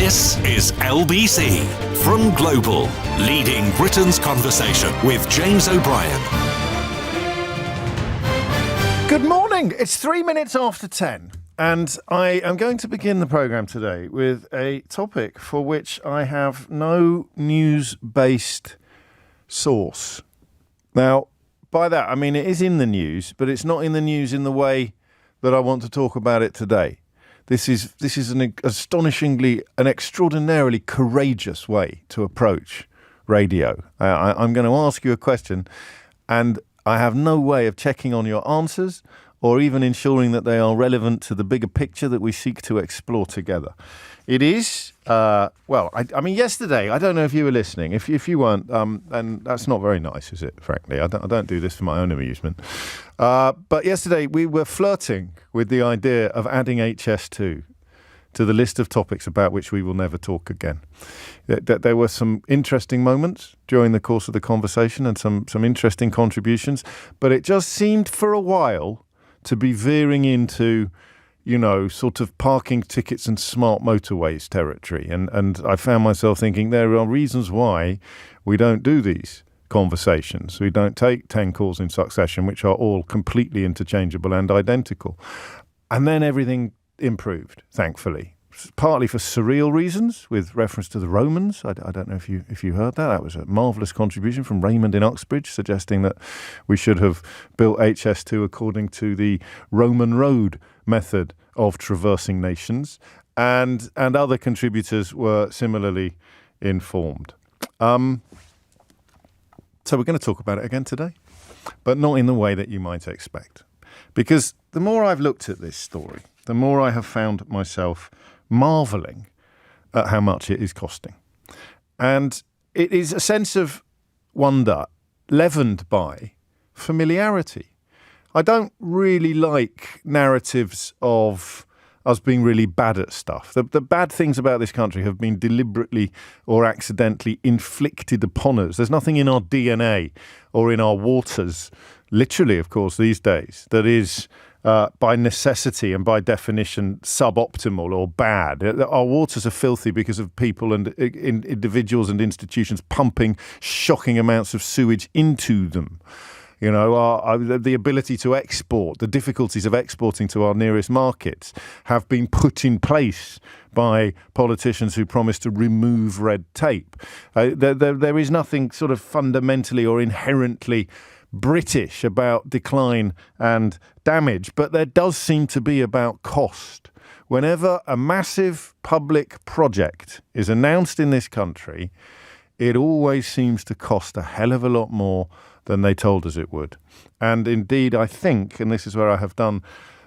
This is LBC from Global, leading Britain's conversation with James O'Brien. Good morning. It's 3 minutes after 10. And I am going to begin the programme today with a topic for which I have no news-based source. Now, by that, I mean it is in the news, but it's not in the news in the way that I want to talk about it today. This is an extraordinarily courageous way to approach radio. I'm going to ask you a question, and I have no way of checking on your answers or even ensuring that they are relevant to the bigger picture that we seek to explore together. It is, I mean, yesterday, I don't know if you were listening. If you weren't, and that's not very nice, is it, frankly? I don't do this for my own amusement. But yesterday, we were flirting with the idea of adding HS2 to the list of topics about which we will never talk again. There were some interesting moments during the course of the conversation and some interesting contributions, but it just seemed for a while to be veering into, sort of parking tickets and smart motorways territory. And I found myself thinking there are reasons why we don't do these conversations. We don't take 10 calls in succession, which are all completely interchangeable and identical. And then everything improved, thankfully. Partly for surreal reasons, with reference to the Romans. I don't know if you heard that. That was a marvellous contribution from Raymond in Uxbridge, suggesting that we should have built HS2 according to the Roman road method of traversing nations. And other contributors were similarly informed. So we're going to talk about it again today, but not in the way that you might expect. Because the more I've looked at this story, the more I have found myself marvelling at how much it is costing. And it is a sense of wonder leavened by familiarity. I don't really like narratives of us being really bad at stuff. The bad things about this country have been deliberately or accidentally inflicted upon us. There's nothing in our DNA or in our waters, literally, of course, these days, that is by necessity and by definition suboptimal or bad. Our waters are filthy because of people and individuals and institutions pumping shocking amounts of sewage into them. The ability to export, the difficulties of exporting to our nearest markets have been put in place by politicians who promise to remove red tape. There is nothing sort of fundamentally or inherently British about decline and damage, but there does seem to be about cost. Whenever a massive public project is announced in this country, it always seems to cost a hell of a lot more than they told us it would. And indeed, I think, and this is where I have done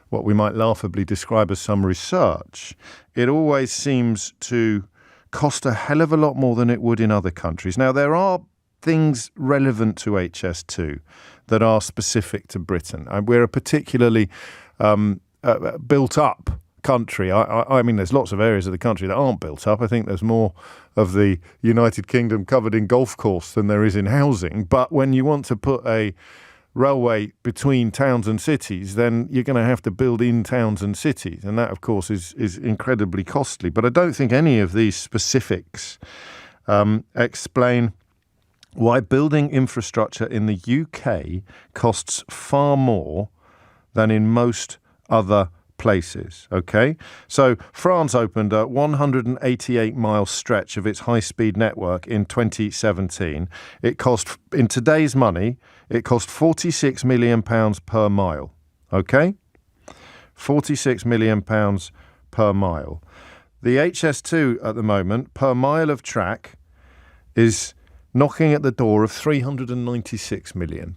what we might laughably describe as some research, it always seems to cost a hell of a lot more than it would in other countries. Now, there are things relevant to HS2 that are specific to Britain. And we're a particularly built up country. I mean, there's lots of areas of the country that aren't built up. I think there's more of the United Kingdom covered in golf course than there is in housing. But when you want to put a railway between towns and cities, then you're going to have to build in towns and cities. And that, of course, is incredibly costly. But I don't think any of these specifics explain why building infrastructure in the UK costs far more than in most other places, okay? So France opened a 188-mile stretch of its high-speed network in 2017. It cost, in today's money, it cost £46 million per mile, okay? £46 million per mile. The HS2 at the moment, per mile of track, is knocking at the door of £396 million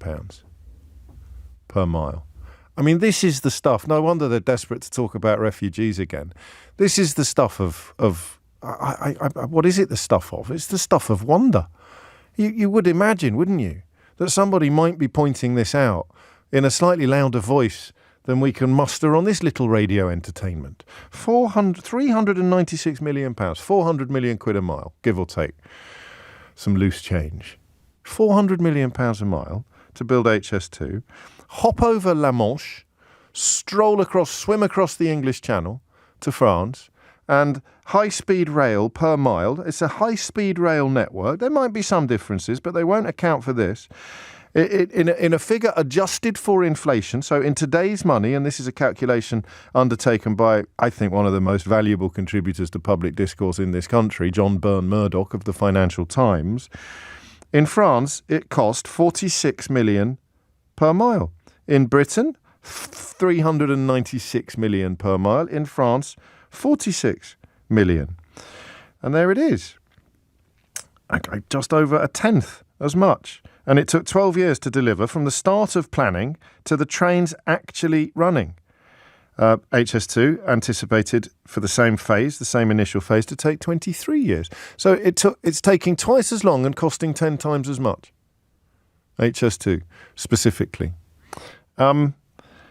per mile. I mean, this is the stuff. No wonder they're desperate to talk about refugees again. This is the stuff of what is it the stuff of? It's the stuff of wonder. You would imagine, wouldn't you, that somebody might be pointing this out in a slightly louder voice than we can muster on this little radio entertainment. £396 million, 400 million quid a mile, give or take some loose change. £400 million a mile to build HS2, hop over La Manche, swim across the English Channel to France, and high-speed rail per mile. It's a high-speed rail network. There might be some differences, but they won't account for this. In a figure adjusted for inflation, so in today's money, and this is a calculation undertaken by, I think, one of the most valuable contributors to public discourse in this country, John Byrne-Murdoch of the Financial Times, in France, it cost 46 million per mile. In Britain, 396 million per mile. In France, 46 million. And there it is. Just over a tenth as much. And it took 12 years to deliver from the start of planning to the trains actually running. HS2 anticipated for the same phase, the same initial phase, to take 23 years. So it's taking twice as long and costing 10 times as much. HS2 specifically.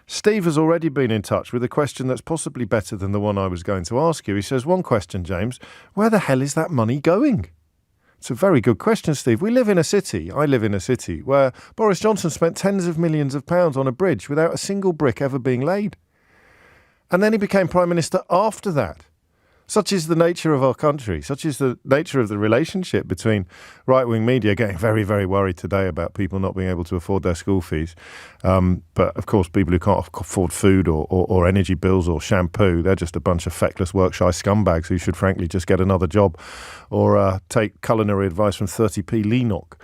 Steve has already been in touch with a question that's possibly better than the one I was going to ask you. He says, one question, James, where the hell is that money going? It's a very good question, Steve. I live in a city, where Boris Johnson spent tens of millions of pounds on a bridge without a single brick ever being laid. And then he became Prime Minister after that. Such is the nature of our country. Such is the nature of the relationship between right-wing media getting very, very worried today about people not being able to afford their school fees. But, of course, people who can't afford food or energy bills or shampoo, they're just a bunch of feckless, work-shy scumbags who should, frankly, just get another job or take culinary advice from 30p Leenock.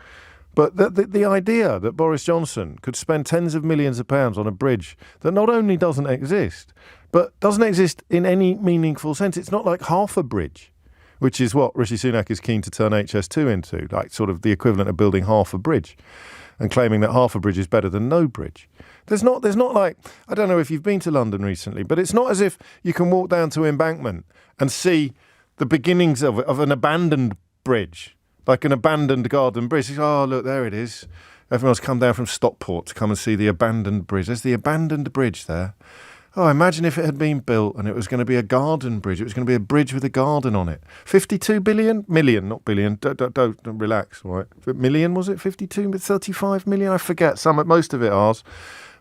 But the idea that Boris Johnson could spend tens of millions of pounds on a bridge that not only doesn't exist, but doesn't exist in any meaningful sense. It's not like half a bridge, which is what Rishi Sunak is keen to turn HS2 into, like sort of the equivalent of building half a bridge and claiming that half a bridge is better than no bridge. There's not like, I don't know if you've been to London recently, but it's not as if you can walk down to Embankment and see the beginnings of an abandoned bridge, like an abandoned garden bridge. Oh, look, there it is. Everyone's come down from Stockport to come and see the abandoned bridge. There's the abandoned bridge there. Oh, imagine if it had been built and it was going to be a garden bridge. It was going to be a bridge with a garden on it. 52 billion? Million, not billion. Don't relax, all right. Million, was it? 52, 35 million? I forget. Most of it ours.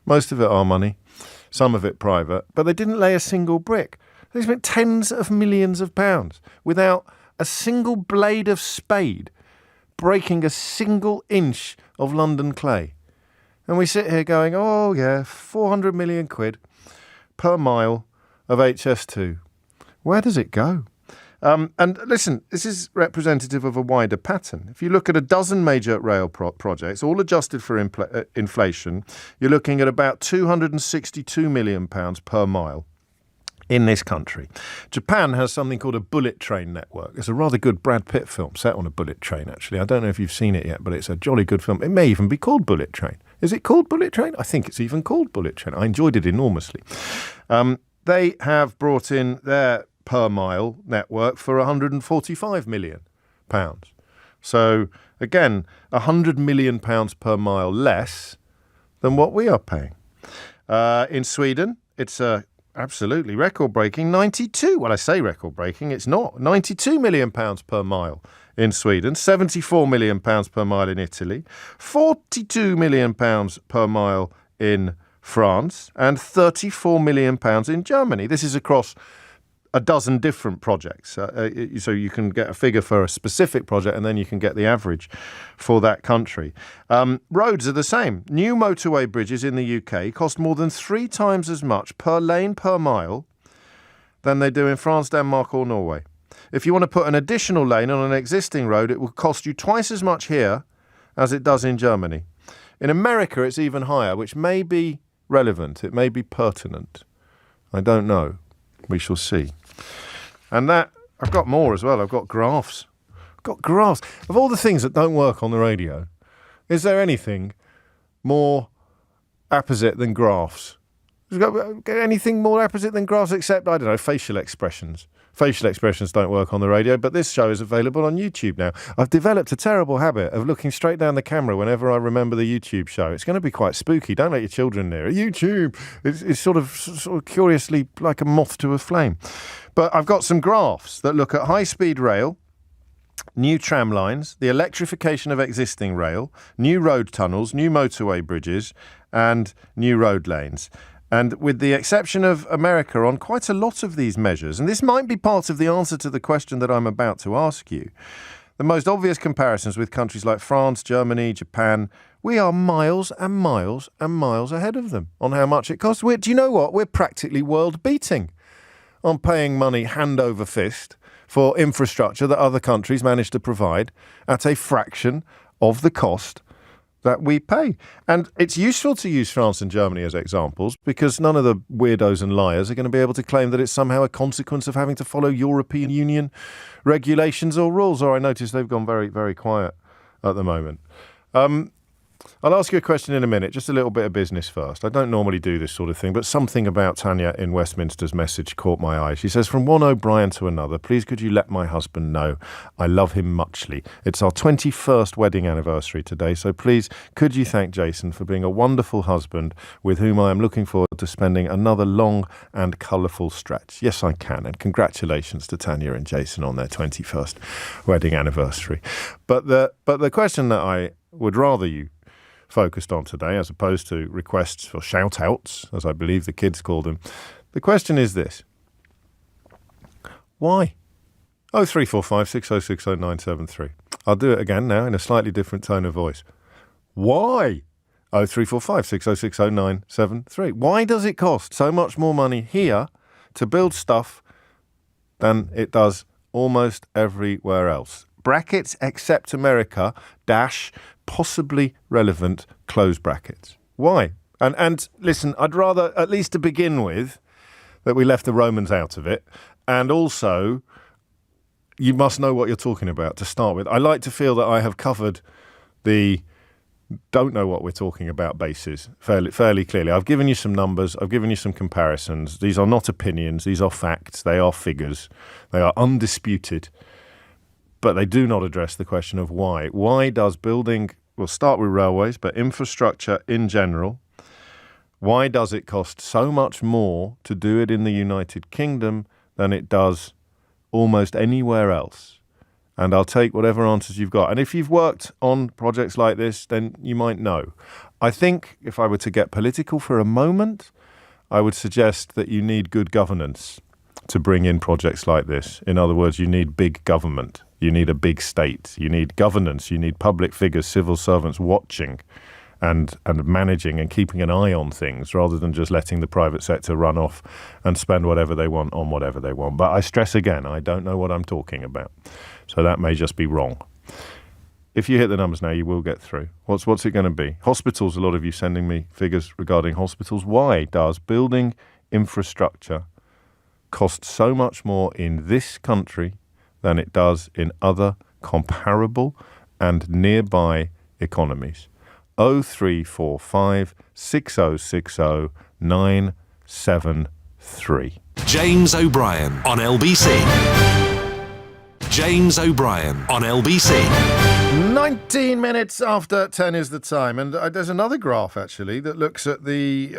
Most of it our money. Some of it private. But they didn't lay a single brick. They spent tens of millions of pounds without a single blade of spade breaking a single inch of London clay. And we sit here going, oh yeah, 400 million quid per mile of HS2. Where does it go? And listen, this is representative of a wider pattern. If you look at a dozen major rail projects, all adjusted for inflation, you're looking at about £262 million per mile in this country. Japan has something called a bullet train network. It's a rather good Brad Pitt film set on a bullet train, actually. I don't know if you've seen it yet, but it's a jolly good film. It may even be called Bullet Train. Is it called Bullet Train? I think it's even called Bullet Train. I enjoyed it enormously. They have brought in their per mile network for £145 million. So, again, £100 million per mile less than what we are paying. In Sweden, it's absolutely record-breaking 92. Well, I say record-breaking, it's not. £92 million per mile in Sweden, £74 million per mile in Italy, £42 million per mile in France, and £34 million in Germany. This is across a dozen different projects. So you can get a figure for a specific project and then you can get the average for that country. Roads are the same. New motorway bridges in the UK cost more than 3 times as much per lane per mile than they do in France, Denmark or Norway. If you want to put an additional lane on an existing road, it will cost you twice as much here as it does in Germany. In America, it's even higher, which may be relevant. It may be pertinent. I don't know. We shall see. And that, I've got more as well. I've got graphs. Of all the things that don't work on the radio, is there anything more apposite than graphs? Has got anything more apposite than graphs except, I don't know, facial expressions? Facial expressions don't work on the radio, but this show is available on YouTube now. I've developed a terrible habit of looking straight down the camera whenever I remember the YouTube show. It's going to be quite spooky. Don't let your children near it. YouTube! It's sort of curiously like a moth to a flame. But I've got some graphs that look at high-speed rail, new tram lines, the electrification of existing rail, new road tunnels, new motorway bridges, and new road lanes. And with the exception of America on quite a lot of these measures, and this might be part of the answer to the question that I'm about to ask you, the most obvious comparisons with countries like France, Germany, Japan, we are miles and miles and miles ahead of them on how much it costs. Do you know what? We're practically world-beating on paying money hand over fist for infrastructure that other countries manage to provide at a fraction of the cost that we pay. And it's useful to use France and Germany as examples because none of the weirdos and liars are going to be able to claim that it's somehow a consequence of having to follow European Union regulations or rules. Or I notice they've gone very, very quiet at the moment. I'll ask you a question in a minute, just a little bit of business first. I don't normally do this sort of thing, but something about Tanya in Westminster's message caught my eye. She says, from one O'Brien to another, please could you let my husband know I love him muchly. It's our 21st wedding anniversary today, so please could you thank Jason for being a wonderful husband with whom I am looking forward to spending another long and colourful stretch. Yes, I can, and congratulations to Tanya and Jason on their 21st wedding anniversary. But the question that I would rather you focused on today, as opposed to requests for shout-outs, as I believe the kids call them. The question is this. Why? 0345 6060 973. I'll do it again now in a slightly different tone of voice. Why? 0345 6060 973. Why does it cost so much more money here to build stuff than it does almost everywhere else? Brackets except America, dash, possibly relevant, close brackets. Why? And listen, I'd rather, at least to begin with, that we left the Romans out of it. And also, you must know what you're talking about to start with. I like to feel that I have covered the don't know what we're talking about bases fairly clearly. I've given you some numbers. I've given you some comparisons. These are not opinions. These are facts. They are figures. They are undisputed. But they do not address the question of why. Why does building, we'll start with railways, but infrastructure in general, why does it cost so much more to do it in the United Kingdom than it does almost anywhere else? And I'll take whatever answers you've got. And if you've worked on projects like this, then you might know. I think if I were to get political for a moment, I would suggest that you need good governance to bring in projects like this. In other words, you need big government. You need a big state. You need governance. You need public figures, civil servants watching and managing and keeping an eye on things rather than just letting the private sector run off and spend whatever they want on whatever they want. But I stress again, I don't know what I'm talking about. So that may just be wrong. If you hit the numbers now, you will get through. What's it going to be? Hospitals, a lot of you sending me figures regarding hospitals. Why does building infrastructure cost so much more in this country than it does in other comparable and nearby economies? 0345 6060 973. James O'Brien on LBC. James O'Brien on LBC. 19 minutes after 10 is the time. And there's another graph, actually, that looks at the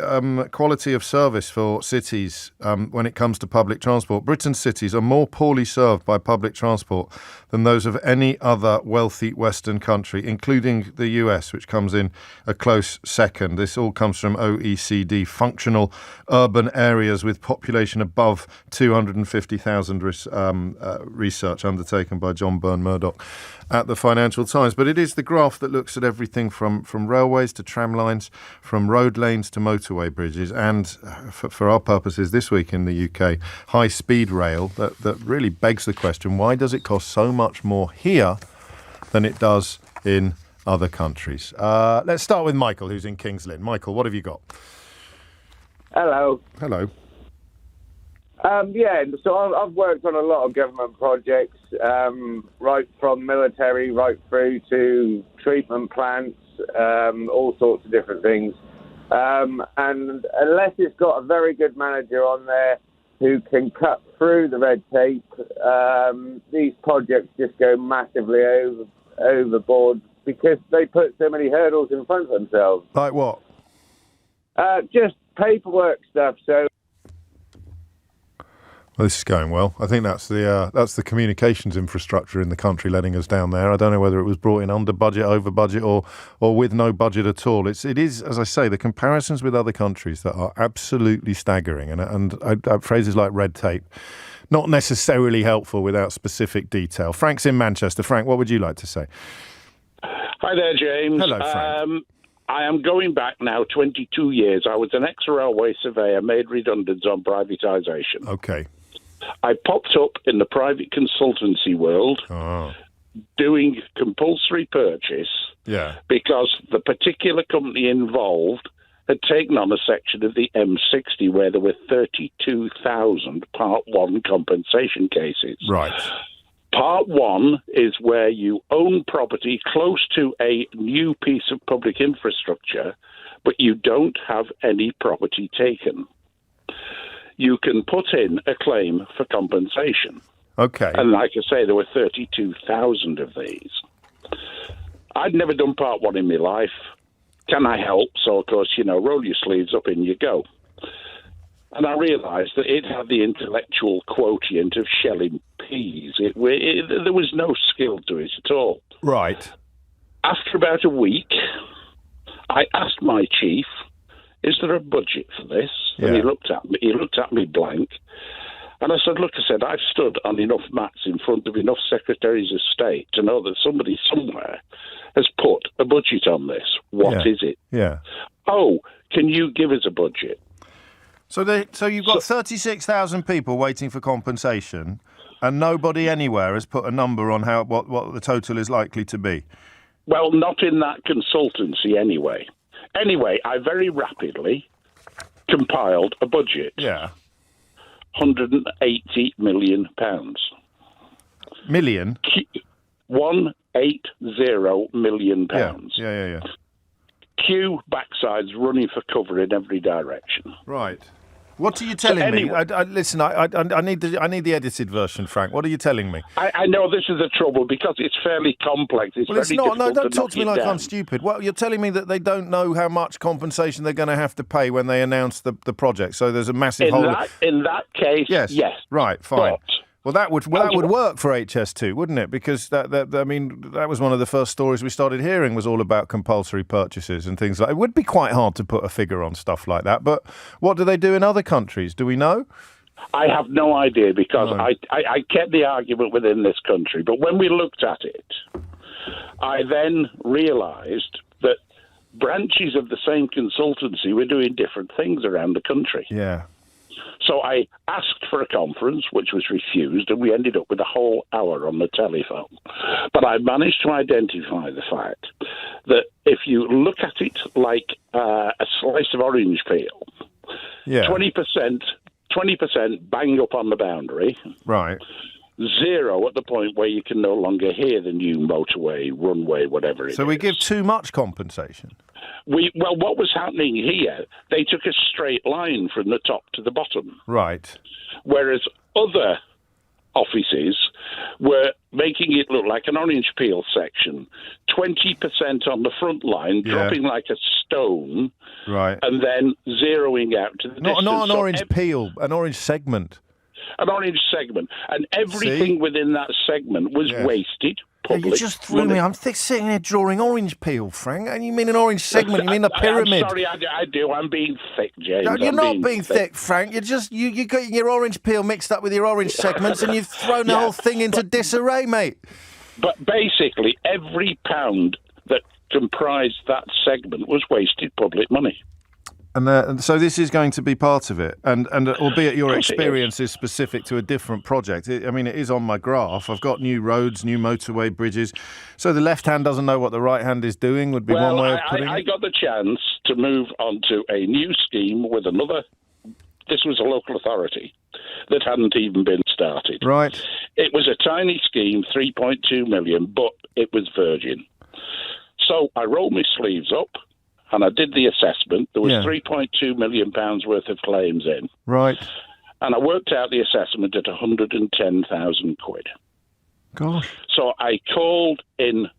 quality of service for cities when it comes to public transport. Britain's cities are more poorly served by public transport than those of any other wealthy Western country, including the US, which comes in a close second. This all comes from OECD, functional urban areas with population above 250,000 research undertaken by John Byrne-Murdoch at the Financial Times. But it is the graph that looks at everything from railways to tram lines, from road lanes to motorway bridges, and for our purposes this week in the UK, high-speed rail that really begs the question, why does it cost so much more here than it does in other countries? Let's start with Michael, who's in Kings Lynn. Michael, what have you got? Hello. Hello. So I've worked on a lot of government projects, right from military, right through to treatment plants, all sorts of different things. And unless it's got a very good manager on there who can cut through the red tape, these projects just go massively overboard because they put so many hurdles in front of themselves. Like what? Just paperwork stuff. So Well, this is going well. I think that's the communications infrastructure in the country letting us down there. I don't know whether it was brought in under budget, over budget, or with no budget at all. It is, as I say, the comparisons with other countries that are absolutely staggering, and phrases like red tape, not necessarily helpful without specific detail. Frank's in Manchester. Frank, what would you like to say? Hi there, James. Hello, Frank. I am going back now 22 years. I was an ex-railway surveyor made redundant on privatisation. Okay. I popped up in the private consultancy world doing compulsory purchase because the particular company involved had taken on a section of the M60 where there were 32,000 Part 1 compensation cases. Right. Part 1 is where you own property close to a new piece of public infrastructure, but you don't have any property taken. You can put in a claim for compensation. Okay. And like I say, there were 32,000 of these. I'd never done Part 1 in my life. Can I help? So, of course, roll your sleeves up and you go. And I realised that it had the intellectual quotient of shelling peas. There was no skill to it at all. Right. After about a week, I asked my chief, is there a budget for this? And he looked at me blank. And I said, I've stood on enough mats in front of enough secretaries of state to know that somebody somewhere has put a budget on this. What is it? Yeah. Oh, can you give us a budget? So you've got 36,000 people waiting for compensation, and nobody anywhere has put a number on what the total is likely to be. Well, not in that consultancy anyway. Anyway, I very rapidly compiled a budget. Yeah. £180 million. Million? £180 million. Yeah. Cue backsides running for cover in every direction. Right. What are you telling me? Listen, I need the edited version, Frank. What are you telling me? I know this is the trouble because it's fairly complex. It's not. No, don't talk to me like I'm stupid. Well, you're telling me that they don't know how much compensation they're going to have to pay when they announce the project. So there's a massive hole. In that case, yes. Right, fine. But, well, that would work for HS2, wouldn't it? Because that was one of the first stories we started hearing was all about compulsory purchases and things like. It would be quite hard to put a figure on stuff like that. But what do they do in other countries? Do we know? I have no idea because I kept the argument within this country. But when we looked at it, I then realised that branches of the same consultancy were doing different things around the country. Yeah. So I asked for a conference, which was refused, and we ended up with a whole hour on the telephone. But I managed to identify the fact that if you look at it like a slice of orange peel, 20% bang up on the boundary. Right. 0 at the point where you can no longer hear the new motorway, runway, whatever it is. So we give too much compensation? Well, what was happening here, they took a straight line from the top to the bottom. Right. Whereas other offices were making it look like an orange peel section, 20% on the front line, dropping like a stone, right, and then zeroing out to the distance. Not an orange peel, an orange segment. An orange segment. And everything within that segment was wasted. You just threw me. I'm sitting here drawing orange peel, Frank. And you mean an orange segment? You mean a pyramid? I'm sorry, I do. I'm being thick, James. No, you're not being thick, Frank. You're just you got your orange peel mixed up with your orange segments, and you've thrown the whole thing into disarray, mate. But basically, every pound that comprised that segment was wasted public money. And so this is going to be part of it, and albeit your experience is specific to a different project. It is on my graph. I've got new roads, new motorway bridges. So the left hand doesn't know what the right hand is doing would be one way of putting it. I got the chance to move on to a new scheme with another. This was a local authority that hadn't even been started. Right. It was a tiny scheme, 3.2 million, but it was virgin. So I rolled my sleeves up. And I did the assessment. There was £3.2 million worth of claims in. Right. And I worked out the assessment at 110,000 quid. Gosh. So I called in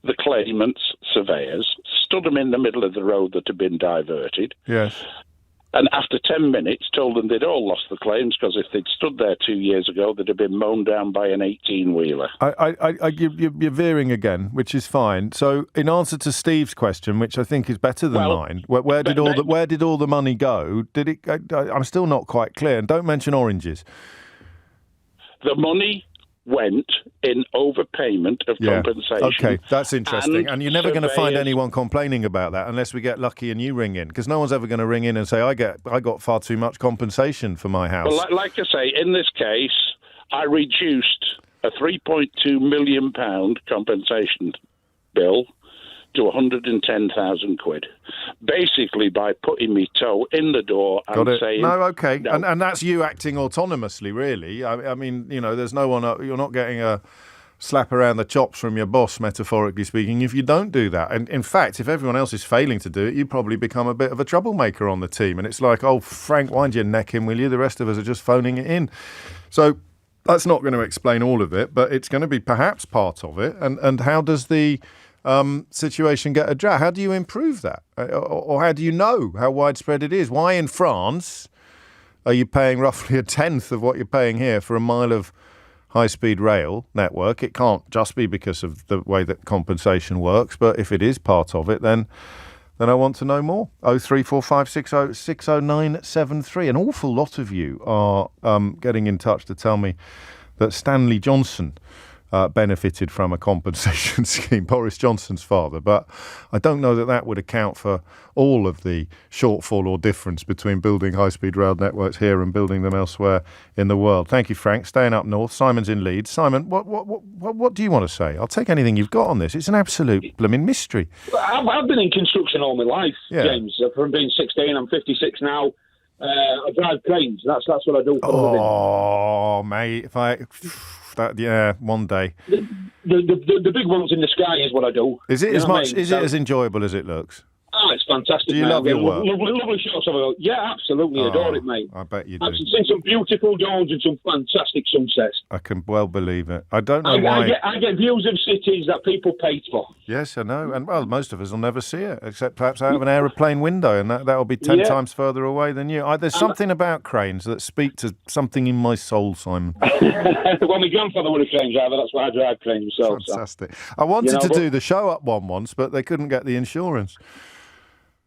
the claimants' surveyors, stood them in the middle of the road that had been diverted. Yes. And after 10 minutes, told them they'd all lost the claims because if they'd stood there 2 years ago, they'd have been mown down by an 18-wheeler. You're veering again, which is fine. So, in answer to Steve's question, which I think is better than mine, where did all the money go? Did it? I'm still not quite clear. And don't mention oranges. The money went in overpayment of compensation. Okay, that's interesting. And you're never going to find anyone complaining about that unless we get lucky and you ring in, because no one's ever going to ring in and say, I got far too much compensation for my house. Well, like I say, in this case, I reduced a £3.2 million compensation bill to 110,000 quid, basically by putting me toe in the door and saying... No, okay. No. And that's you acting autonomously, really. I mean, there's no one... You're not getting a slap around the chops from your boss, metaphorically speaking, if you don't do that. And in fact, if everyone else is failing to do it, you probably become a bit of a troublemaker on the team. And it's like, oh, Frank, wind your neck in, will you? The rest of us are just phoning it in. So that's not going to explain all of it, but it's going to be perhaps part of it. And how does the... situation get addressed? How do you improve that? Or how do you know how widespread it is? Why in France are you paying roughly a tenth of what you're paying here for a mile of high-speed rail network? It can't just be because of the way that compensation works, but if it is part of it, then I want to know more. 03456060973. An awful lot of you are getting in touch to tell me that Stanley Johnson benefited from a compensation scheme, Boris Johnson's father, but I don't know that would account for all of the shortfall or difference between building high-speed rail networks here and building them elsewhere in the world. Thank you, Frank. Staying up north. Simon's in Leeds. Simon, what do you want to say? I'll take anything you've got on this. It's an absolute blooming mystery. I've been in construction all my life, James. From being 16, I'm 56 now. I drive cranes. That's what I do for a living. Oh, mate, one day. The big ones in the sky is what I do. Is it as enjoyable as it looks? Oh, it's fantastic. Do you love your work? Lovely shots of it. Yeah, absolutely. Adore it, mate. I bet you do. I've seen some beautiful dawns and some fantastic sunsets. I can well believe it. I don't know why. I get views of cities that people paid for. Yes, I know. And, well, most of us will never see it, except perhaps out of an aeroplane window, and that'll be 10 times further away than you. There's something about cranes that speak to something in my soul, Simon. Well, my grandfather was a crane driver. That's why I drive cranes myself. Fantastic. So. I wanted to do the show up one once, but they couldn't get the insurance.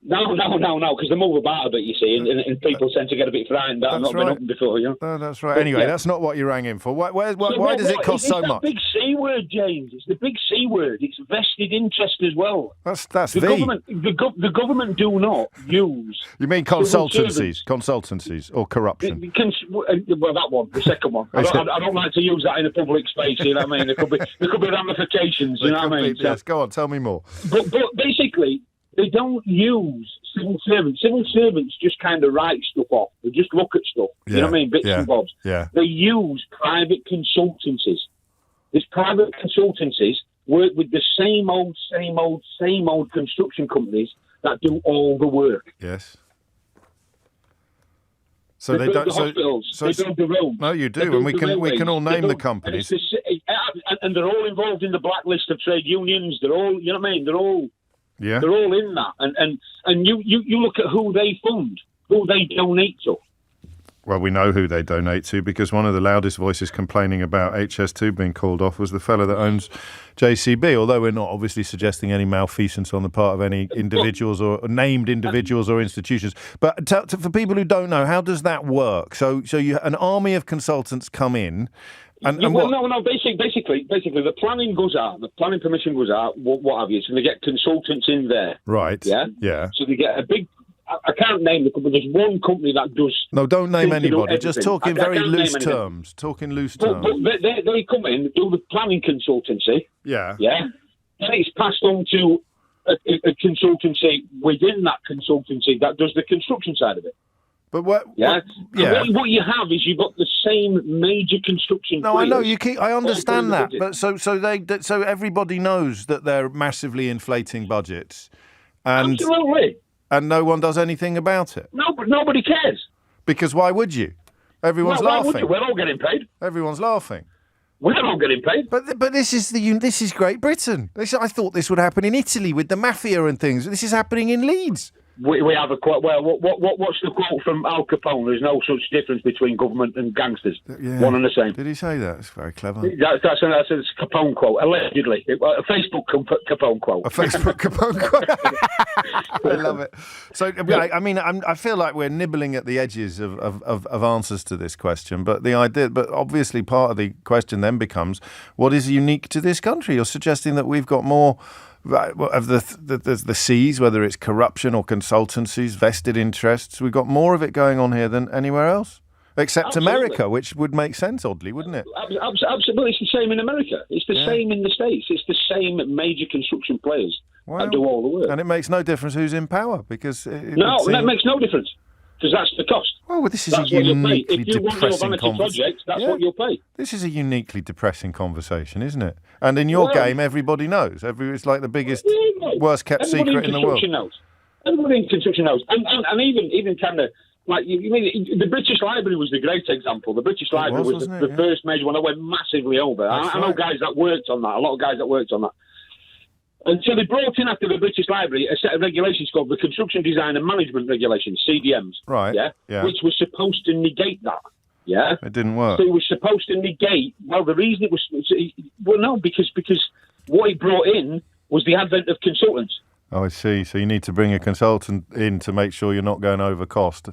No, because they move about a bit, you see, and people tend to get a bit frightened that I've not been up before, you know. No, that's right. Anyway, that's not what you rang in for. Why does it cost so much? It's the big C word, James. It's the big C word. It's vested interest as well. That's the government. The government do not use. You mean consultancies or corruption? Well, that one, the second one. I don't like to use that in a public space. You know what I mean? There could be ramifications. You know what I mean? Yes, go on. Tell me more. But basically, they don't use civil servants. Civil servants just kind of write stuff off. They just look at stuff. You know what I mean? Bits and bobs. Yeah. They use private consultancies. These private consultancies work with the same old construction companies that do all the work. Yes. So they don't. The hospitals. They build the roads. No, you do, and we can all name the companies. And they're all involved in the blacklist of trade unions. They're all, you know what I mean? They're all in that. And you look at who they fund, who they donate to. Well, we know who they donate to because one of the loudest voices complaining about HS2 being called off was the fellow that owns JCB, although we're not obviously suggesting any malfeasance on the part of any individuals or named individuals or institutions. But for people who don't know, how does that work? So an army of consultants come in. Basically, the planning goes out, the planning permission goes out, what have you, so they get consultants in there. Right. Yeah. So they get a big, I can't name the company, there's one company that does... No, don't name anybody, just talk in very loose terms. Talk in loose terms. But they come in, do the planning consultancy. Yeah. Yeah. Then it's passed on to a consultancy within that consultancy that does the construction side of it. But what you have is you've got the same major construction. No, I know I understand that, but so everybody knows that they're massively inflating budgets, and absolutely, and no one does anything about it. No, but nobody cares. Because why would you? Everyone's laughing. We're all getting paid. Everyone's laughing. We're all getting paid. But this is Great Britain. I thought this would happen in Italy with the mafia and things. This is happening in Leeds. we have a quote. Well, what's the quote from Al Capone? There's no such difference between government and gangsters. Yeah. One and the same. Did he say that? It's very clever. That's a Capone quote, allegedly. A Facebook Capone quote. A Facebook Capone quote. I love it. So, I mean, I feel like we're nibbling at the edges of answers to this question, but obviously part of the question then becomes, what is unique to this country? You're suggesting that we've got more of the seas, whether it's corruption or consultancies, vested interests. We've got more of it going on here than anywhere else, except Absolutely. America, which would make sense, oddly, wouldn't it? Absolutely. It's the same in America. It's the same in the States. It's the same major construction players that do all the work. And it makes no difference who's in power, because... that makes no difference, because that's the cost. Well, this is a uniquely depressing project, that's what you'll pay. This is a uniquely depressing conversation, isn't it? And in your game, everybody knows. It's like the biggest, worst-kept secret in the world. Everybody in construction knows. And even kind of, like, you mean, the British Library was the great example. The British Library was the first major one that went massively over. I know guys that worked on that, a lot of guys that worked on that. And so they brought in, after the British Library, a set of regulations called the Construction Design and Management Regulations, CDMs. Right. Yeah. Which was supposed to negate that. Yeah. It didn't work. So it was supposed to negate. Well, the reason it was. Well, no, because what it brought in was the advent of consultants. Oh, I see. So you need to bring a consultant in to make sure you're not going over cost.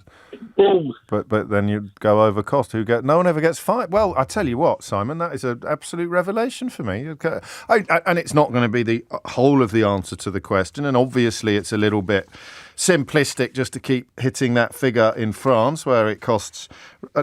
Boom. But then you go over cost. No one ever gets fired. Well, I tell you what, Simon, that is an absolute revelation for me. And it's not going to be the whole of the answer to the question. And obviously, it's a little bit simplistic just to keep hitting that figure in France, where it costs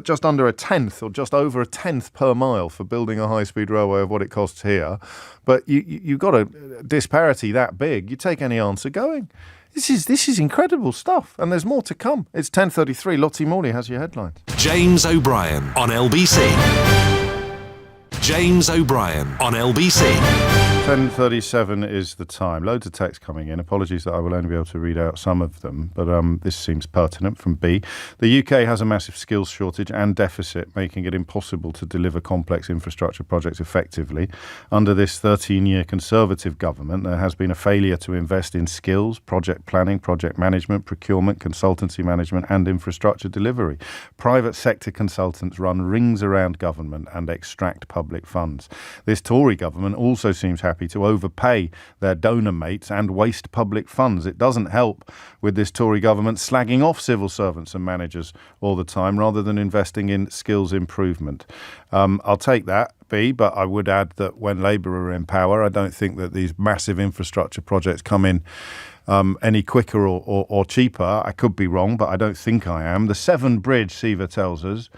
just under a tenth or just over a tenth per mile for building a high-speed railway of what it costs here. But you've got a disparity that big. You take any answer going. This is incredible stuff, and there's more to come. It's 10:33. Lottie Morley has your headlines. James O'Brien on LBC. James O'Brien on LBC. 10:37 is the time. Loads of text coming in. Apologies that I will only be able to read out some of them, but this seems pertinent from B. The UK has a massive skills shortage and deficit, making it impossible to deliver complex infrastructure projects effectively. Under this 13-year Conservative government, there has been a failure to invest in skills, project planning, project management, procurement, consultancy management and infrastructure delivery. Private sector consultants run rings around government and extract public funds. This Tory government also seems happy to overpay their donor mates and waste public funds. It doesn't help with this Tory government slagging off civil servants and managers all the time rather than investing in skills improvement. I'll take that, B, but I would add that when Labour are in power, I don't think that these massive infrastructure projects come in any quicker or cheaper. I could be wrong, but I don't think I am. The Severn Bridge, Siva tells us,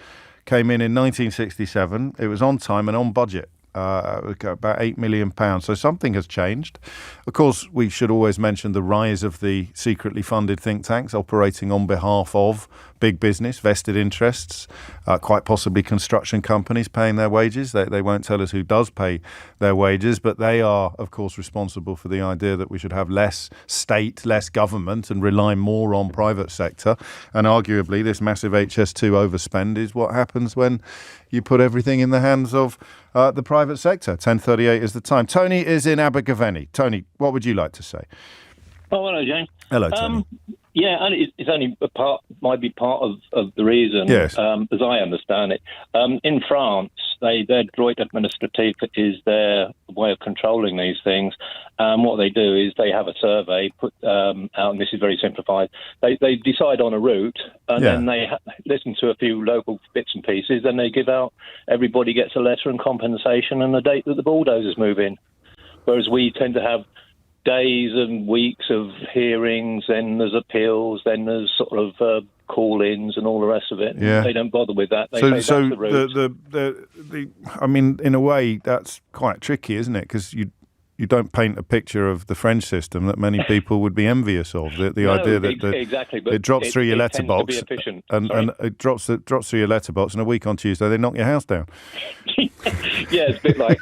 came in 1967. It was on time and on budget. About £8 million. So something has changed. Of course, we should always mention the rise of the secretly funded think tanks operating on behalf of big business, vested interests, quite possibly construction companies paying their wages. They won't tell us who does pay their wages, but they are, of course, responsible for the idea that we should have less state, less government and rely more on private sector. And arguably, this massive HS2 overspend is what happens when you put everything in the hands of the private sector. 10:38 is the time. Tony is in Abergavenny. Tony, what would you like to say? Oh, hello, James. Hello, Tony. Yeah, and it's only might be part of the reason, yes. As I understand it. In France, their droit administratif is their way of controlling these things. What they do is they have a survey put out, and this is very simplified. They decide on a route, and then they listen to a few local bits and pieces, then they give out, everybody gets a letter and compensation and a date that the bulldozers move in. Whereas we tend to have days and weeks of hearings, then there's appeals, then there's sort of call-ins and all the rest of it. Yeah. They don't bother with that. They so say that's the route. I mean, in a way, that's quite tricky, isn't it? Because you don't paint a picture of the French system that many people would be envious of. The idea that exactly, but it drops through your letterbox, and it drops through your letterbox, and a week on Tuesday they knock your house down. Yeah, it's a bit like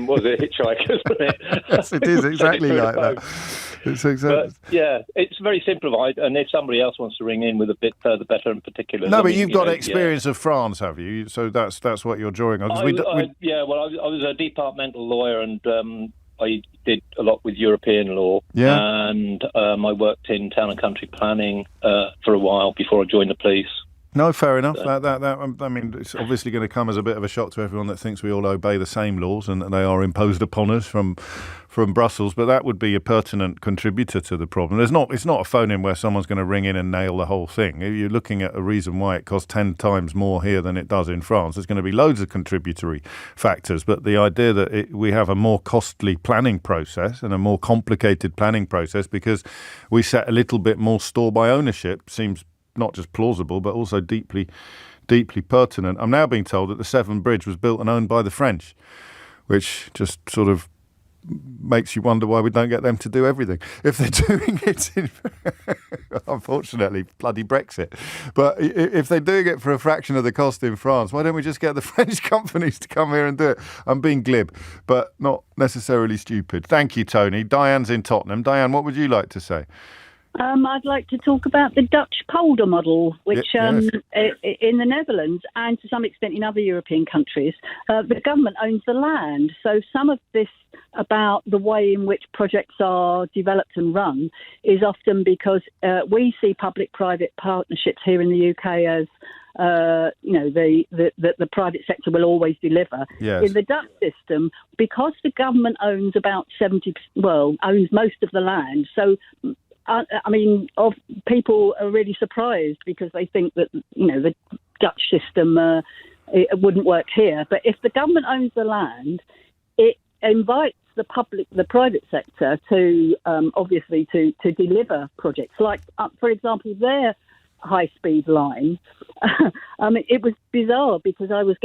what was it, Hitchhikers, wasn't it? Yes, it is exactly like that. It's exactly. But, yeah, it's very simplified, and if somebody else wants to ring in with a bit further, better and particular. No, but you've got experience of France, have you? So that's what you're drawing on. I was a departmental lawyer, and I did a lot with European law, and I worked in town and country planning for a while before I joined the police. No, fair enough. I mean, it's obviously going to come as a bit of a shock to everyone that thinks we all obey the same laws and they are imposed upon us from Brussels. But that would be a pertinent contributor to the problem. It's not a phone-in where someone's going to ring in and nail the whole thing. You're looking at a reason why it costs 10 times more here than it does in France. There's going to be loads of contributory factors. But the idea that we have a more costly planning process and a more complicated planning process because we set a little bit more store by ownership seems not just plausible, but also deeply, deeply pertinent. I'm now being told that the Severn Bridge was built and owned by the French, which just sort of makes you wonder why we don't get them to do everything. If they're doing it, unfortunately, bloody Brexit. But if they're doing it for a fraction of the cost in France, why don't we just get the French companies to come here and do it? I'm being glib, but not necessarily stupid. Thank you, Tony. Diane's in Tottenham. Diane, what would you like to say? I'd like to talk about the Dutch polder model, which in the Netherlands and to some extent in other European countries, the government owns the land. So some of this about the way in which projects are developed and run is often because we see public-private partnerships here in the UK as the private sector will always deliver. Yes. In the Dutch system, because the government owns about owns most of the land, so people are really surprised because they think that, the Dutch system it wouldn't work here. But if the government owns the land, it invites the private sector to obviously to deliver projects. Like, for example, their high-speed line. It was bizarre because I was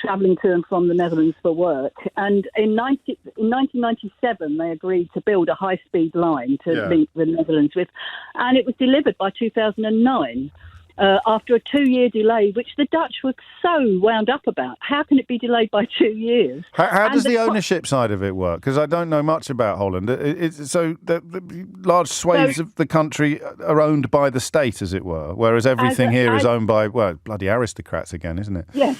travelling to and from the Netherlands for work, and in 1997 they agreed to build a high-speed line to link the Netherlands with, and it was delivered by 2009. After a 2-year delay, which the Dutch were so wound up about. How can it be delayed by 2 years? How does the ownership side of it work? Because I don't know much about Holland. So the large swathes of the country are owned by the state, as it were, whereas everything here is owned by, bloody aristocrats again, isn't it? Yes.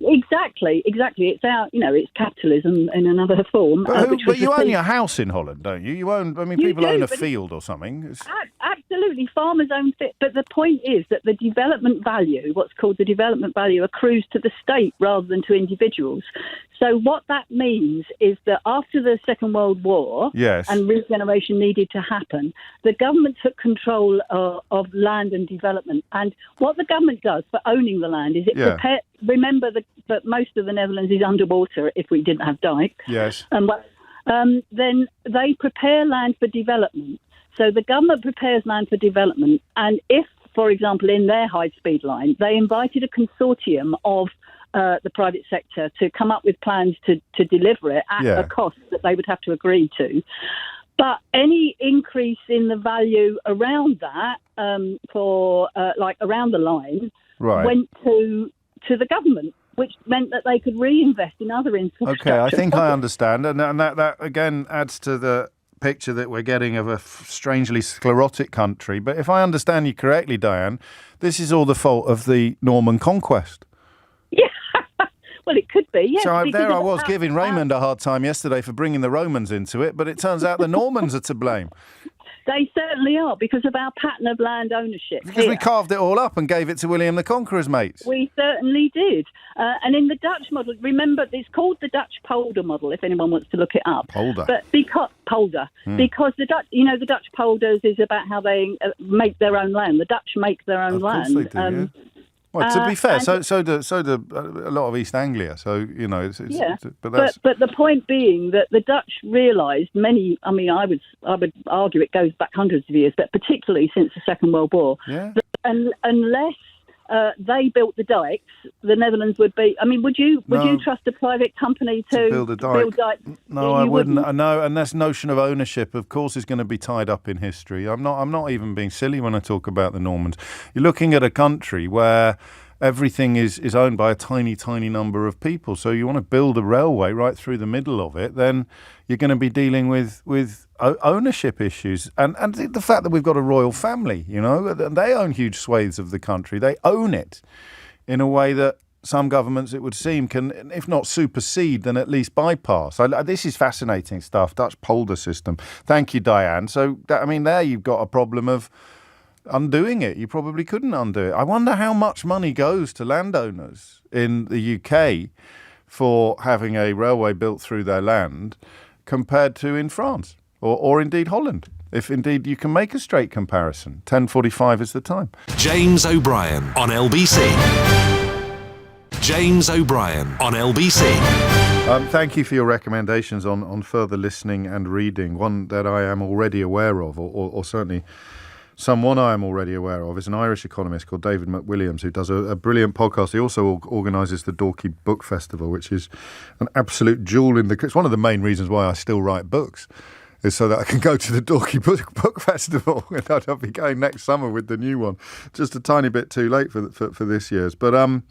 Exactly. It's it's capitalism in another form. But you own your house in Holland, don't you? You own. People own a field or something. Absolutely, farmers own it. But the point is that the development value, what's called the development value, accrues to the state rather than to individuals. So what that means is that after the Second World War, and regeneration needed to happen, the government took control of land and development. And what the government does for owning the land is it prepares. Remember that most of the Netherlands is underwater if we didn't have dikes. Yes. Then they prepare land for development. So the government prepares land for development. And if, for example, in their high-speed line, they invited a consortium of the private sector to come up with plans to deliver it at a cost that they would have to agree to. But any increase in the value around that, around the line, went to the government, which meant that they could reinvest in other infrastructure. Okay, I think I understand. And that again adds to the picture that we're getting of a strangely sclerotic country. But if I understand you correctly, Diane, this is all the fault of the Norman conquest. Yeah, well, it could be, yes. So I was giving Raymond a hard time yesterday for bringing the Romans into it, but it turns out the Normans are to blame. They certainly are, because of our pattern of land ownership. Because we carved it all up and gave it to William the Conqueror's mates. We certainly did. And in the Dutch model, remember, it's called the Dutch polder model, if anyone wants to look it up. Polder. But because the Dutch, the Dutch polders is about how they make their own land. The Dutch make their own land. Of course they do, Well, to be fair, so do a lot of East Anglia. So but the point being that the Dutch realised I would argue it goes back hundreds of years, but particularly since the Second World War, that unless they built the dikes, the Netherlands would be. Would you trust a private company to build a dike? No, I wouldn't. No, and this notion of ownership, of course, is going to be tied up in history. I'm not even being silly when I talk about the Normans. You're looking at a country where everything is owned by a tiny, tiny number of people. So you want to build a railway right through the middle of it, then you're going to be dealing with ownership issues. And the fact that we've got a royal family, they own huge swathes of the country. They own it in a way that some governments, it would seem, can, if not supersede, then at least bypass. This is fascinating stuff, Dutch polder system. Thank you, Diane. So, there you've got a problem of undoing it. You probably couldn't undo it. I wonder how much money goes to landowners in the UK for having a railway built through their land compared to in France or indeed Holland, if indeed you can make a straight comparison. 10:45 is the time. James O'Brien on LBC. James O'Brien on LBC. Thank you for your recommendations on further listening and reading. One that I am already aware of, or certainly someone I am already aware of, is an Irish economist called David McWilliams, who does a brilliant podcast. He also organises the Dorky Book Festival, which is an absolute jewel in the... It's one of the main reasons why I still write books, is so that I can go to the Dorky Book Festival. And I'll be going next summer with the new one. Just a tiny bit too late for this year's. But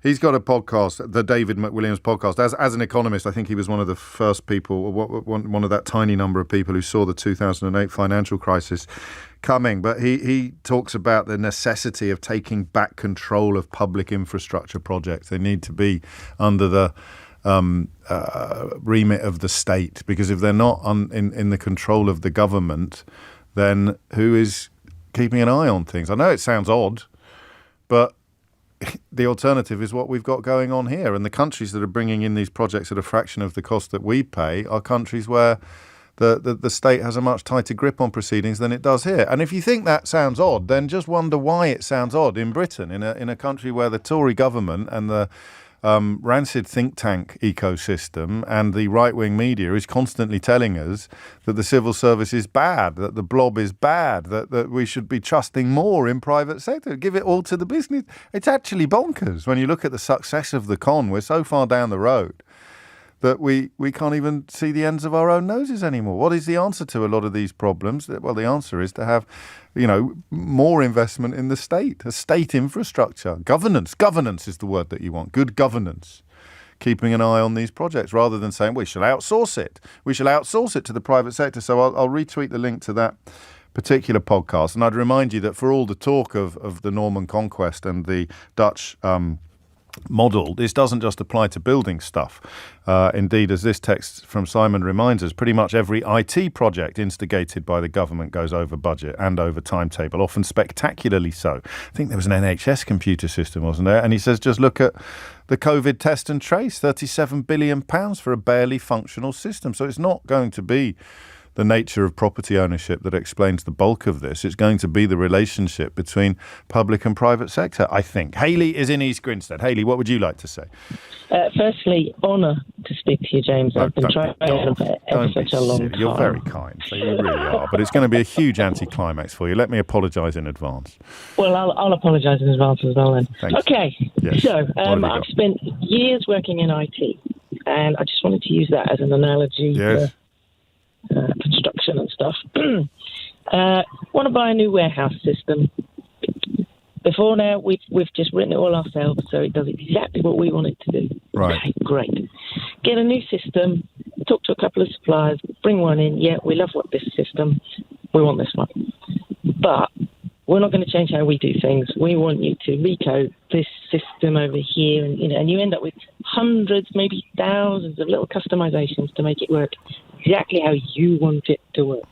he's got a podcast, the David McWilliams podcast. As an economist, I think he was one of the first people, one of that tiny number of people who saw the 2008 financial crisis coming. But he talks about the necessity of taking back control of public infrastructure projects. They need to be under the remit of the state, because if they're not in the control of the government, then who is keeping an eye on things? I know it sounds odd, but the alternative is what we've got going on here. And the countries that are bringing in these projects at a fraction of the cost that we pay are countries where the state has a much tighter grip on proceedings than it does here. And if you think that sounds odd, then just wonder why it sounds odd in Britain, in a country where the Tory government and the rancid think tank ecosystem and the right-wing media is constantly telling us that the civil service is bad, that the blob is bad, that we should be trusting more in private sector, give it all to the business. It's actually bonkers when you look at the success of the con. We're so far down the road that we can't even see the ends of our own noses anymore. What is the answer to a lot of these problems? Well, the answer is to have, more investment in the state, a state infrastructure. Governance is the word that you want. Good governance. Keeping an eye on these projects rather than saying we shall outsource it. We shall outsource it to the private sector. So I'll retweet the link to that particular podcast. And I'd remind you that for all the talk of the Norman Conquest and the Dutch model, this doesn't just apply to building stuff. Indeed, as this text from Simon reminds us, pretty much every IT project instigated by the government goes over budget and over timetable, often spectacularly so. I think there was an NHS computer system, wasn't there? And he says, just look at the COVID test and trace, £37 billion for a barely functional system. So it's not going to be the nature of property ownership that explains the bulk of this. It's going to be the relationship between public and private sector, I think. Hayley is in East Grinstead. Hayley, what would you like to say? Firstly, honour to speak to you, James. I've been trying for such a long time. You're very kind, so you really are. But it's going to be a huge anticlimax for you. Let me apologise in advance. Well, I'll apologise in advance as well then. Thanks. Okay, yes. So I've spent years working in IT, and I just wanted to use that as an analogy. Yes. Construction and stuff. Want to buy a new warehouse system. Before now, we've just written it all ourselves, so it does exactly what we want it to do. Right. Okay, great. Get a new system, talk to a couple of suppliers, bring one in. Yeah, we love this system. We want this one. But we're not going to change how we do things. We want you to recode this system over here, and you end up with hundreds, maybe thousands of little customizations to make it work exactly how you want it to work.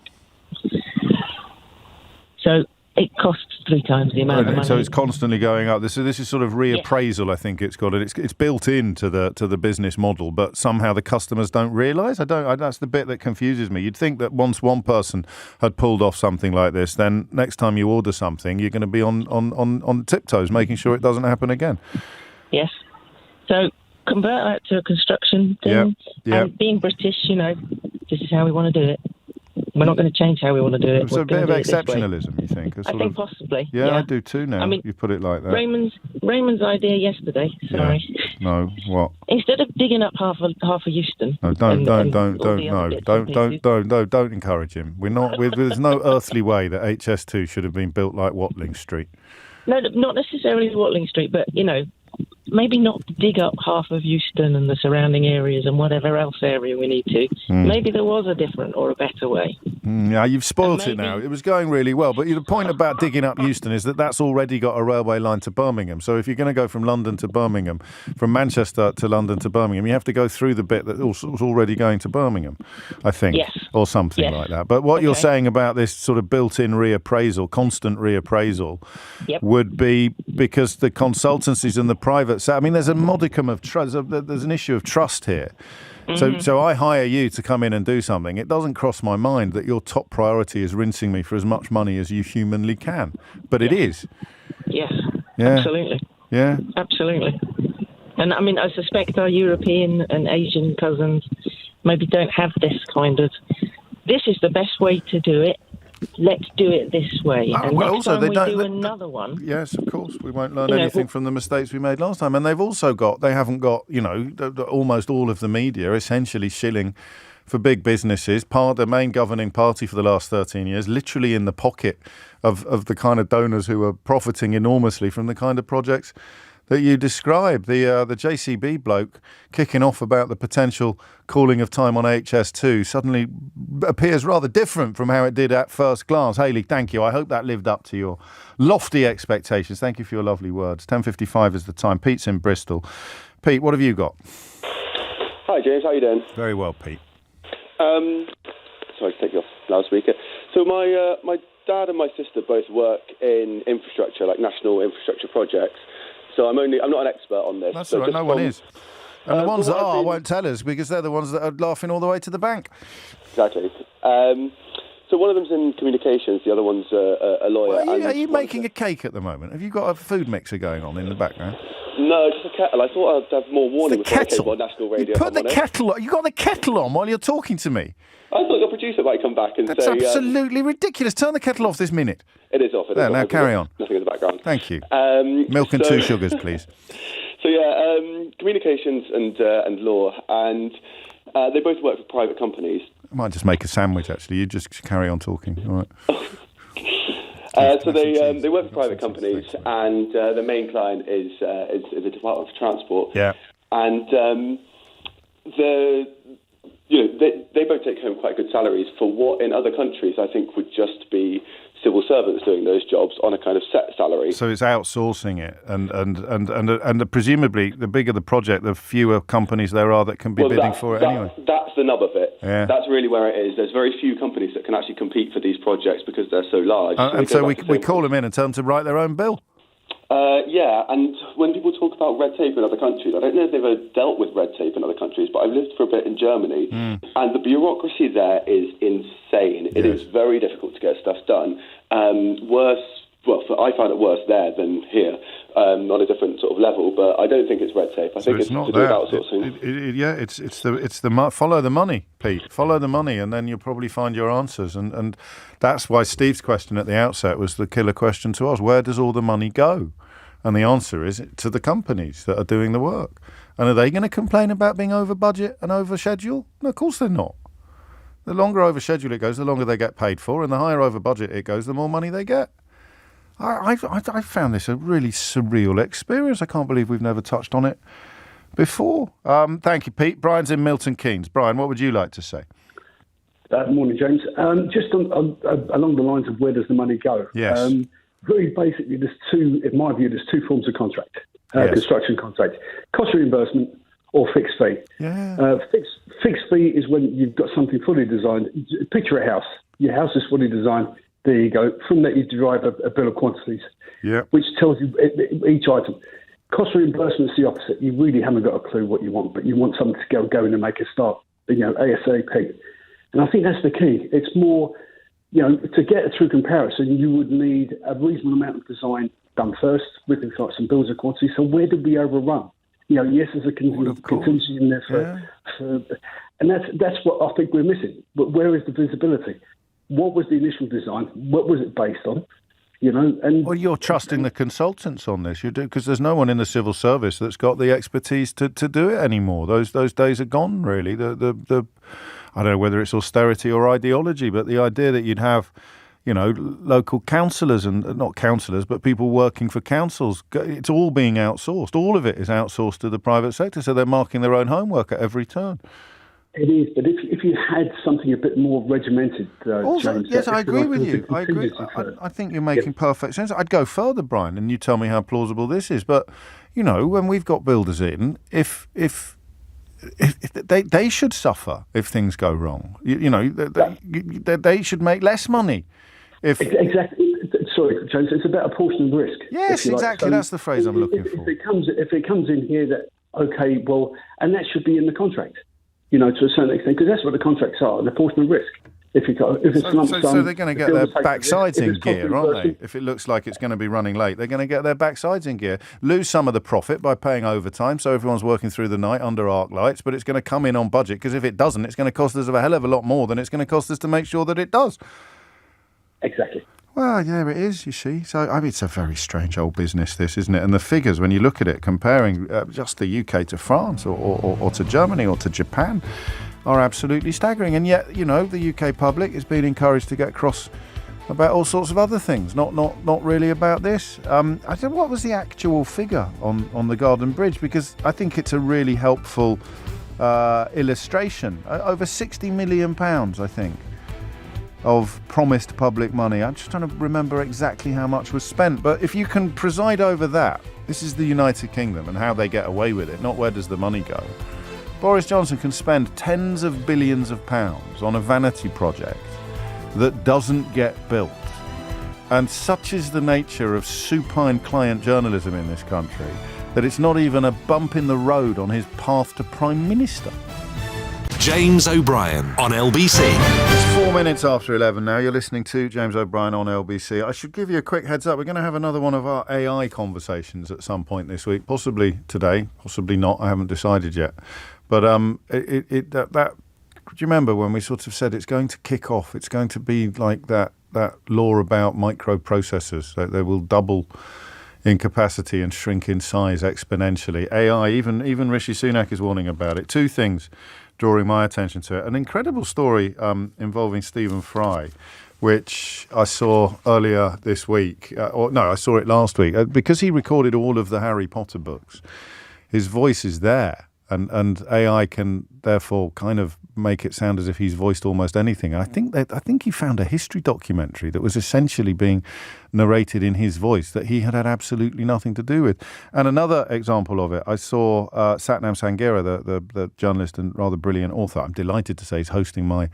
So it costs 3 times the amount of money. So it's constantly going up. This is sort of reappraisal, yeah. I think it's got it. It's built into the business model, but somehow the customers don't realise. That's the bit that confuses me. You'd think that once one person had pulled off something like this, then next time you order something, you're going to be on tiptoes, making sure it doesn't happen again. Yes. So convert that to a construction thing. Yeah. And being British, this is how we want to do it. We're not going to change how we want to do it. It's a bit of exceptionalism, you think? I think possibly. Yeah, I do too now. You put it like that. Raymond's idea yesterday. Sorry. Yeah. No, what? Instead of digging up half of Euston. No, don't encourage him. There's no earthly way that HS2 should have been built like Watling Street. No, not necessarily Watling Street, but maybe not dig up half of Euston and the surrounding areas and whatever else area we need to. Maybe there was a different or a better way. Yeah, you've spoilt it now. It was going really well. But the point about digging up Euston is that that's already got a railway line to Birmingham. So if you're going to go from London to Birmingham, from Manchester to London to Birmingham, you have to go through the bit that was already going to Birmingham, I think. Yes. Or something like that. But what you're saying about this sort of built-in reappraisal, constant reappraisal, would be because the consultancies and the private... I mean, there's a modicum of trust. There's an issue of trust here. So I hire you to come in and do something. It doesn't cross my mind that your top priority is rinsing me for as much money as you humanly can. But it is. Yes, yeah. Absolutely. Yeah. Absolutely. And I mean, I suspect our European and Asian cousins maybe don't have this kind of, this is the best way to do it. Let's do it this way. And well, next also, time they we don't, do another one. Yes, of course. We won't learn anything from the mistakes we made last time. And they haven't got, almost all of the media essentially shilling for big businesses. The main governing party for the last 13 years, literally in the pocket of the kind of donors who are profiting enormously from the kind of projects that you describe. The JCB bloke kicking off about the potential calling of time on HS2 suddenly appears rather different from how it did at first glance. Hayley, thank you. I hope that lived up to your lofty expectations. Thank you for your lovely words. 10:55 is the time. Pete's in Bristol. Pete, what have you got? Hi, James. How you doing? Very well, Pete. Sorry to take you off loudspeaker. So my dad and my sister both work in infrastructure, like national infrastructure projects. So I'm not an expert on this. That's all right, no one is. And the ones that are won't tell us because they're the ones that are laughing all the way to the bank. Exactly. So one of them's in communications, the other one's a lawyer. Well, are you making a cake at the moment? Have you got a food mixer going on in the background? No, just a kettle. I thought I'd have more warning before I came on national radio. You got the kettle on while you're talking to me. I thought your producer might come back and That's say... That's absolutely ridiculous. Turn the kettle off this minute. It is off. Now carry on. Nothing in the background. Thank you. Milk and 2 sugars, please. So communications and law, and they both work for private companies. I might just make a sandwich, actually. You just carry on talking. All right. So they work for private companies, and the main client is the Department of Transport. Yeah. And they both take home quite good salaries for what in other countries I think would just be civil servants doing those jobs on a kind of set salary. So it's outsourcing it, and presumably the bigger the project, the fewer companies there are that can be bidding for it anyway. That's the nub of it. Yeah. That's really where it is. There's very few companies that can actually compete for these projects because they're so large. And so we call them in and tell them to write their own bill. Yeah, and when people talk about red tape in other countries, I don't know if they've ever dealt with red tape in other countries, but I've lived for a bit in Germany, and the bureaucracy there is insane. It is very difficult to get stuff done. I find it worse there than here, on a different sort of level, but I don't think it's red tape. I think it's not to do with outsourcing. It's follow the money, Pete. Follow the money, and then you'll probably find your answers. And that's why Steve's question at the outset was the killer question to us. Where does all the money go? And the answer is to the companies that are doing the work. And are they going to complain about being over budget and over schedule? No, of course they're not. The longer over schedule it goes, the longer they get paid for, and the higher over budget it goes, the more money they get. I found this a really surreal experience. I can't believe we've never touched on it before. Thank you, Pete. Brian's in Milton Keynes. Brian, what would you like to say? Morning, James. Just along the lines of where does the money go? Yes. Very basically, in my view, there's two forms of contract, construction contract. Cost reimbursement or fixed fee. Yeah. Fixed fee is when you've got something fully designed. Picture a house. Your house is fully designed. There you go. From that, you derive a bill of quantities, which tells you each item. Cost reimbursement is the opposite. You really haven't got a clue what you want, but you want something to go in and make a start, ASAP. And I think that's the key. It's more... to get a true comparison, you would need a reasonable amount of design done first with some bills of quantity. So where did we overrun? Yes, there's a contingency in there and that's what I think we're missing. But where is the visibility? What was the initial design? What was it based on? Well, you're trusting the consultants on this, you do, because there's no one in the civil service that's got the expertise to do it anymore. Those days are gone, really. I don't know whether it's austerity or ideology, but the idea that you'd have, local councillors and not councillors, but people working for councils. It's all being outsourced. All of it is outsourced to the private sector, so they're marking their own homework at every turn. It is, but if you had something a bit more regimented, also, James, yes, I agree with you. I agree. I think you're making perfect sense. I'd go further, Brian, and you tell me how plausible this is. But when we've got builders in, if they should suffer if things go wrong. They should make less money. Exactly. Sorry, James. It's about a portion of risk. Yes, exactly. So that's the phrase I'm looking for. If it comes in here that and that should be in the contract. To a certain extent, because that's what the contracts are, the portion of risk. If it's lump sum, so they're going to get their backsides in gear, aren't they? If it looks like it's going to be running late, they're going to get their backsides in gear. Lose some of the profit by paying overtime, so everyone's working through the night under arc lights, but it's going to come in on budget, because if it doesn't, it's going to cost us a hell of a lot more than it's going to cost us to make sure that it does. Exactly. Well, yeah, it is, you see. So, it's a very strange old business, this, isn't it? And the figures, when you look at it, comparing just the UK to France or to Germany or to Japan, are absolutely staggering. And yet, the UK public is being encouraged to get cross about all sorts of other things, not really about this. I don't know, what was the actual figure on the Garden Bridge? Because I think it's a really helpful illustration. Over £60 million, I think, of promised public money. I'm just trying to remember exactly how much was spent. But if you can preside over that, this is the United Kingdom and how they get away with it, not where does the money go. Boris Johnson can spend tens of billions of pounds on a vanity project that doesn't get built. And such is the nature of supine client journalism in this country that it's not even a bump in the road on his path to Prime Minister. James O'Brien on LBC. It's 4 minutes after 11 now. You're listening to James O'Brien on LBC. I should give you a quick heads up. We're going to have another one of our AI conversations at some point this week, possibly today, possibly not. I haven't decided yet. But do you remember when we sort of said it's going to kick off? It's going to be like that law about microprocessors, that they will double in capacity and shrink in size exponentially. AI, even Rishi Sunak is warning about it. Two things drawing my attention to it. An incredible story involving Stephen Fry, which I saw earlier this week. I saw it last week. Because he recorded all of the Harry Potter books, his voice is there. And AI can therefore kind of make it sound as if he's voiced almost anything. I think he found a history documentary that was essentially being narrated in his voice that he had absolutely nothing to do with. And another example of it, I saw Satnam Sanghera, the journalist and rather brilliant author. I'm delighted to say he's hosting my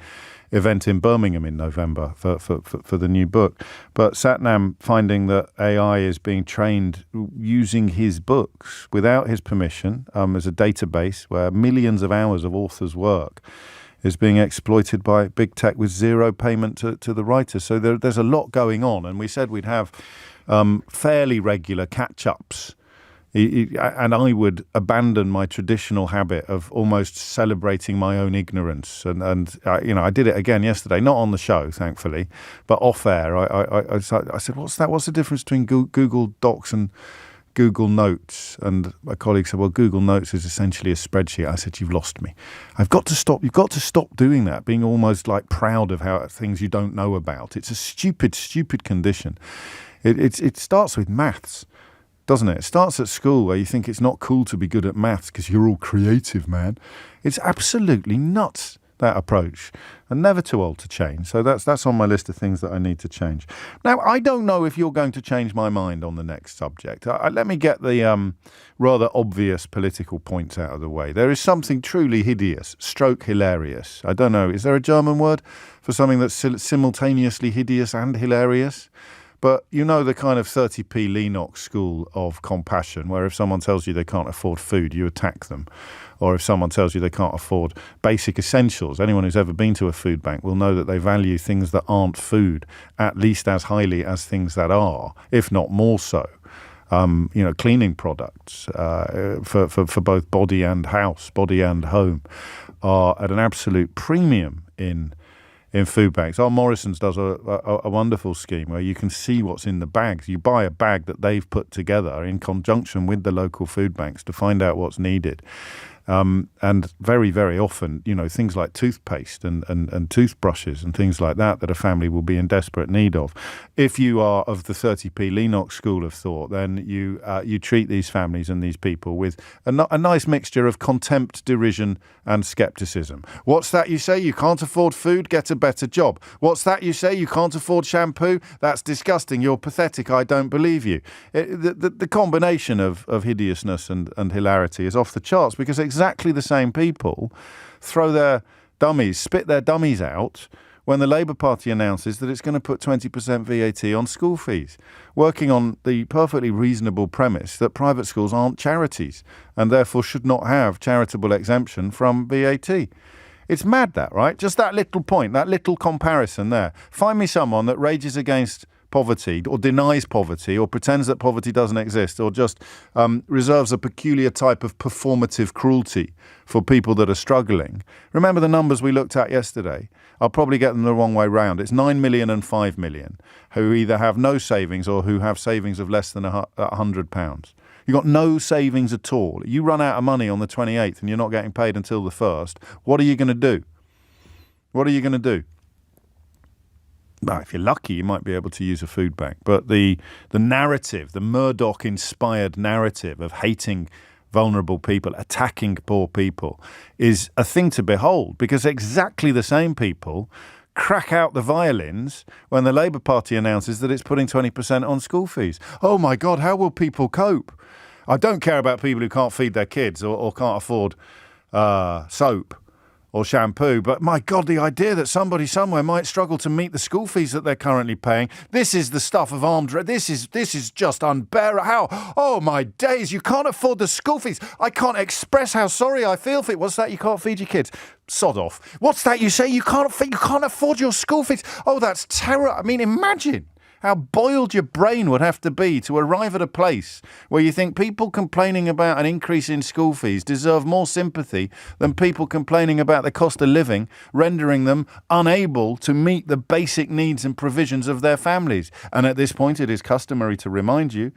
event in Birmingham in November for the new book. But Satnam finding that AI is being trained using his books without his permission as a database where millions of hours of authors' work is being exploited by big tech with zero payment to the writers. So there's a lot going on. And we said we'd have fairly regular catch-ups. And I would abandon my traditional habit of almost celebrating my own ignorance. And I did it again yesterday, not on the show, thankfully, but off air. I said, what's that? What's the difference between Google Docs and Google Notes? And my colleague said, well, Google Notes is essentially a spreadsheet. I said, you've lost me. I've got to stop. You've got to stop doing that, being almost like proud of how things you don't know about. It's a stupid condition. It starts with maths, doesn't it? It starts at school where you think it's not cool to be good at maths because you're all creative, man. It's absolutely nuts, that approach, and never too old to change. So that's on my list of things that I need to change. Now, I don't know if you're going to change my mind on the next subject. Let me get the rather obvious political points out of the way. There is something truly hideous, stroke hilarious. I don't know, is there a German word for something that's simultaneously hideous and hilarious? But you know the kind of 30p Lennox school of compassion, where if someone tells you they can't afford food, you attack them. Or if someone tells you they can't afford basic essentials, anyone who's ever been to a food bank will know that they value things that aren't food at least as highly as things that are, if not more so. Cleaning products for both body and house, body and home, are at an absolute premium in food bags. Our Morrison's does a wonderful scheme where you can see what's in the bags. You buy a bag that they've put together in conjunction with the local food banks to find out what's needed. And very, very often, things like toothpaste and toothbrushes and things like that a family will be in desperate need of. If you are of the 30p Lennox school of thought, then you treat these families and these people with a nice mixture of contempt, derision and scepticism. What's that you say? You can't afford food? Get a better job. What's that you say? You can't afford shampoo? That's disgusting. You're pathetic. I don't believe you. The combination of hideousness and hilarity is off the charts, because exactly the same people spit their dummies out when the Labour Party announces that it's going to put 20% VAT on school fees, working on the perfectly reasonable premise that private schools aren't charities and therefore should not have charitable exemption from VAT. It's mad, that, right? Just that little point, that little comparison there. Find me someone that rages against poverty or denies poverty or pretends that poverty doesn't exist or just reserves a peculiar type of performative cruelty for people that are struggling. Remember the numbers we looked at yesterday? I'll probably get them the wrong way round. It's 9 million and 5 million who either have no savings or who have savings of less than £100. You've got no savings at all. You run out of money on the 28th and you're not getting paid until the 1st. What are you going to do? What are you going to do? Well, if you're lucky, you might be able to use a food bank. But the narrative, the Murdoch-inspired narrative of hating vulnerable people, attacking poor people, is a thing to behold, because exactly the same people crack out the violins when the Labour Party announces that it's putting 20% on school fees. Oh, my God, how will people cope? I don't care about people who can't feed their kids or can't afford soap or shampoo, but my God, the idea that somebody somewhere might struggle to meet the school fees that they're currently paying, this is the stuff of armed... This is just unbearable. How? Oh, my days, you can't afford the school fees. I can't express how sorry I feel for it. What's that? You can't feed your kids? Sod off. What's that you say? You can't afford your school fees? Oh, that's terror. I mean, imagine how boiled your brain would have to be to arrive at a place where you think people complaining about an increase in school fees deserve more sympathy than people complaining about the cost of living, rendering them unable to meet the basic needs and provisions of their families. And at this point, it is customary to remind you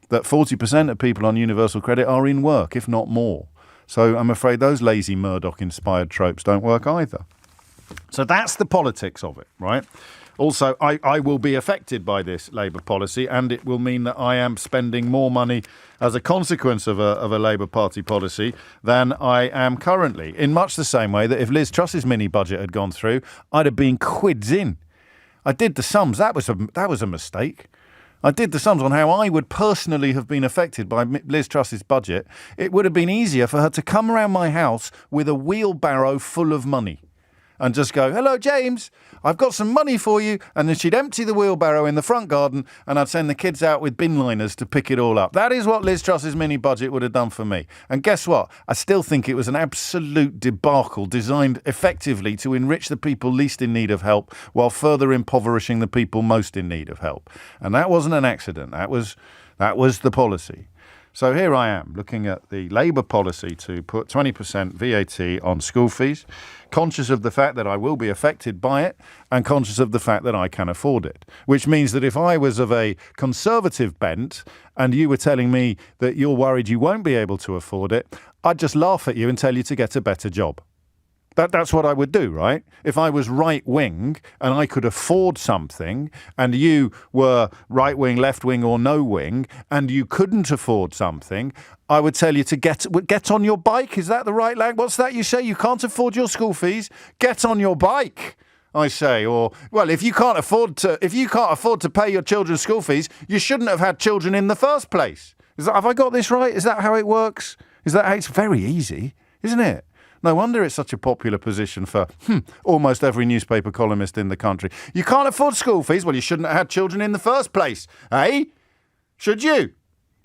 that 40% of people on universal credit are in work, if not more. So I'm afraid those lazy Murdoch-inspired tropes don't work either. So that's the politics of it, right? Also, I will be affected by this Labour policy, and it will mean that I am spending more money as a consequence of a Labour Party policy than I am currently, in much the same way that if Liz Truss's mini budget had gone through, I'd have been quids in. I did the sums. That was a mistake. I did the sums on how I would personally have been affected by Liz Truss's budget. It would have been easier for her to come around my house with a wheelbarrow full of money and just go, hello, James, I've got some money for you. And then she'd empty the wheelbarrow in the front garden and I'd send the kids out with bin liners to pick it all up. That is what Liz Truss's mini budget would have done for me. And guess what? I still think it was an absolute debacle designed effectively to enrich the people least in need of help while further impoverishing the people most in need of help. And that wasn't an accident. That was the policy. So here I am looking at the Labour policy to put 20% VAT on school fees, conscious of the fact that I will be affected by it and conscious of the fact that I can afford it, which means that if I was of a conservative bent and you were telling me that you're worried you won't be able to afford it, I'd just laugh at you and tell you to get a better job. That's what I would do, right? If I was right-wing and I could afford something and you were right-wing, left-wing or no-wing and you couldn't afford something, I would tell you to get on your bike. Is that the right language? What's that you say? You can't afford your school fees? Get on your bike, I say. Or, well, if you can't afford to pay your children's school fees, you shouldn't have had children in the first place. Have I got this right? Is that how it works? Is that how it's very easy, isn't it? No wonder it's such a popular position for almost every newspaper columnist in the country. You can't afford school fees? Well, you shouldn't have had children in the first place, eh? Should you?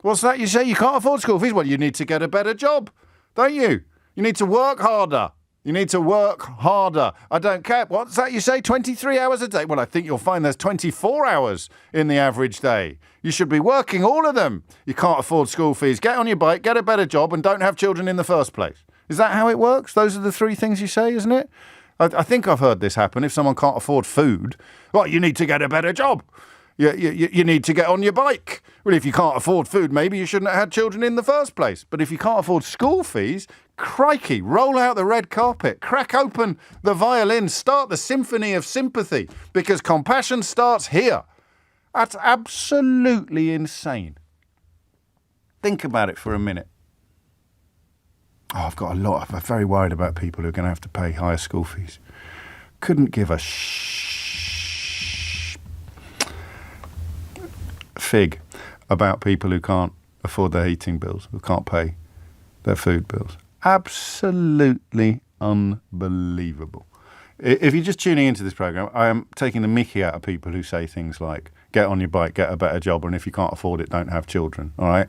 What's that you say? You can't afford school fees? Well, you need to get a better job, don't you? You need to work harder. You need to work harder. I don't care. What's that you say? 23 hours a day? Well, I think you'll find there's 24 hours in the average day. You should be working all of them. You can't afford school fees. Get on your bike, get a better job, and don't have children in the first place. Is that how it works? Those are the three things you say, isn't it? I think I've heard this happen. If someone can't afford food, well, you need to get a better job. You need to get on your bike. Well, if you can't afford food, maybe you shouldn't have had children in the first place. But if you can't afford school fees, crikey, roll out the red carpet, crack open the violin, start the symphony of sympathy, because compassion starts here. That's absolutely insane. Think about it for a minute. Oh, I'm very worried about people who are going to have to pay higher school fees. Couldn't give a fig about people who can't afford their heating bills, who can't pay their food bills. Absolutely unbelievable. If you're just tuning into this programme, I am taking the mickey out of people who say things like, get on your bike, get a better job, and if you can't afford it, don't have children, all right?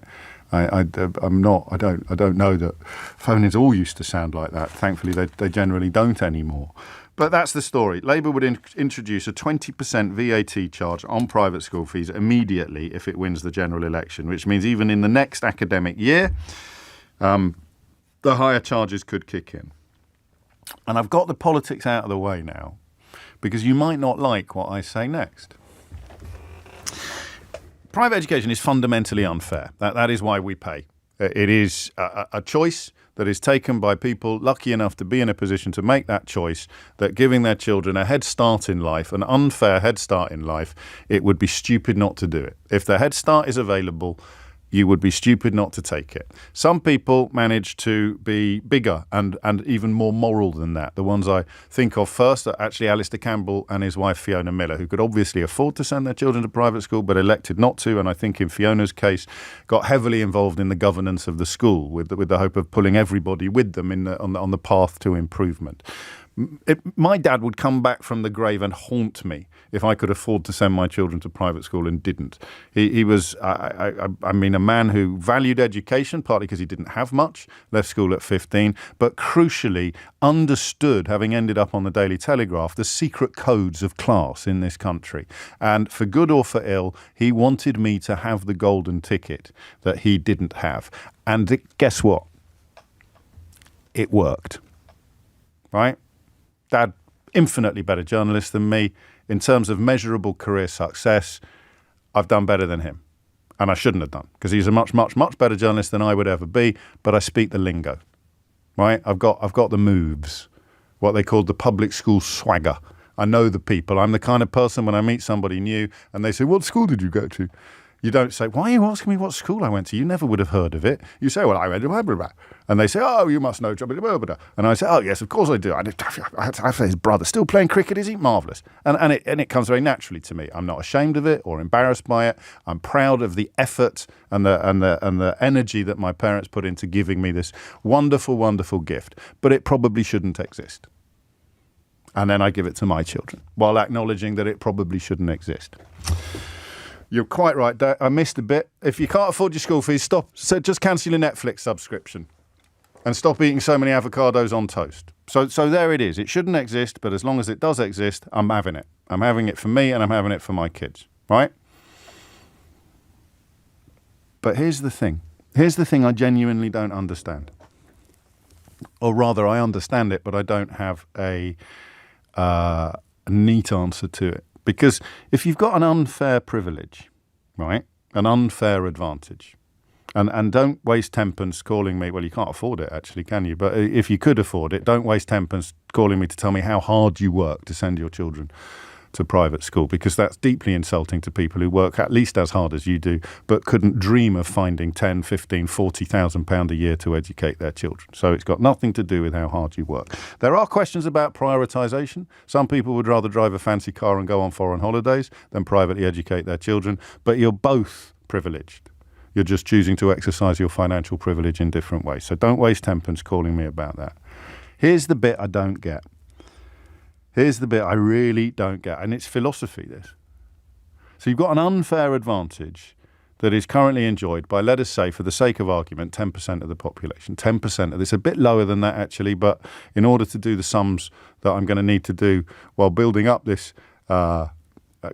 I don't know that phone-ins all used to sound like that. Thankfully, they generally don't anymore. But that's the story. Labour would introduce a 20% VAT charge on private school fees immediately if it wins the general election, which means even in the next academic year, the higher charges could kick in. And I've got the politics out of the way now, because you might not like what I say next. Private education is fundamentally unfair. That is why we pay. It is a choice that is taken by people lucky enough to be in a position to make that choice, that giving their children a head start in life, an unfair head start in life, it would be stupid not to do it. If the head start is available, you would be stupid not to take it. Some people manage to be bigger and even more moral than that. The ones I think of first are actually Alistair Campbell and his wife Fiona Miller, who could obviously afford to send their children to private school but elected not to, and I think in Fiona's case got heavily involved in the governance of the school with the hope of pulling everybody with them on the path to improvement. My dad would come back from the grave and haunt me if I could afford to send my children to private school and didn't. He was, a man who valued education, partly because he didn't have much, left school at 15, but crucially understood, having ended up on the Daily Telegraph, the secret codes of class in this country. And for good or for ill, he wanted me to have the golden ticket that he didn't have. And guess what? It worked. Right? Dad, infinitely better journalist than me. In terms of measurable career success, I've done better than him. And I shouldn't have done, because he's a much, much, much better journalist than I would ever be, but I speak the lingo, right? I've got the moves, what they call the public school swagger. I know the people. I'm the kind of person when I meet somebody new and they say, what school did you go to? You don't say, why are you asking me what school I went to? You never would have heard of it. You say, well, I went to blah, blah, blah. And they say, oh, you must know. Blah, blah, blah. And I say, oh, yes, of course I do. I have his brother still playing cricket, is he? Marvellous. And it comes very naturally to me. I'm not ashamed of it or embarrassed by it. I'm proud of the effort and the energy that my parents put into giving me this wonderful, wonderful gift. But it probably shouldn't exist. And then I give it to my children while acknowledging that it probably shouldn't exist. You're quite right, Dad. I missed a bit. If you can't afford your school fees, stop. So just cancel your Netflix subscription and stop eating so many avocados on toast. So there it is. It shouldn't exist, but as long as it does exist, I'm having it. I'm having it for me and I'm having it for my kids, right? But here's the thing. Here's the thing I genuinely don't understand. Or rather, I understand it, but I don't have a neat answer to it. Because if you've got an unfair privilege, right, an unfair advantage, and don't waste 10pence calling me, well, you can't afford it actually, can you? But if you could afford it, don't waste 10pence calling me to tell me how hard you work to send your children to private school, because that's deeply insulting to people who work at least as hard as you do, but couldn't dream of finding 10, 15, 40,000 pound a year to educate their children. So it's got nothing to do with how hard you work. There are questions about prioritisation. Some people would rather drive a fancy car and go on foreign holidays than privately educate their children, but you're both privileged. You're just choosing to exercise your financial privilege in different ways. So don't waste 10pence calling me about that. Here's the bit I don't get. Here's the bit I really don't get, and it's philosophy, this. So you've got an unfair advantage that is currently enjoyed by, let us say, for the sake of argument, 10% of the population. 10% of this, a bit lower than that, actually, but in order to do the sums that I'm going to need to do while building up this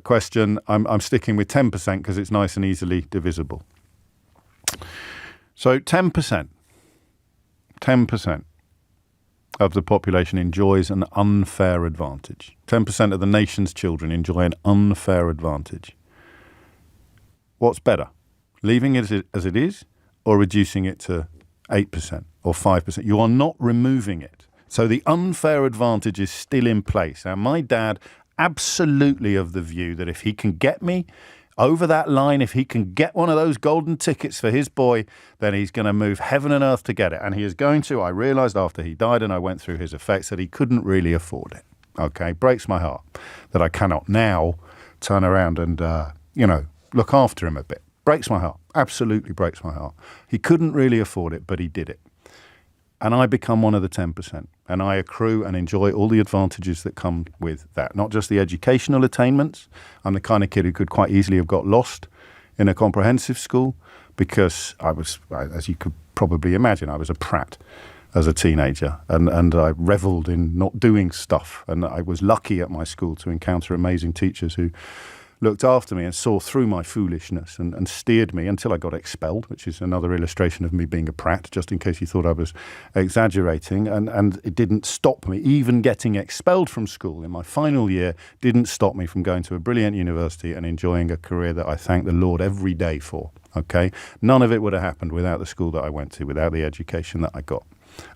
question, I'm sticking with 10% because it's nice and easily divisible. So 10% of the population enjoys an unfair advantage. 10% of the nation's children enjoy an unfair advantage. What's better, leaving it as it is or reducing it to 8% or 5%? You are not removing it. So the unfair advantage is still in place. Now, my dad absolutely of the view that if he can get me over that line, if he can get one of those golden tickets for his boy, then he's going to move heaven and earth to get it. And he is going to. I realised after he died and I went through his effects that he couldn't really afford it. Okay, breaks my heart that I cannot now turn around and, look after him a bit. Breaks my heart. Absolutely breaks my heart. He couldn't really afford it, but he did it. And I become one of the 10%. And I accrue and enjoy all the advantages that come with that. Not just the educational attainments. I'm the kind of kid who could quite easily have got lost in a comprehensive school because I was, as you could probably imagine, I was a prat as a teenager. And I revelled in not doing stuff. And I was lucky at my school to encounter amazing teachers who looked after me and saw through my foolishness and steered me until I got expelled, which is another illustration of me being a prat, just in case you thought I was exaggerating. And it didn't stop me. Even getting expelled from school in my final year didn't stop me from going to a brilliant university and enjoying a career that I thank the Lord every day for. Okay? None of it would have happened without the school that I went to, without the education that I got.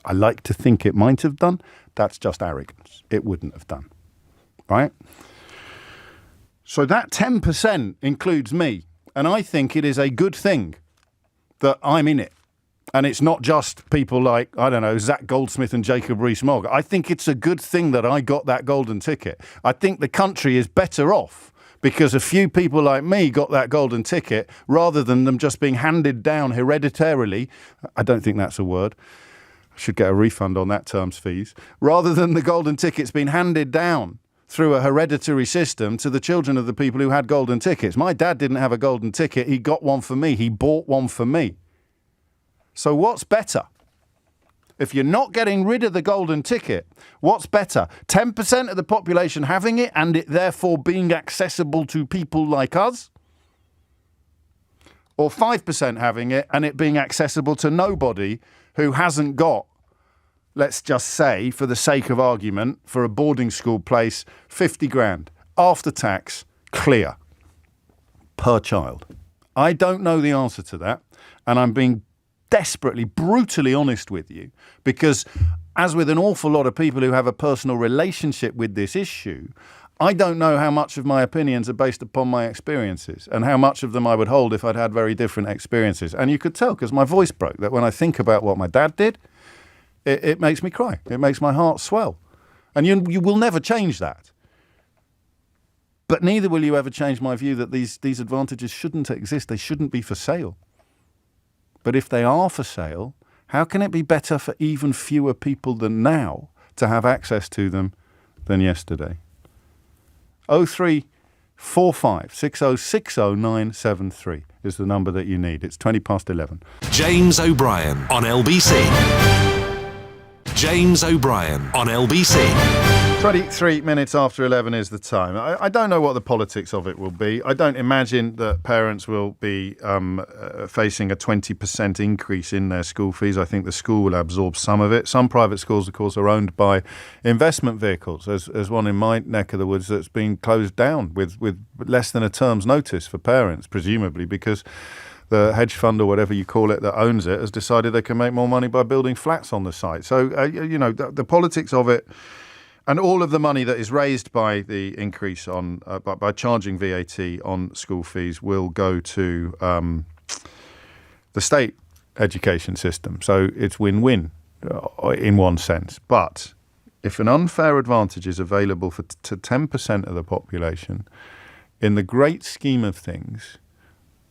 I like to think it might have done. That's just arrogance. It wouldn't have done. Right? So that 10% includes me, and I think it is a good thing that I'm in it. And it's not just people like, I don't know, Zach Goldsmith and Jacob Rees-Mogg. I think it's a good thing that I got that golden ticket. I think the country is better off because a few people like me got that golden ticket rather than them just being handed down hereditarily. I don't think that's a word. I should get a refund on that term's fees. Rather than the golden tickets being handed down through a hereditary system to the children of the people who had golden tickets. My dad didn't have a golden ticket. He got one for me. He bought one for me. So what's better? If you're not getting rid of the golden ticket, what's better? 10% of the population having it and it therefore being accessible to people like us? Or 5% having it and it being accessible to nobody who hasn't got, let's just say, for the sake of argument, for a boarding school place, 50 grand, after tax, clear, per child. I don't know the answer to that, and I'm being desperately, brutally honest with you, because as with an awful lot of people who have a personal relationship with this issue, I don't know how much of my opinions are based upon my experiences and how much of them I would hold if I'd had very different experiences. And you could tell, because my voice broke, that when I think about what my dad did, it makes me cry. It makes my heart swell. And you will never change that. But neither will you ever change my view that these advantages shouldn't exist. They shouldn't be for sale. But if they are for sale, how can it be better for even fewer people than now to have access to them than yesterday? 0345 6060 973 is the number that you need. It's 11:20. James O'Brien on LBC. James O'Brien on LBC. 23 minutes after 11 is the time. I don't know what the politics of it will be. I don't imagine that parents will be facing a 20% increase in their school fees. I think the school will absorb some of it. Some private schools, of course, are owned by investment vehicles. There's one in my neck of the woods that's been closed down with less than a term's notice for parents, presumably because the hedge fund or whatever you call it that owns it has decided they can make more money by building flats on the site. So, the politics of it and all of the money that is raised by the increase on by charging VAT on school fees will go to the state education system. So it's win-win in one sense. But if an unfair advantage is available to 10% of the population, in the great scheme of things,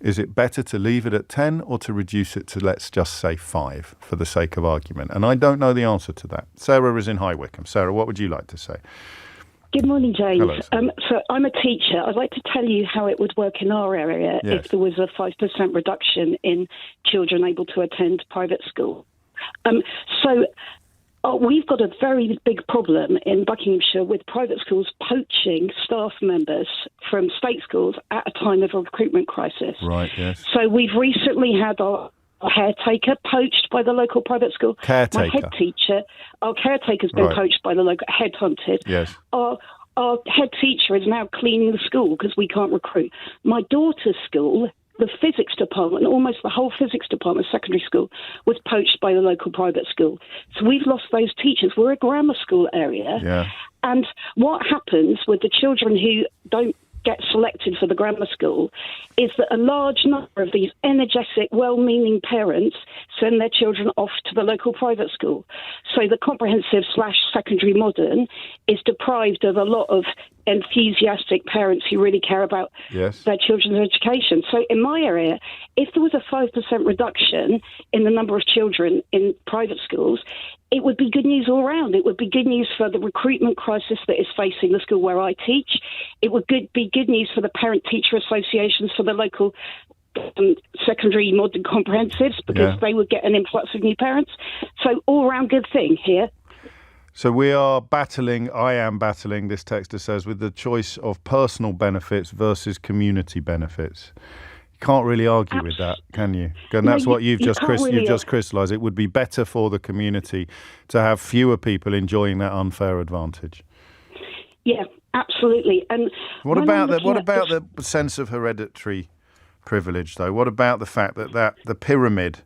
is it better to leave it at 10 or to reduce it to, let's just say, 5 for the sake of argument? And I don't know the answer to that. Sarah is in High Wycombe. Sarah, what would you like to say? Good morning, James. Hello, so I'm a teacher. I'd like to tell you how it would work in our area if there was a 5% reduction in children able to attend private school. We've got a very big problem in Buckinghamshire with private schools poaching staff members from state schools at a time of a recruitment crisis. Right, yes. So we've recently had our caretaker poached by the local private school. Caretaker. My head teacher, our caretaker's been poached by the local, headhunted. Yes. Our head teacher is now cleaning the school because we can't recruit. My daughter's school the physics department, almost the whole physics department of secondary school, was poached by the local private school. So we've lost those teachers. We're a grammar school area. Yeah. And what happens with the children who don't get selected for the grammar school is that a large number of these energetic, well-meaning parents send their children off to the local private school. So the comprehensive/secondary modern is deprived of a lot of enthusiastic parents who really care about their children's education. So in my area, if there was a 5% reduction in the number of children in private schools, it would be good news all around. It would be good news for the recruitment crisis that is facing the school where I teach. It would be good news for the parent-teacher associations, for the local secondary modern comprehensives, because they would get an influx of new parents. So all-round good thing here. So I am battling, this texter says, with the choice of personal benefits versus community benefits. You can't really argue with that, can you? And that's what you've just crystallised. It would be better for the community to have fewer people enjoying that unfair advantage. Yeah, absolutely. And what about the sense of hereditary privilege, though? What about the fact that the pyramid?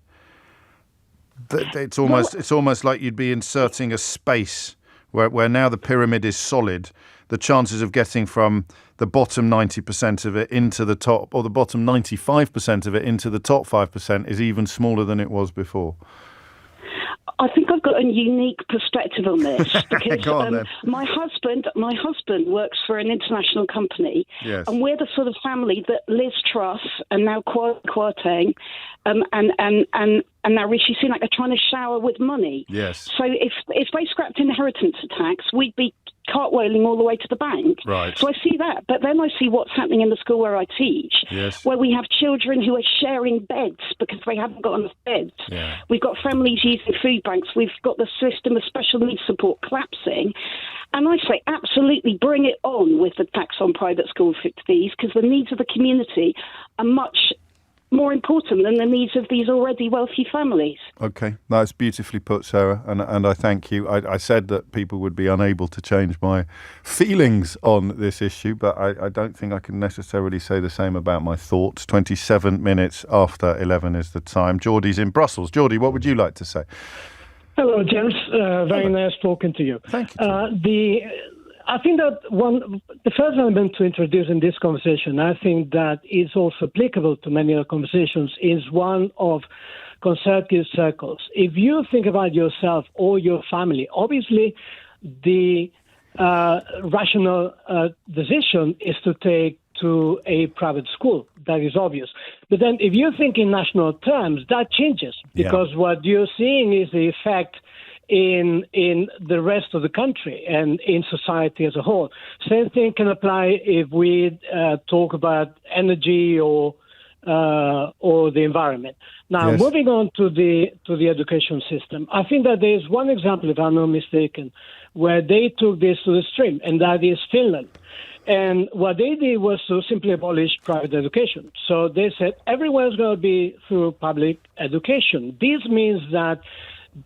It's almost like you'd be inserting a space where now the pyramid is solid. The chances of getting from the bottom 90% of it into the top, or the bottom 95% of it into the top 5% is even smaller than it was before. I think I've got a unique perspective on this because on, my husband works for an international company, and we're the sort of family that Liz Truss and now Kwarteng and now Rishi Sunak are trying to shower with money. Yes. So if they scrapped inheritance tax, we'd be cartwheeling all the way to the bank. Right. So I see that, but then I see what's happening in the school where I teach, where we have children who are sharing beds because they haven't got enough beds. Yeah. We've got families using food banks. We've got the system of special needs support collapsing. And I say, absolutely, bring it on with the tax on private school fees, because the needs of the community are much more important than the needs of these already wealthy families. Okay, that's beautifully put, Sarah, and I thank you. I said that people would be unable to change my feelings on this issue, but I don't think I can necessarily say the same about my thoughts. 27 minutes after 11 is the time. Geordie's in Brussels. Geordie, what would you like to say? Hello, James. Very nice talking to you. Thank you. I think that the first element to introduce in this conversation, I think that is also applicable to many other conversations, is one of conservative circles. If you think about yourself or your family, obviously the rational decision is to take to a private school. That is obvious. But then if you think in national terms, that changes, because what you're seeing is the effect in the rest of the country and in society as a whole. Same thing can apply if we talk about energy or the environment. Now, moving on to the education system, I think that there is one example, if I'm not mistaken, where they took this to the extreme, and that is Finland. And what they did was to simply abolish private education. So they said everyone's going to be through public education. This means that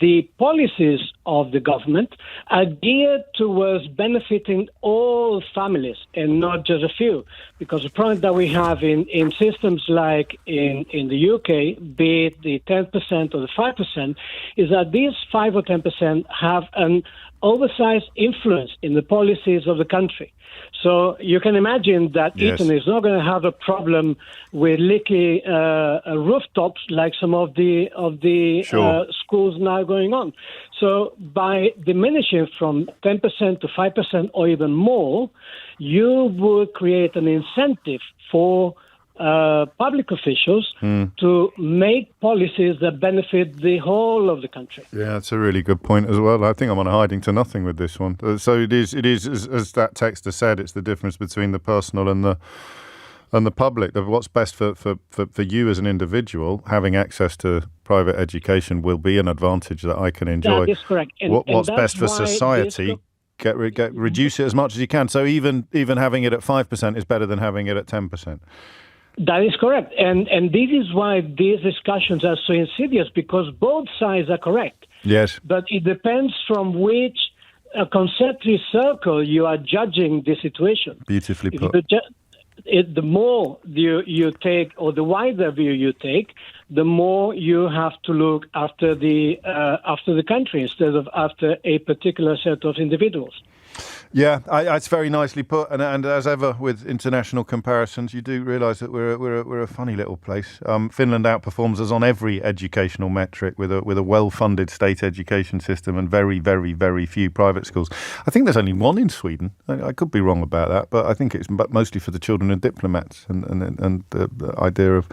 the policies of the government are geared towards benefiting all families and not just a few. Because the problem that we have in systems like in the UK, be it the 10% or the 5%, is that these 5 or 10% have an oversized influence in the policies of the country. So you can imagine that Eton is not going to have a problem with leaky rooftops like some of the schools now going on. So by diminishing from 10% to 5% or even more, you would create an incentive for public officials to make policies that benefit the whole of the country. Yeah, that's a really good point as well. I think I'm on a hiding to nothing with this one. So it is as that texter said, it's the difference between the personal and the public. What's best for you as an individual, having access to private education will be an advantage that I can enjoy. That is correct. What's best for society? Reduce it as much as you can. So even having it at 5% is better than having it at 10%. That is correct. And this is why these discussions are so insidious, because both sides are correct. Yes. But it depends from which conceptual circle you are judging the situation. Beautifully put. the more you take, or the wider view you take, the more you have to look after the country instead of after a particular set of individuals. Yeah, it's very nicely put, and as ever with international comparisons, you do realise that we're a funny little place. Finland outperforms us on every educational metric with a well-funded state education system and very, very, very few private schools. I think there's only one in Sweden. I could be wrong about that, but I think it's mostly for the children of diplomats, and the idea of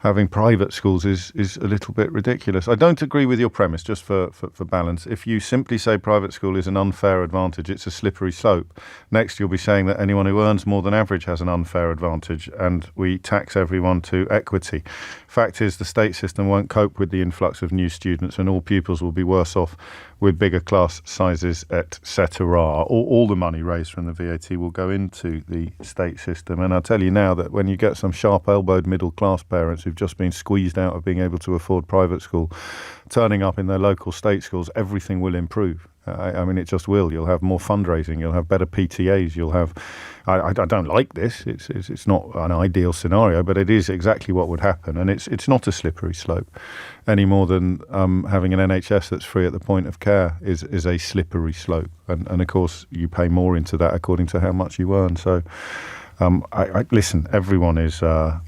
having private schools is a little bit ridiculous. I don't agree with your premise, just for balance. If you simply say private school is an unfair advantage, it's a slippery slope. Next, you'll be saying that anyone who earns more than average has an unfair advantage, and we tax everyone to equity. Fact is, the state system won't cope with the influx of new students, and all pupils will be worse off with bigger class sizes, etc. All the money raised from the VAT will go into the state system. And I'll tell you now that when you get some sharp-elbowed middle-class parents who've just been squeezed out of being able to afford private school, turning up in their local state schools, everything will improve. I mean, it just will. You'll have more fundraising. You'll have better PTAs. You'll have... I don't like this. It's not an ideal scenario, but it is exactly what would happen. And it's not a slippery slope any more than having an NHS that's free at the point of care is a slippery slope. And of course, you pay more into that according to how much you earn. So, listen, everyone is going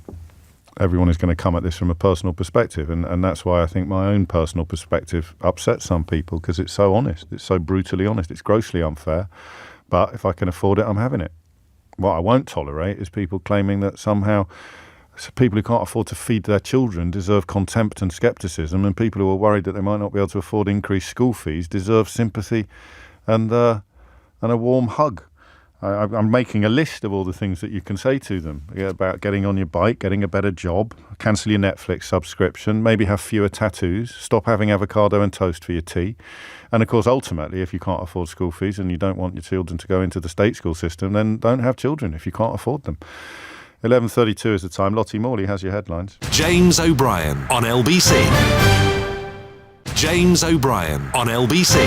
to come at this from a personal perspective, and that's why I think my own personal perspective upsets some people, because it's so honest. It's so brutally honest. It's grossly unfair. But if I can afford it, I'm having it. What I won't tolerate is people claiming that somehow people who can't afford to feed their children deserve contempt and scepticism, and people who are worried that they might not be able to afford increased school fees deserve sympathy and a warm hug. I'm making a list of all the things that you can say to them about getting on your bike, getting a better job, cancel your Netflix subscription, maybe have fewer tattoos, stop having avocado and toast for your tea. And of course, ultimately, if you can't afford school fees and you don't want your children to go into the state school system, then don't have children if you can't afford them. 11:32 is the time. Lottie Morley has your headlines. James O'Brien on LBC. James O'Brien on LBC.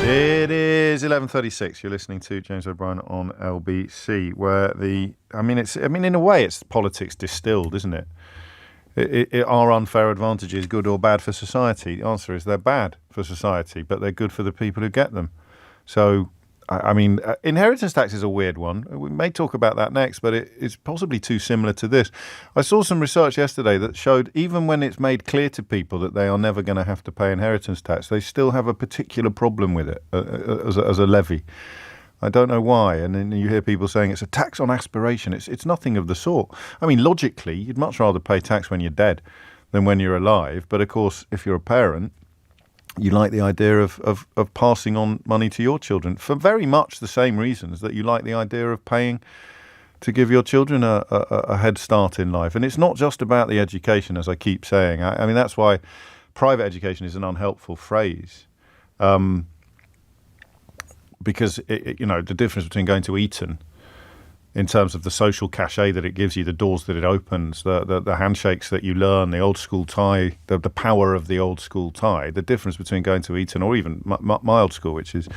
It is 11:36. You're listening to James O'Brien on LBC, where in a way, it's politics distilled, isn't it? Are unfair advantages good or bad for society? The answer is they're bad for society, but they're good for the people who get them. So, inheritance tax is a weird one. We may talk about that next, but it's possibly too similar to this. I saw some research yesterday that showed even when it's made clear to people that they are never going to have to pay inheritance tax, they still have a particular problem with it as a levy. I don't know why. And then you hear people saying it's a tax on aspiration. It's nothing of the sort. I mean, logically, you'd much rather pay tax when you're dead than when you're alive. But of course, if you're a parent, you like the idea of passing on money to your children for very much the same reasons that you like the idea of paying to give your children a head start in life. And it's not just about the education, as I keep saying. I mean, that's why private education is an unhelpful phrase. Because, the difference between going to Eton in terms of the social cachet that it gives you, the doors that it opens, the handshakes that you learn, the old school tie, the power of the old school tie, the difference between going to Eton or even my old school, which is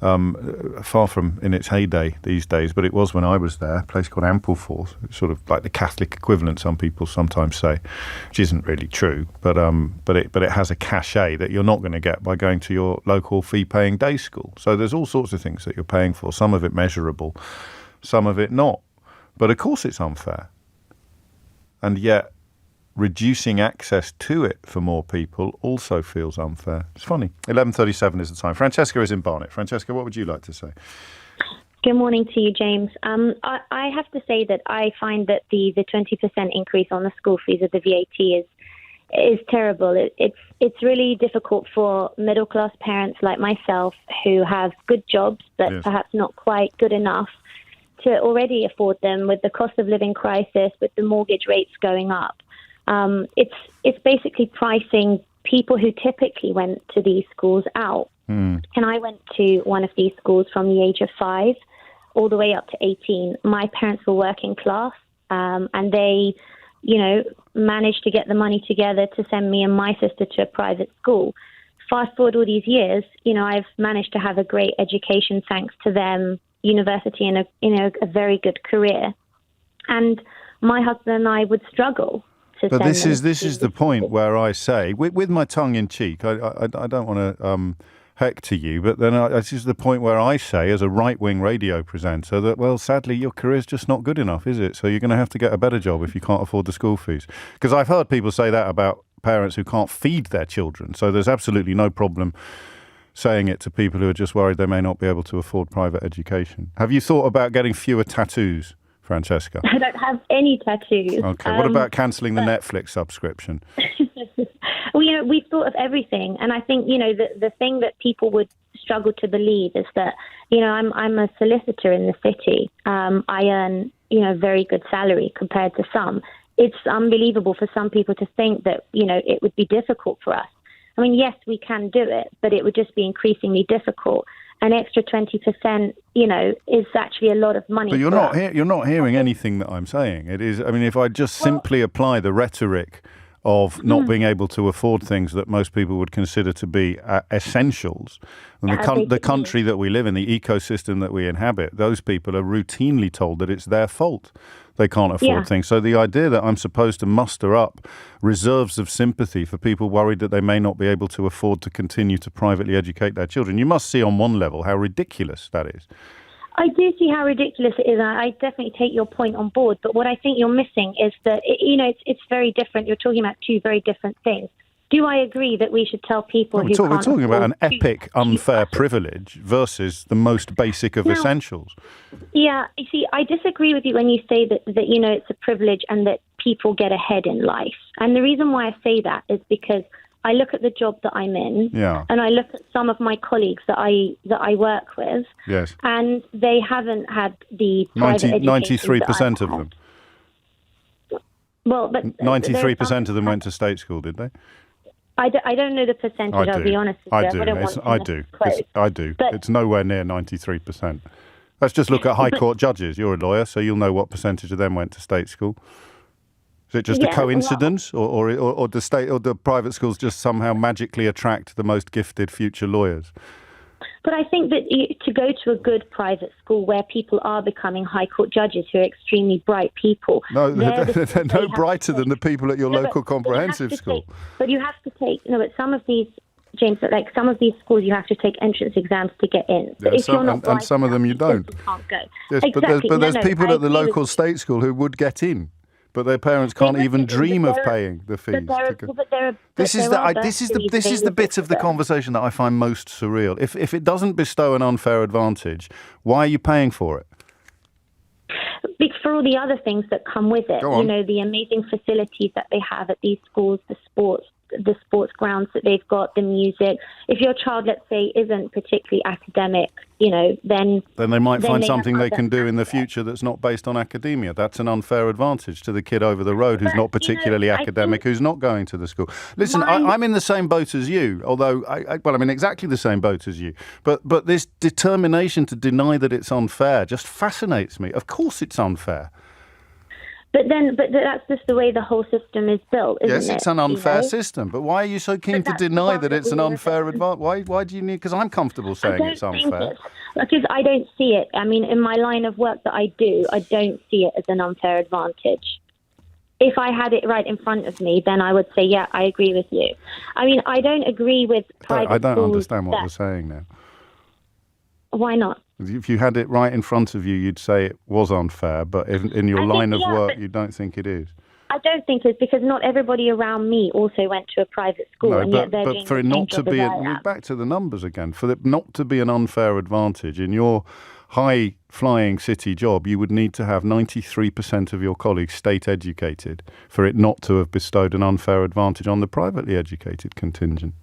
far from in its heyday these days, but it was when I was there, a place called Ampleforth. It's sort of like the Catholic equivalent, some people sometimes say, which isn't really true, but it has a cachet that you're not going to get by going to your local fee-paying day school. So there's all sorts of things that you're paying for, some of it measurable, some of it not. But of course it's unfair. And yet reducing access to it for more people also feels unfair. It's funny. 11:37 is the time. Francesca is in Barnet. Francesca, what would you like to say? Good morning to you, James. I have to say that I find that the 20% increase on the school fees of the VAT is terrible. It's really difficult for middle class parents like myself who have good jobs but perhaps not quite good enough to already afford them with the cost of living crisis, with the mortgage rates going up. It's basically pricing people who typically went to these schools out. And I went to one of these schools from the age of 5 all the way up to 18. My parents were working class, and they, managed to get the money together to send me and my sister to a private school. Fast forward all these years, I've managed to have a great education thanks to them, university and a very good career. and my husband and I would struggle to But send this is the point where I say, with my tongue in cheek, I don't want to hector you, but then this is the point where I say, as a right-wing radio presenter, that, well, sadly, your career's just not good enough, is it? So you're going to have to get a better job if you can't afford the school fees. Because I've heard people say that about parents who can't feed their children. So there's absolutely no problem saying it to people who are just worried they may not be able to afford private education. Have you thought about getting fewer tattoos, Francesca? I don't have any tattoos. Okay, what about cancelling the Netflix subscription? Well, we've thought of everything. And I think, the thing that people would struggle to believe is that, I'm a solicitor in the city. I earn, a very good salary compared to some. It's unbelievable for some people to think that, it would be difficult for us. I mean, yes, we can do it, but it would just be increasingly difficult. An extra 20%, is actually a lot of money. But you're not hearing anything that I'm saying. It is. I mean, if I just simply apply the rhetoric of not being able to afford things that most people would consider to be essentials, and the country that we live in, the ecosystem that we inhabit, those people are routinely told that it's their fault they can't afford things. So the idea that I'm supposed to muster up reserves of sympathy for people worried that they may not be able to afford to continue to privately educate their children, you must see on one level how ridiculous that is. I do see how ridiculous it is. I definitely take your point on board. But what I think you're missing is that, it's very different. You're talking about two very different things. Do I agree that we should tell people who can't We're talking about an afford epic unfair privilege versus the most basic of essentials. Yeah, you see, I disagree with you when you say that it's a privilege and that people get ahead in life. And the reason why I say that is because I look at the job that I'm in, and I look at some of my colleagues that I work with, and they haven't had the private education 93% of them. Well, but 93% of them went to state school, did they? I don't know the percentage. I'll be honest with you. I do. But it's nowhere near 93%. Let's just look at High Court judges. You're a lawyer, so you'll know what percentage of them went to state school. Is it just a coincidence, or the state or the private schools just somehow magically attract the most gifted future lawyers? But I think that to go to a good private school where people are becoming High Court judges who are extremely bright people. No, they're no brighter than the people at your local comprehensive school. But you have to take, but some of these, James, like some of these schools you have to take entrance exams to get in. So if you're not and some of them you don't. You can't go. Yes, exactly. but there's people at the local state school who would get in. But their parents can't even dream of paying the fees. This is the bit of the conversation that I find most surreal. If it doesn't bestow an unfair advantage, why are you paying for it? For all the other things that come with it, the amazing facilities that they have at these schools, the sports grounds that they've got, the music. If your child, let's say, isn't particularly academic, then they might find something they can do in the future that's not based on academia. That's an unfair advantage to the kid over the road who's not particularly academic, who's not going to the school. Listen, I'm in the same boat as you, although I'm in exactly the same boat as you. But this determination to deny that it's unfair just fascinates me. Of course it's unfair. But that's just the way the whole system is built, isn't it? Yes, it's an unfair system. But why are you so keen to deny that it's an unfair advantage? Why do you need? Because I'm comfortable saying it's unfair. Because I don't see it. I mean, in my line of work that I do, I don't see it as an unfair advantage. If I had it right in front of me, then I would say, yeah, I agree with you. I mean, I don't agree with private schools. I don't understand what you're saying now. Why not? If you had it right in front of you, you'd say it was unfair, but in your line of work, you don't think it is. I don't think it's because not everybody around me also went to a private school. No, and yet they're doing for it not to be, back to the numbers again, for it not to be an unfair advantage in your high-flying city job, you would need to have 93% of your colleagues state-educated for it not to have bestowed an unfair advantage on the privately educated contingent.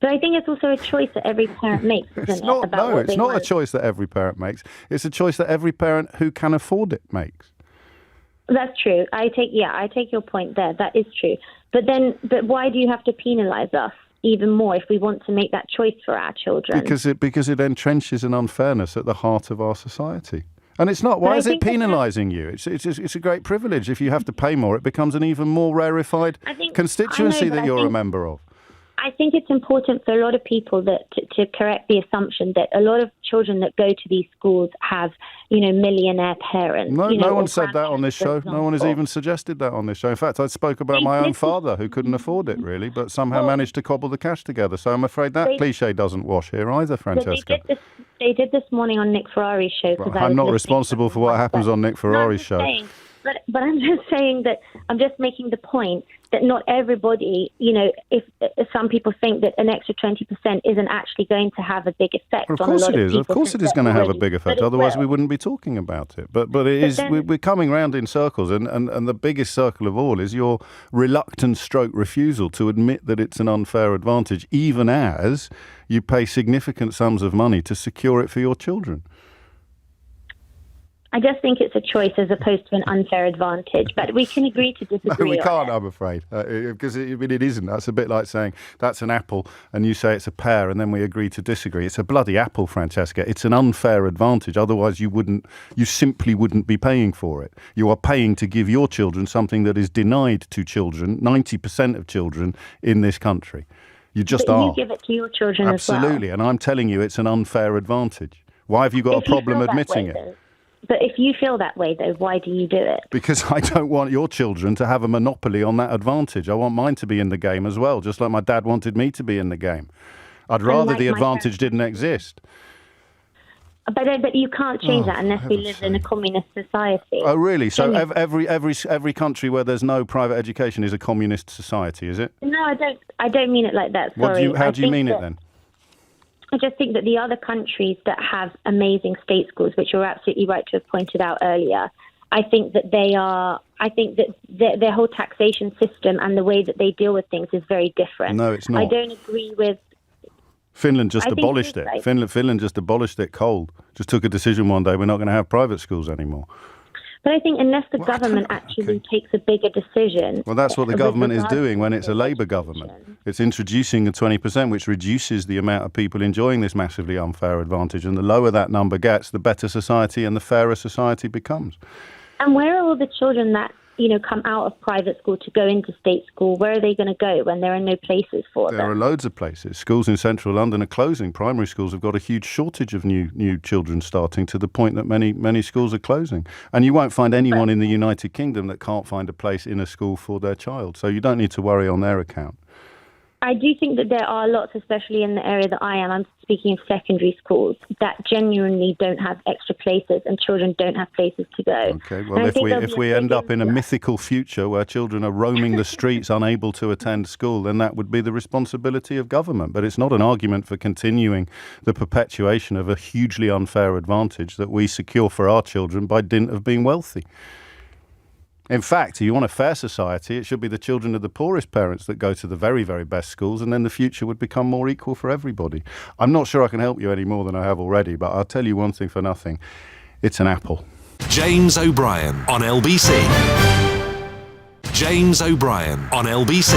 But I think it's also a choice that every parent makes, isn't it? It's not a choice that every parent makes. It's a choice that every parent who can afford it makes. That's true. I take your point there. That is true. But why do you have to penalise us even more if we want to make that choice for our children? Because it entrenches an unfairness at the heart of our society. And it's not. Why is it penalising you? It's a great privilege. If you have to pay more, it becomes an even more rarefied constituency that you're a member of. I think it's important for a lot of people that to correct the assumption that a lot of children that go to these schools have, millionaire parents. No one said that on this show. No one has even suggested that on this show. In fact, I spoke about my own father who couldn't afford it, really, but somehow managed to cobble the cash together. So I'm afraid that cliche doesn't wash here either, Francesca. They did this morning on Nick Ferrari's show. Well, I'm not responsible for what happens on Nick Ferrari's show. But I'm just saying that I'm just making the point that not everybody, if some people think that an extra 20% isn't actually going to have a big effect on a lot of people. Of course it is. Of course it is going to have a big effect. Otherwise we wouldn't be talking about it. But it is. We're coming round in circles, and the biggest circle of all is your reluctant stroke refusal to admit that it's an unfair advantage, even as you pay significant sums of money to secure it for your children. I just think it's a choice as opposed to an unfair advantage, but we can agree to disagree. No, we can't, I'm afraid, because it isn't. That's a bit like saying that's an apple and you say it's a pear and then we agree to disagree. It's a bloody apple, Francesca. It's an unfair advantage. Otherwise, you simply wouldn't be paying for it. You are paying to give your children something that is denied to children, 90% of children in this country. You just are. You give it to your children as well. Absolutely, and I'm telling you it's an unfair advantage. Why have you got a problem admitting it? But if you feel that way, though, why do you do it? Because I don't want your children to have a monopoly on that advantage. I want mine to be in the game as well, just like my dad wanted me to be in the game. I'd rather the advantage didn't exist. But you can't change that unless we live in a communist society. Oh, really? So every country where there's no private education is a communist society, is it? No, I don't mean it like that. Sorry. How do you mean it then? I just think that the other countries that have amazing state schools, which you're absolutely right to have pointed out earlier, I think that their whole taxation system and the way that they deal with things is very different. No, it's not. I don't agree with... Finland just abolished it. Right. Finland just abolished it cold. Just took a decision one day, we're not going to have private schools anymore. But I think unless the government actually takes a bigger decision... Well, that's what the government is doing when it's a Labour government. It's introducing a 20%, which reduces the amount of people enjoying this massively unfair advantage. And the lower that number gets, the better society and the fairer society becomes. And where are all the children that, come out of private school to go into state school? Where are they going to go when there are no places for them? There are loads of places. Schools in central London are closing. Primary schools have got a huge shortage of new children starting, to the point that many schools are closing. And you won't find anyone in the United Kingdom that can't find a place in a school for their child. So you don't need to worry on their account. I do think that there are lots, especially in the area that I am. I'm speaking of secondary schools that genuinely don't have extra places, and children don't have places to go. Okay, well, if we end up in a mythical future where children are roaming the streets unable to attend school, then that would be the responsibility of government. But it's not an argument for continuing the perpetuation of a hugely unfair advantage that we secure for our children by dint of being wealthy. In fact, if you want a fair society, it should be the children of the poorest parents that go to the very, very best schools, and then the future would become more equal for everybody. I'm not sure I can help you any more than I have already, but I'll tell you one thing for nothing. It's an apple. James O'Brien on LBC. James O'Brien on LBC.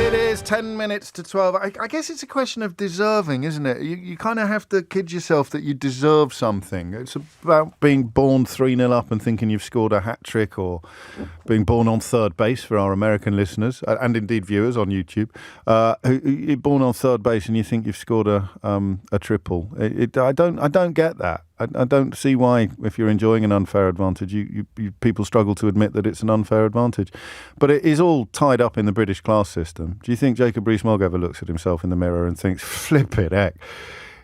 It is 10 minutes to 12. I guess it's a question of deserving, isn't it? You kind of have to kid yourself that you deserve something. It's about being born 3-0 up and thinking you've scored a hat-trick, or being born on third base for our American listeners, and indeed viewers on YouTube, you're born on third base and you think you've scored a triple. I don't get that. I don't see why, if you're enjoying an unfair advantage, you people struggle to admit that it's an unfair advantage. But it is all tied up in the British class system. Do you think Jacob Rees-Mogg ever looks at himself in the mirror and thinks, flip it, heck,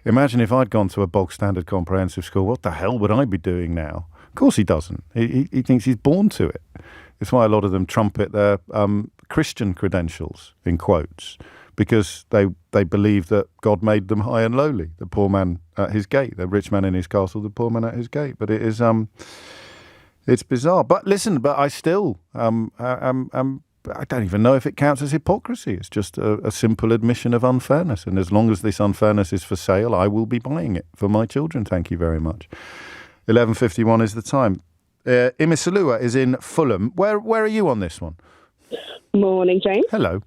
imagine if I'd gone to a bog standard comprehensive school, what the hell would I be doing now? Of course he doesn't. He thinks he's born to it. It's why a lot of them trumpet their Christian credentials, in quotes, because they believe that God made them high and lowly, the poor man at his gate, the rich man in his castle, the poor man at his gate. But it is, it's bizarre. But listen, I still, I don't even know if it counts as hypocrisy. It's just a simple admission of unfairness. And as long as this unfairness is for sale, I will be buying it for my children. Thank you very much. 11:51 is the time. Imisalua is in Fulham. Where are you on this one? Morning, James. Hello.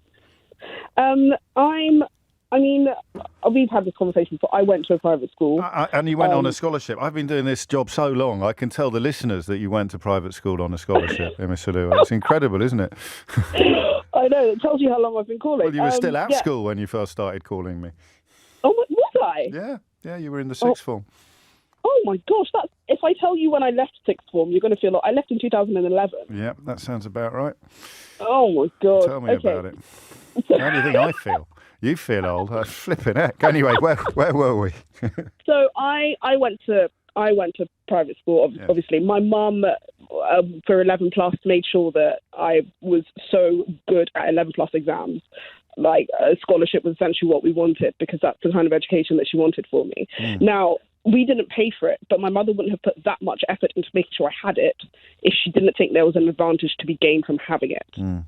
We've had this conversation, but I went to a private school. And you went on a scholarship. I've been doing this job so long, I can tell the listeners that you went to private school on a scholarship, Imisalua. It's incredible, isn't it? I I know. It tells you how long I've been calling. Well, you were still at school when you first started calling me. Oh, was I? Yeah, you were in the sixth form. Oh my gosh, if I tell you when I left sixth form, you're going to feel like I left in 2011. Yeah, that sounds about right. Oh my god. Tell me about it. How do you think I feel? You feel old. Flipping heck. Anyway, where were we? So I went to private school. Obviously, my mum for 11 plus made sure that I was so good at 11 plus exams. Like a scholarship was essentially what we wanted because that's the kind of education that she wanted for me. Now, we didn't pay for it, but my mother wouldn't have put that much effort into making sure I had it if she didn't think there was an advantage to be gained from having it.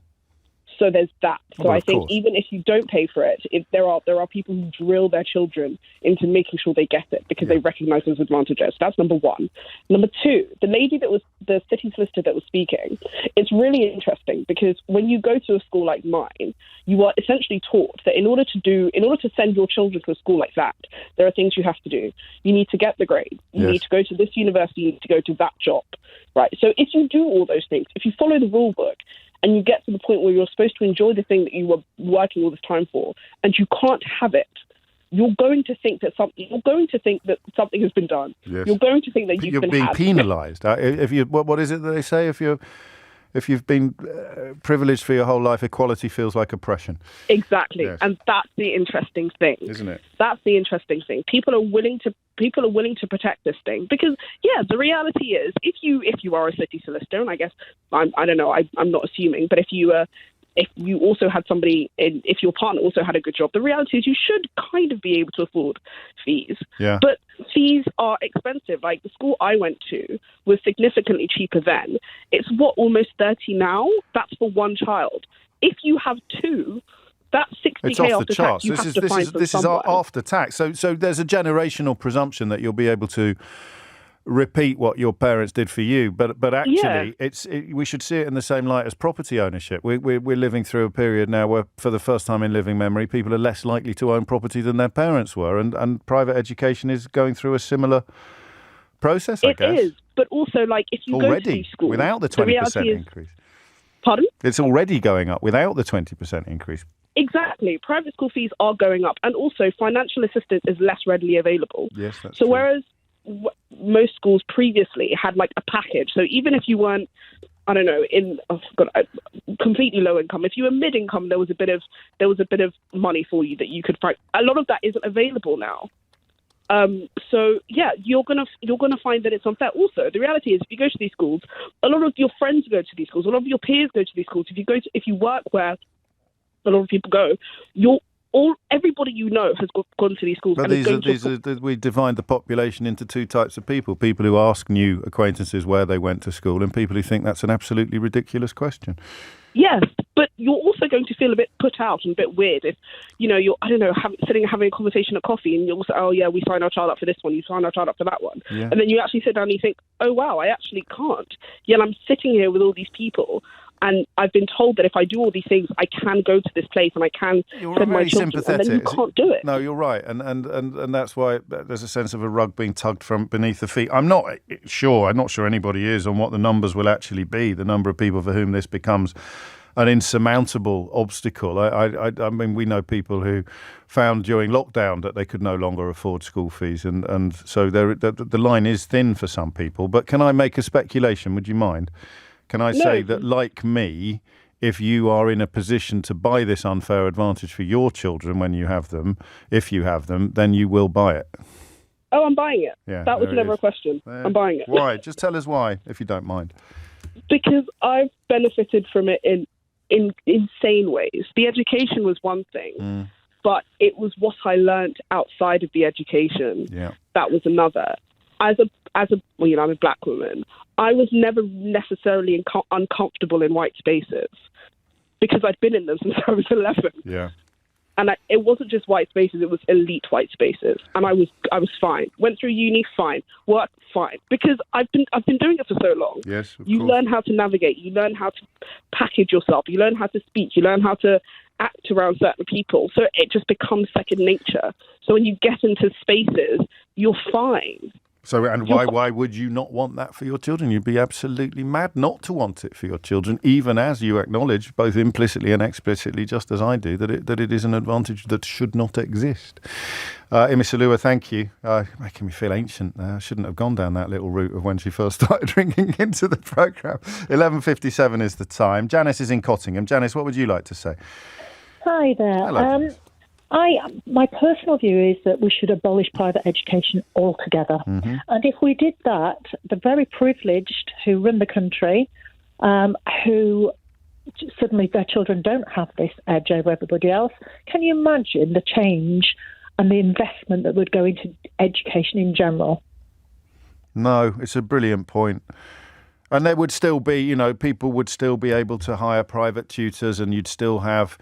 So there's that. So I think even if you don't pay for it, there are people who drill their children into making sure they get it because they recognise those advantages. That's number one. Number two, the lady that was the city solicitor that was speaking, it's really interesting because when you go to a school like mine, you are essentially taught that in order to send your children to a school like that, there are things you have to do. You need to get the grades. You need to go to this university. You need to go to that job. Right. So if you do all those things, if you follow the rule book, and you get to the point where you're supposed to enjoy the thing that you were working all this time for, and you can't have it, you're going to think that something has been done. Yes. You're going to think that you're being penalised. If you, what is it that they say? If you've been privileged for your whole life, equality feels like oppression. Exactly, yes. And that's the interesting thing, isn't it? That's the interesting thing. People are willing to protect this thing because, the reality is, if you are a city solicitor, and I guess I don't know, I'm not assuming, but if you also had if your partner also had a good job, the reality is you should kind of be able to afford fees. Yeah. But fees are expensive. Like the school I went to was significantly cheaper then. It's almost 30 now. That's for one child. If you have two, that's 60k it's off after the charts. tax. This is after tax. So there's a generational presumption that you'll be able to repeat what your parents did for you, but actually, we should see it in the same light as property ownership. We're living through a period now where, for the first time in living memory, people are less likely to own property than their parents were, and private education is going through a similar process. I guess it is, but also if you already go to these schools without the 20% increase. Pardon? It's already going up without the 20% increase. Exactly. Private school fees are going up, and also financial assistance is less readily available. Yes, that's so true. Whereas most schools previously had a package, so even if you weren't, I don't know, completely low income, if you were mid income, there was a bit of money for you that you could find. A lot of that isn't available now. So you're gonna find that it's unfair. Also, the reality is, if you go to these schools, a lot of your friends go to these schools, a lot of your peers go to these schools. If you work where a lot of people go, everybody you know has gone to these schools. But we divide the population into two types of people: people who ask new acquaintances where they went to school, and people who think that's an absolutely ridiculous question. Yes, but you're also going to feel a bit put out and a bit weird if, you're, I don't know, having a conversation at coffee and you'll say, oh yeah, we sign our child up for this one, you sign our child up for that one. Yeah. And then you actually sit down and you think, oh wow, I actually can't. Yet I'm sitting here with all these people and I've been told that if I do all these things, I can go to this place and I can send my children, and then you can't do it. No, you're right. And that's why there's a sense of a rug being tugged from beneath the feet. I'm not sure anybody is on what the numbers will actually be, the number of people for whom this becomes an insurmountable obstacle. I mean, we know people who found during lockdown that they could no longer afford school fees, and so the line is thin for some people. But can I make a speculation? Would you mind? Can I say that, like me, if you are in a position to buy this unfair advantage for your children when you have them, if you have them, then you will buy it? Oh, I'm buying it. Yeah, that was never a question. I'm buying it. Why? Just tell us why, if you don't mind. Because I've benefited from it in insane ways. The education was one thing, but it was what I learnt outside of the education. Yeah. That was another. As a I'm a black woman, I was never necessarily uncomfortable in white spaces because I'd been in them since I was 11. Yeah. And it wasn't just white spaces; it was elite white spaces, and I was fine. Went through uni, fine. Work, fine. Because I've been doing it for so long. Yes, of you course. learn how to navigate. You learn how to package yourself. You learn how to speak. You learn how to act around certain people. So it just becomes second nature. So when you get into spaces, you're fine. So, and why would you not want that for your children? You'd be absolutely mad not to want it for your children, even as you acknowledge, both implicitly and explicitly, just as I do, that it is an advantage that should not exist. Imisalua, thank you. Making me feel ancient now. I shouldn't have gone down that little route of when she first started ringing into the programme. 11:57 is the time. Janice is in Cottingham. Janice, what would you like to say? Hi there. Hello. My personal view is that we should abolish private education altogether. Mm-hmm. And if we did that, the very privileged who run the country, who suddenly their children don't have this edge over everybody else, can you imagine the change and the investment that would go into education in general? No, it's a brilliant point. And there would still be, people would still be able to hire private tutors, and you'd still have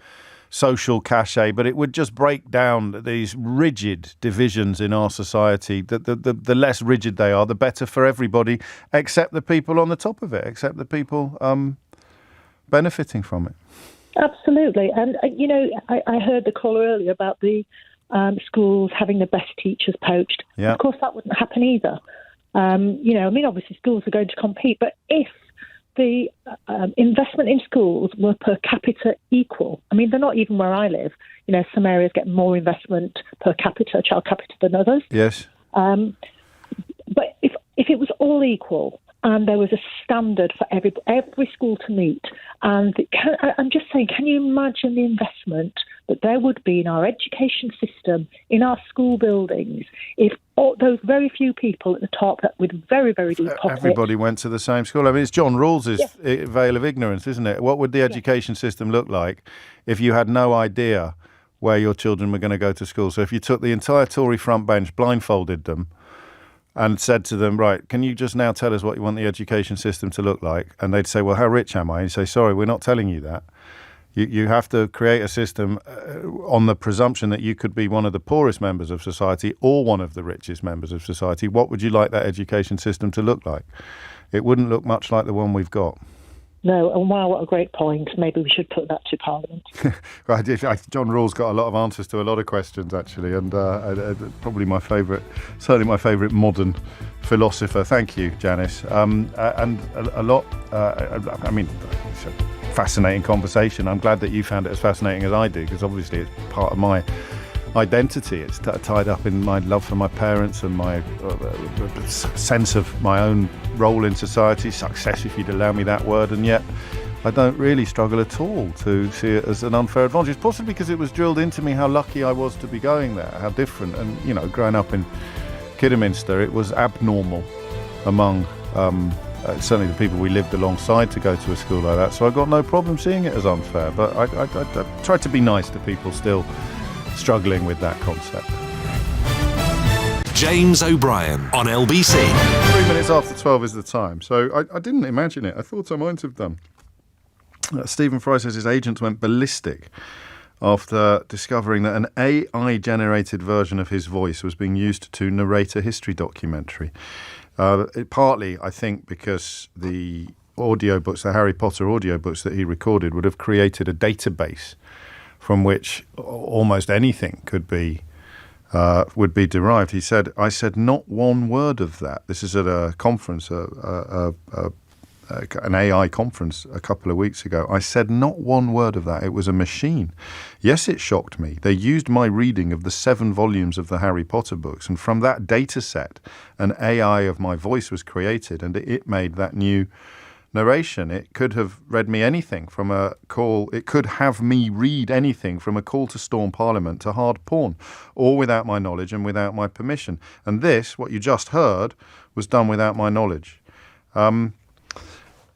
social cachet, but it would just break down these rigid divisions in our society. The less rigid they are, the better for everybody, except the people on the top of it, except the people benefiting from it. Absolutely. And, I heard the caller earlier about the schools having the best teachers poached. Yeah. Of course, that wouldn't happen either. Obviously schools are going to compete, but if the investment in schools were per capita equal. They're not even where I live. Some areas get more investment per capita, child capita, than others. Yes. But if it was all equal and there was a standard for every school to meet, and I'm just saying, can you imagine the investment that there would be in our education system, in our school buildings, if those very few people at the top with very, very deep pockets... Everybody went to the same school. It's John Rawls's veil of ignorance, isn't it? What would the education system look like if you had no idea where your children were going to go to school? So if you took the entire Tory front bench, blindfolded them, and said to them, right, can you just now tell us what you want the education system to look like? And they'd say, well, how rich am I? And you say, sorry, we're not telling you that. You have to create a system on the presumption that you could be one of the poorest members of society or one of the richest members of society. What would you like that education system to look like? It wouldn't look much like the one we've got. No, and wow, what a great point. Maybe we should put that to Parliament. John Rawls got a lot of answers to a lot of questions, actually, and probably certainly my favourite modern philosopher. Thank you, Janice. And a lot, it's a fascinating conversation. I'm glad that you found it as fascinating as I do, because obviously it's part of my identity. It's tied up in my love for my parents and my sense of my own role in society, success, if you'd allow me that word, and yet I don't really struggle at all to see it as an unfair advantage, possibly because it was drilled into me how lucky I was to be going there, how different. And, growing up in Kidderminster, it was abnormal among certainly the people we lived alongside to go to a school like that, so I got no problem seeing it as unfair, but I tried to be nice to people still struggling with that concept. James O'Brien on LBC. 3 minutes after 12 is the time, so I didn't imagine it. I thought I might have done. Stephen Fry says his agents went ballistic after discovering that an AI-generated version of his voice was being used to narrate a history documentary. Partly, I think, because the audiobooks, the Harry Potter audiobooks that he recorded would have created a database from which almost anything would be derived. He said, I said not one word of that. This is at a conference, an AI conference a couple of weeks ago. I said not one word of that. It was a machine. Yes, it shocked me. They used my reading of the 7 volumes of the Harry Potter books, and from that data set, an AI of my voice was created, and it made that new narration. It could have read me anything from a call. It could have me read anything from a call to storm Parliament to hard porn, all without my knowledge and without my permission. And this, what you just heard, was done without my knowledge.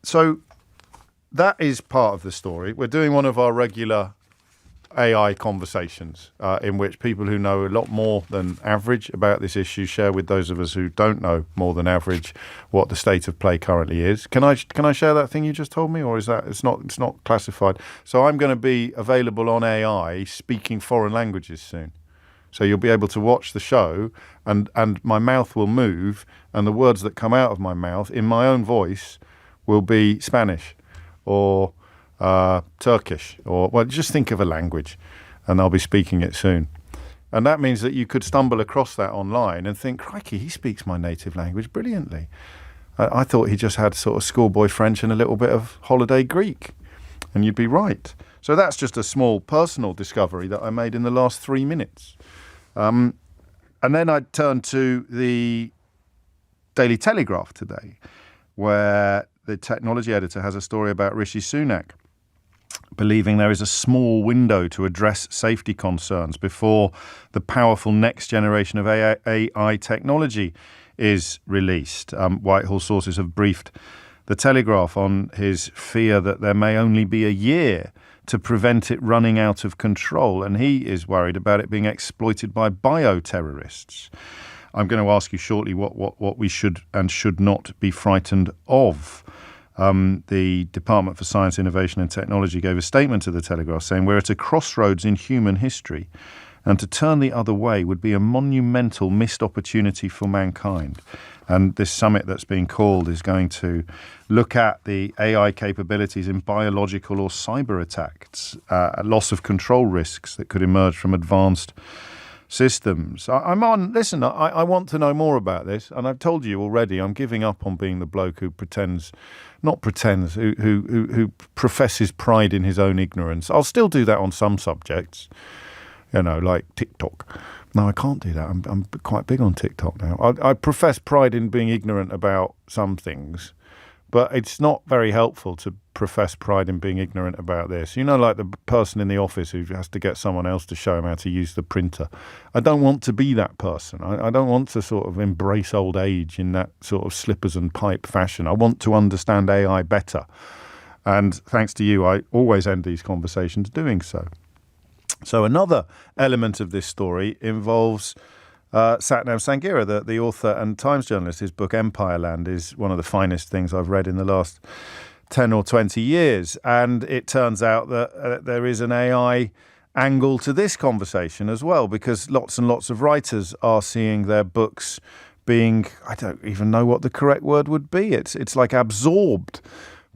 So that is part of the story. We're doing one of our regular AI conversations in which people who know a lot more than average about this issue share with those of us who don't know more than average what the state of play currently is. Can I share that thing you just told me, or is that it's not classified? So I'm going to be available on AI speaking foreign languages soon. So you'll be able to watch the show, and my mouth will move, and the words that come out of my mouth in my own voice will be Spanish or Turkish, or, well, just think of a language, and I'll be speaking it soon. And that means that you could stumble across that online and think, crikey, he speaks my native language brilliantly. I thought he just had sort of schoolboy French and a little bit of holiday Greek. And you'd be right. So that's just a small personal discovery that I made in the last 3 minutes. And then I turned to the Daily Telegraph today, where the technology editor has a story about Rishi Sunak believing there is a small window to address safety concerns before the powerful next generation of AI technology is released. Whitehall sources have briefed the Telegraph on his fear that there may only be a year to prevent it running out of control, and he is worried about it being exploited by bioterrorists. I'm going to ask you shortly what we should and should not be frightened of. The Department for Science, Innovation and Technology gave a statement to the Telegraph saying we're at a crossroads in human history, and to turn the other way would be a monumental missed opportunity for mankind. And this summit that's being called is going to look at the AI capabilities in biological or cyber attacks, loss of control risks that could emerge from advanced systems. I want to know more about this, and I've told you already I'm giving up on being the bloke who who professes pride in his own ignorance. I'll still do that on some subjects, like TikTok. No, I can't do that. I'm quite big on TikTok now. I profess pride in being ignorant about some things, but it's not very helpful to profess pride in being ignorant about this. Like the person in the office who has to get someone else to show him how to use the printer. I don't want to be that person. I don't want to sort of embrace old age in that sort of slippers and pipe fashion. I want to understand AI better. And thanks to you, I always end these conversations doing so. So another element of this story involves Satnam Sanghera, the author and Times journalist. His book Empireland is one of the finest things I've read in the last 10 or 20 years. And it turns out that there is an AI angle to this conversation as well, because lots and lots of writers are seeing their books being, I don't even know what the correct word would be. It's like absorbed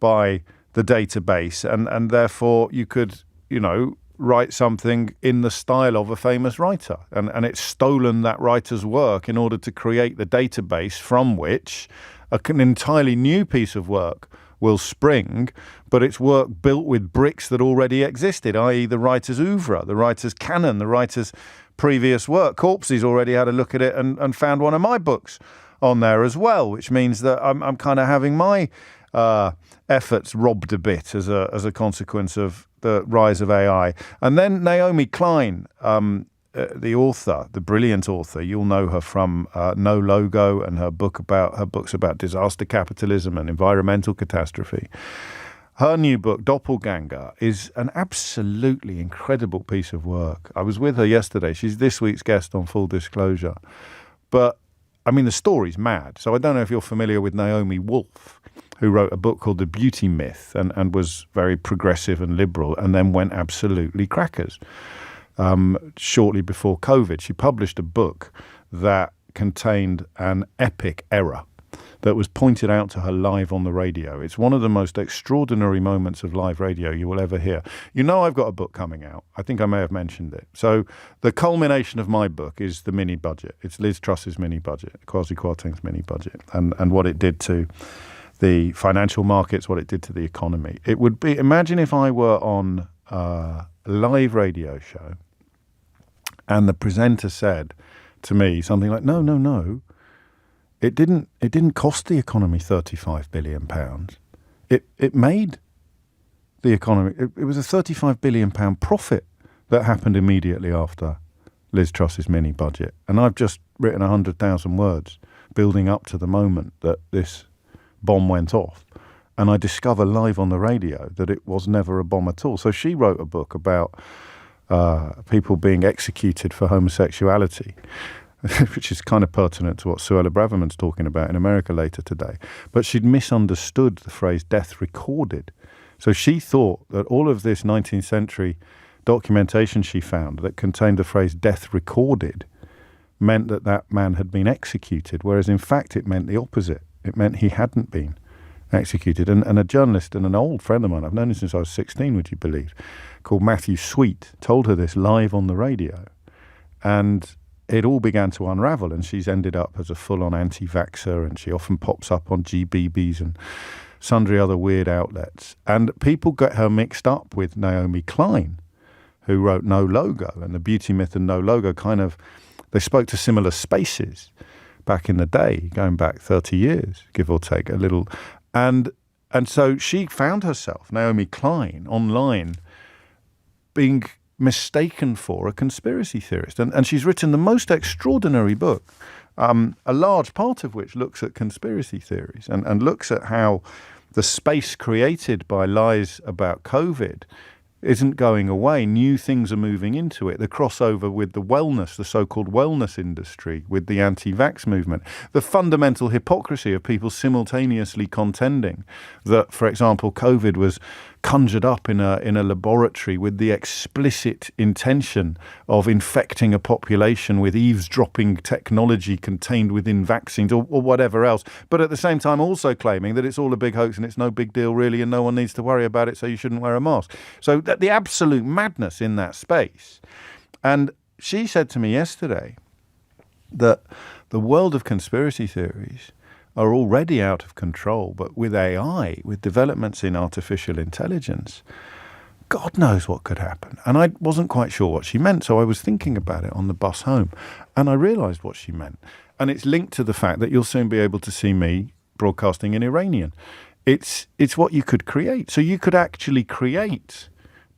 by the database. And therefore you could, write something in the style of a famous writer. And it's stolen that writer's work in order to create the database from which an entirely new piece of work will spring, but it's work built with bricks that already existed, i.e. the writer's oeuvre, the writer's canon, the writer's previous work. Corpsey's already had a look at it and found one of my books on there as well, which means that I'm kind of having my efforts robbed a bit as a consequence of the rise of AI. And then Naomi Klein, the author, the brilliant author, you'll know her from No Logo and her books about disaster capitalism and environmental catastrophe. Her new book, Doppelganger, is an absolutely incredible piece of work. I was with her yesterday. She's this week's guest on Full Disclosure. But, the story's mad. So I don't know if you're familiar with Naomi Wolf, who wrote a book called The Beauty Myth and was very progressive and liberal and then went absolutely crackers. Shortly before COVID, she published a book that contained an epic error that was pointed out to her live on the radio. It's one of the most extraordinary moments of live radio you will ever hear. I've got a book coming out. I think I may have mentioned it. So the culmination of my book is the mini budget. It's Liz Truss's mini budget, Kwasi Kwarteng's mini budget, and what it did to the financial markets, what it did to the economy. It would be, imagine if I were on a live radio show and the presenter said to me something like, no, it didn't cost the economy £35 billion. It made the economy, it was a £35 billion profit that happened immediately after Liz Truss's mini budget. And I've just written 100,000 words building up to the moment that this bomb went off, and I discover live on the radio that it was never a bomb at all. So she wrote a book about people being executed for homosexuality, which is kind of pertinent to what Suella Braverman's talking about in America later today. But she'd misunderstood the phrase death recorded. So she thought that all of this 19th century documentation she found that contained the phrase death recorded meant that man had been executed, whereas in fact it meant the opposite. It meant he hadn't been executed. And a journalist and an old friend of mine, I've known him since I was 16, would you believe, called Matthew Sweet, told her this live on the radio. And it all began to unravel, and she's ended up as a full-on anti-vaxxer, and she often pops up on GBBs and sundry other weird outlets. And people get her mixed up with Naomi Klein, who wrote No Logo, and the beauty myth and No Logo they spoke to similar spaces back in the day, going back 30 years, give or take a little. And so she found herself, Naomi Klein, online being mistaken for a conspiracy theorist. And she's written the most extraordinary book, a large part of which looks at conspiracy theories and looks at how the space created by lies about COVID isn't going away. New things are moving into it. The crossover with the wellness, the so-called wellness industry, with the anti-vax movement. The fundamental hypocrisy of people simultaneously contending that, for example, COVID was conjured up in a laboratory with the explicit intention of infecting a population with eavesdropping technology contained within vaccines or whatever else, but at the same time also claiming that it's all a big hoax and it's no big deal really and no one needs to worry about it, so you shouldn't wear a mask. So that the absolute madness in that space. And she said to me yesterday that the world of conspiracy theories are already out of control, but with AI, with developments in artificial intelligence, God knows what could happen. And I wasn't quite sure what she meant, so I was thinking about it on the bus home, and I realised what she meant. And it's linked to the fact that you'll soon be able to see me broadcasting in Iranian. It's what you could create. So you could actually create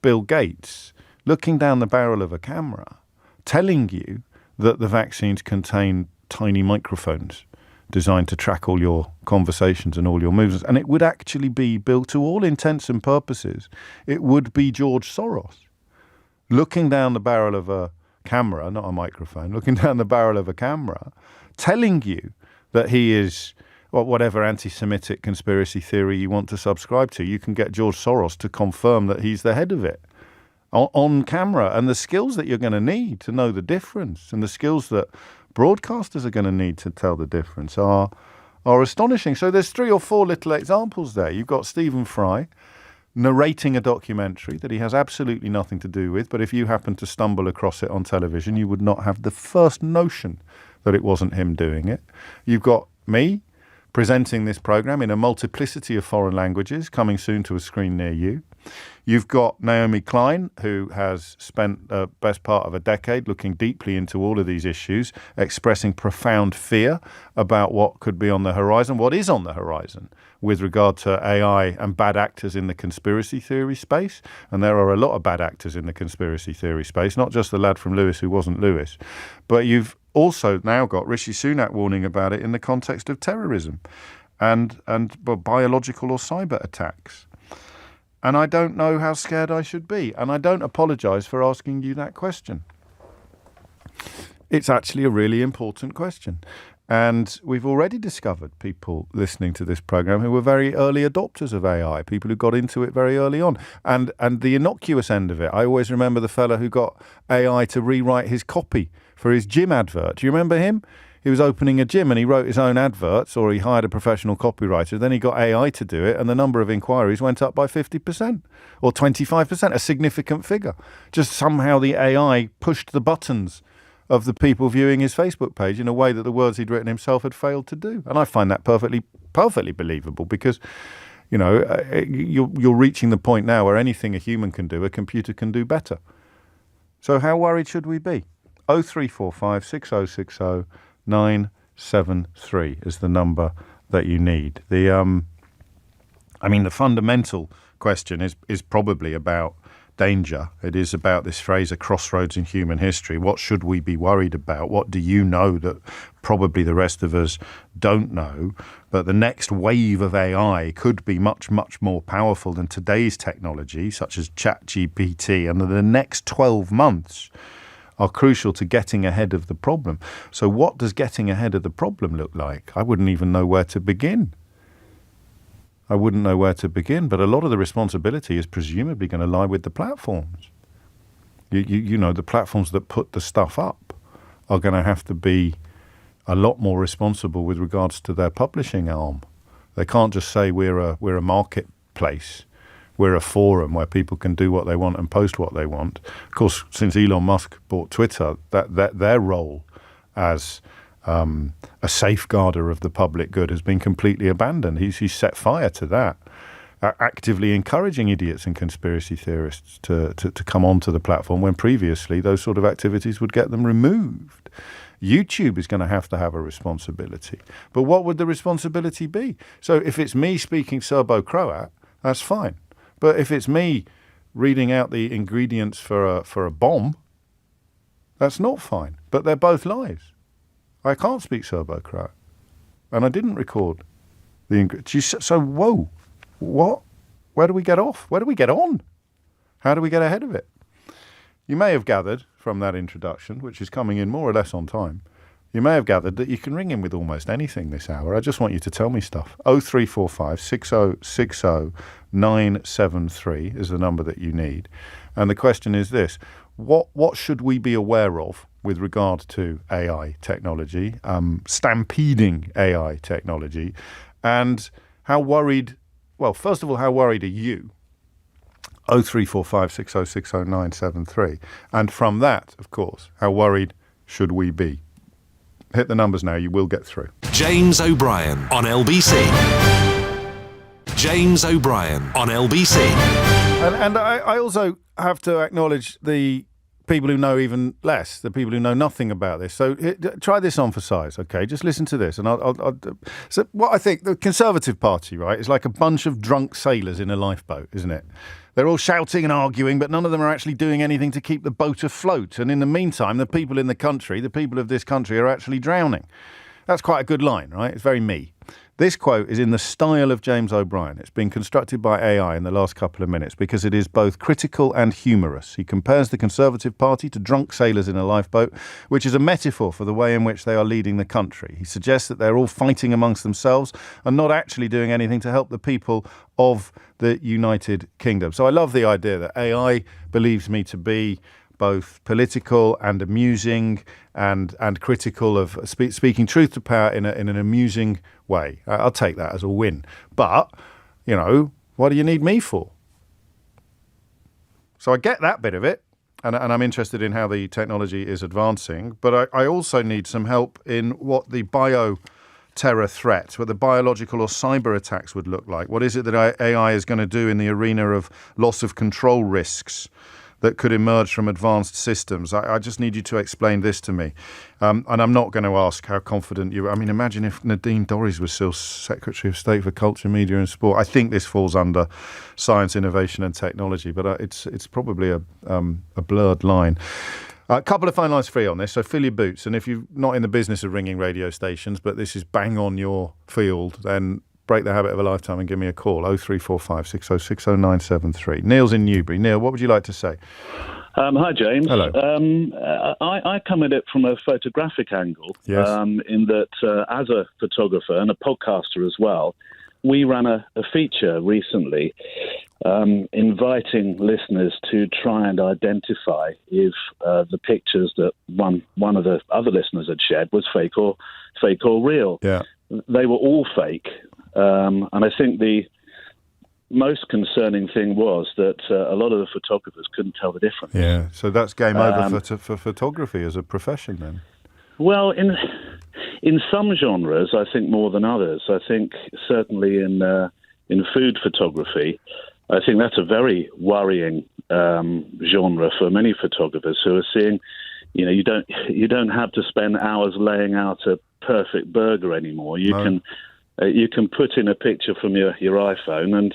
Bill Gates looking down the barrel of a camera, telling you that the vaccines contain tiny microphones designed to track all your conversations and all your movements. And it would actually be, Bill, to all intents and purposes, it would be George Soros looking down the barrel of a camera, not a microphone, looking down the barrel of a camera, telling you that he is, whatever anti-Semitic conspiracy theory you want to subscribe to, you can get George Soros to confirm that he's the head of it on camera. And the skills that you're going to need to know the difference, and the skills that broadcasters are going to need to tell the difference are astonishing. So there's 3 or 4 little examples there. You've got Stephen Fry narrating a documentary that he has absolutely nothing to do with, but if you happen to stumble across it on television, you would not have the first notion that it wasn't him doing it. You've got me presenting this program in a multiplicity of foreign languages, coming soon to a screen near you. You've got Naomi Klein, who has spent the best part of a decade looking deeply into all of these issues, expressing profound fear about what could be on the horizon, what is on the horizon with regard to AI and bad actors in the conspiracy theory space. And there are a lot of bad actors in the conspiracy theory space, not just the lad from Lewis who wasn't Lewis. But you've also now got Rishi Sunak warning about it in the context of terrorism and biological or cyber attacks. And I don't know how scared I should be. And I don't apologise for asking you that question. It's actually a really important question. And we've already discovered people listening to this programme who were very early adopters of AI, people who got into it very early on. And the innocuous end of it, I always remember the fella who got AI to rewrite his copy for his gym advert. Do you remember him? He was opening a gym and he wrote his own adverts, or he hired a professional copywriter. Then he got AI to do it, and the number of inquiries went up by 50% or 25%, a significant figure. Just somehow the AI pushed the buttons of the people viewing his Facebook page in a way that the words he'd written himself had failed to do. And I find that perfectly believable, because, you know, you're reaching the point now where anything a human can do, a computer can do better. So how worried should we be? 0345 6060 973 is the number that you need. The fundamental question is probably about danger. It is about this phrase, a crossroads in human history. What should we be worried about? What do you know that probably the rest of us don't know? But the next wave of AI could be much, much more powerful than today's technology, such as ChatGPT, and the next 12 months are crucial to getting ahead of the problem. So what does getting ahead of the problem look like? I wouldn't even know where to begin. But a lot of the responsibility is presumably going to lie with the platforms. You know, the platforms that put the stuff up are going to have to be a lot more responsible with regards to their publishing arm. They can't just say we're a marketplace We're a forum where people can do what they want and post what they want. Of course, since Elon Musk bought Twitter, that their role as a safeguarder of the public good has been completely abandoned. He's set fire to that, actively encouraging idiots and conspiracy theorists to come onto the platform when previously those sort of activities would get them removed. YouTube is going to have a responsibility. But what would the responsibility be? So if it's me speaking Serbo-Croat, that's fine. But if it's me reading out the ingredients for a bomb, that's not fine. But they're both lies. I can't speak Serbo-Croat. And I didn't record the ingredients. So, whoa, what? Where do we get off? Where do we get on? How do we get ahead of it? You may have gathered from that introduction, which is coming in more or less on time, you may have gathered that you can ring in with almost anything this hour. I just want you to tell me stuff. 0345 6060 973 is the number that you need. And the question is this: what should we be aware of with regard to AI technology, stampeding AI technology, and how worried, well, first of all, how worried are you? 0345 6060 973. And from that, of course, how worried should we be? Hit the numbers now, you will get through. James O'Brien on LBC. James O'Brien on LBC. And I also have to acknowledge the people who know even less, the people who know nothing about this. So try this on for size, okay? Just listen to this. And so what I think, the Conservative Party, right, is like a bunch of drunk sailors in a lifeboat, isn't it? They're all shouting and arguing, but none of them are actually doing anything to keep the boat afloat. And in the meantime, the people in the country, the people of this country, are actually drowning. That's quite a good line, right? It's very me. This quote is in the style of James O'Brien. It's been constructed by AI in the last couple of minutes because it is both critical and humorous. He compares the Conservative Party to drunk sailors in a lifeboat, which is a metaphor for the way in which they are leading the country. He suggests that they're all fighting amongst themselves and not actually doing anything to help the people of the United Kingdom. So I love the idea that AI believes me to be both political and amusing and critical of speaking truth to power in an amusing way. I'll take that as a win. But, you know, what do you need me for? So I get that bit of it, and I'm interested in how the technology is advancing, but I also need some help in what the bio-terror threat, what the biological or cyber attacks would look like. What is it that AI is going to do in the arena of loss of control risks that could emerge from advanced systems? I just need you to explain this to me. And I'm not going to ask how confident you are. I mean, imagine if Nadine Dorries was still Secretary of State for Culture, Media and Sport. I think this falls under science, innovation and technology, but it's probably a blurred line. A couple of phone lines free on this, so fill your boots. And if you're not in the business of ringing radio stations, but this is bang on your field, then break the habit of a lifetime and give me a call. 0345 6060 973. Neil's in Newbury. Neil, what would you like to say? Hi, James. Hello. I come at it from a photographic angle, yes. In that as a photographer and a podcaster as well, we ran a feature recently inviting listeners to try and identify if the pictures that one of the other listeners had shared was fake or real. Yeah. They were all fake. And I think the most concerning thing was that a lot of the photographers couldn't tell the difference. Yeah, so that's game over for photography as a profession then? Well, in some genres, I think more than others. I think certainly in food photography, I think that's a very worrying genre for many photographers who are seeing, you don't have to spend hours laying out a perfect burger anymore. You can put in a picture from your iPhone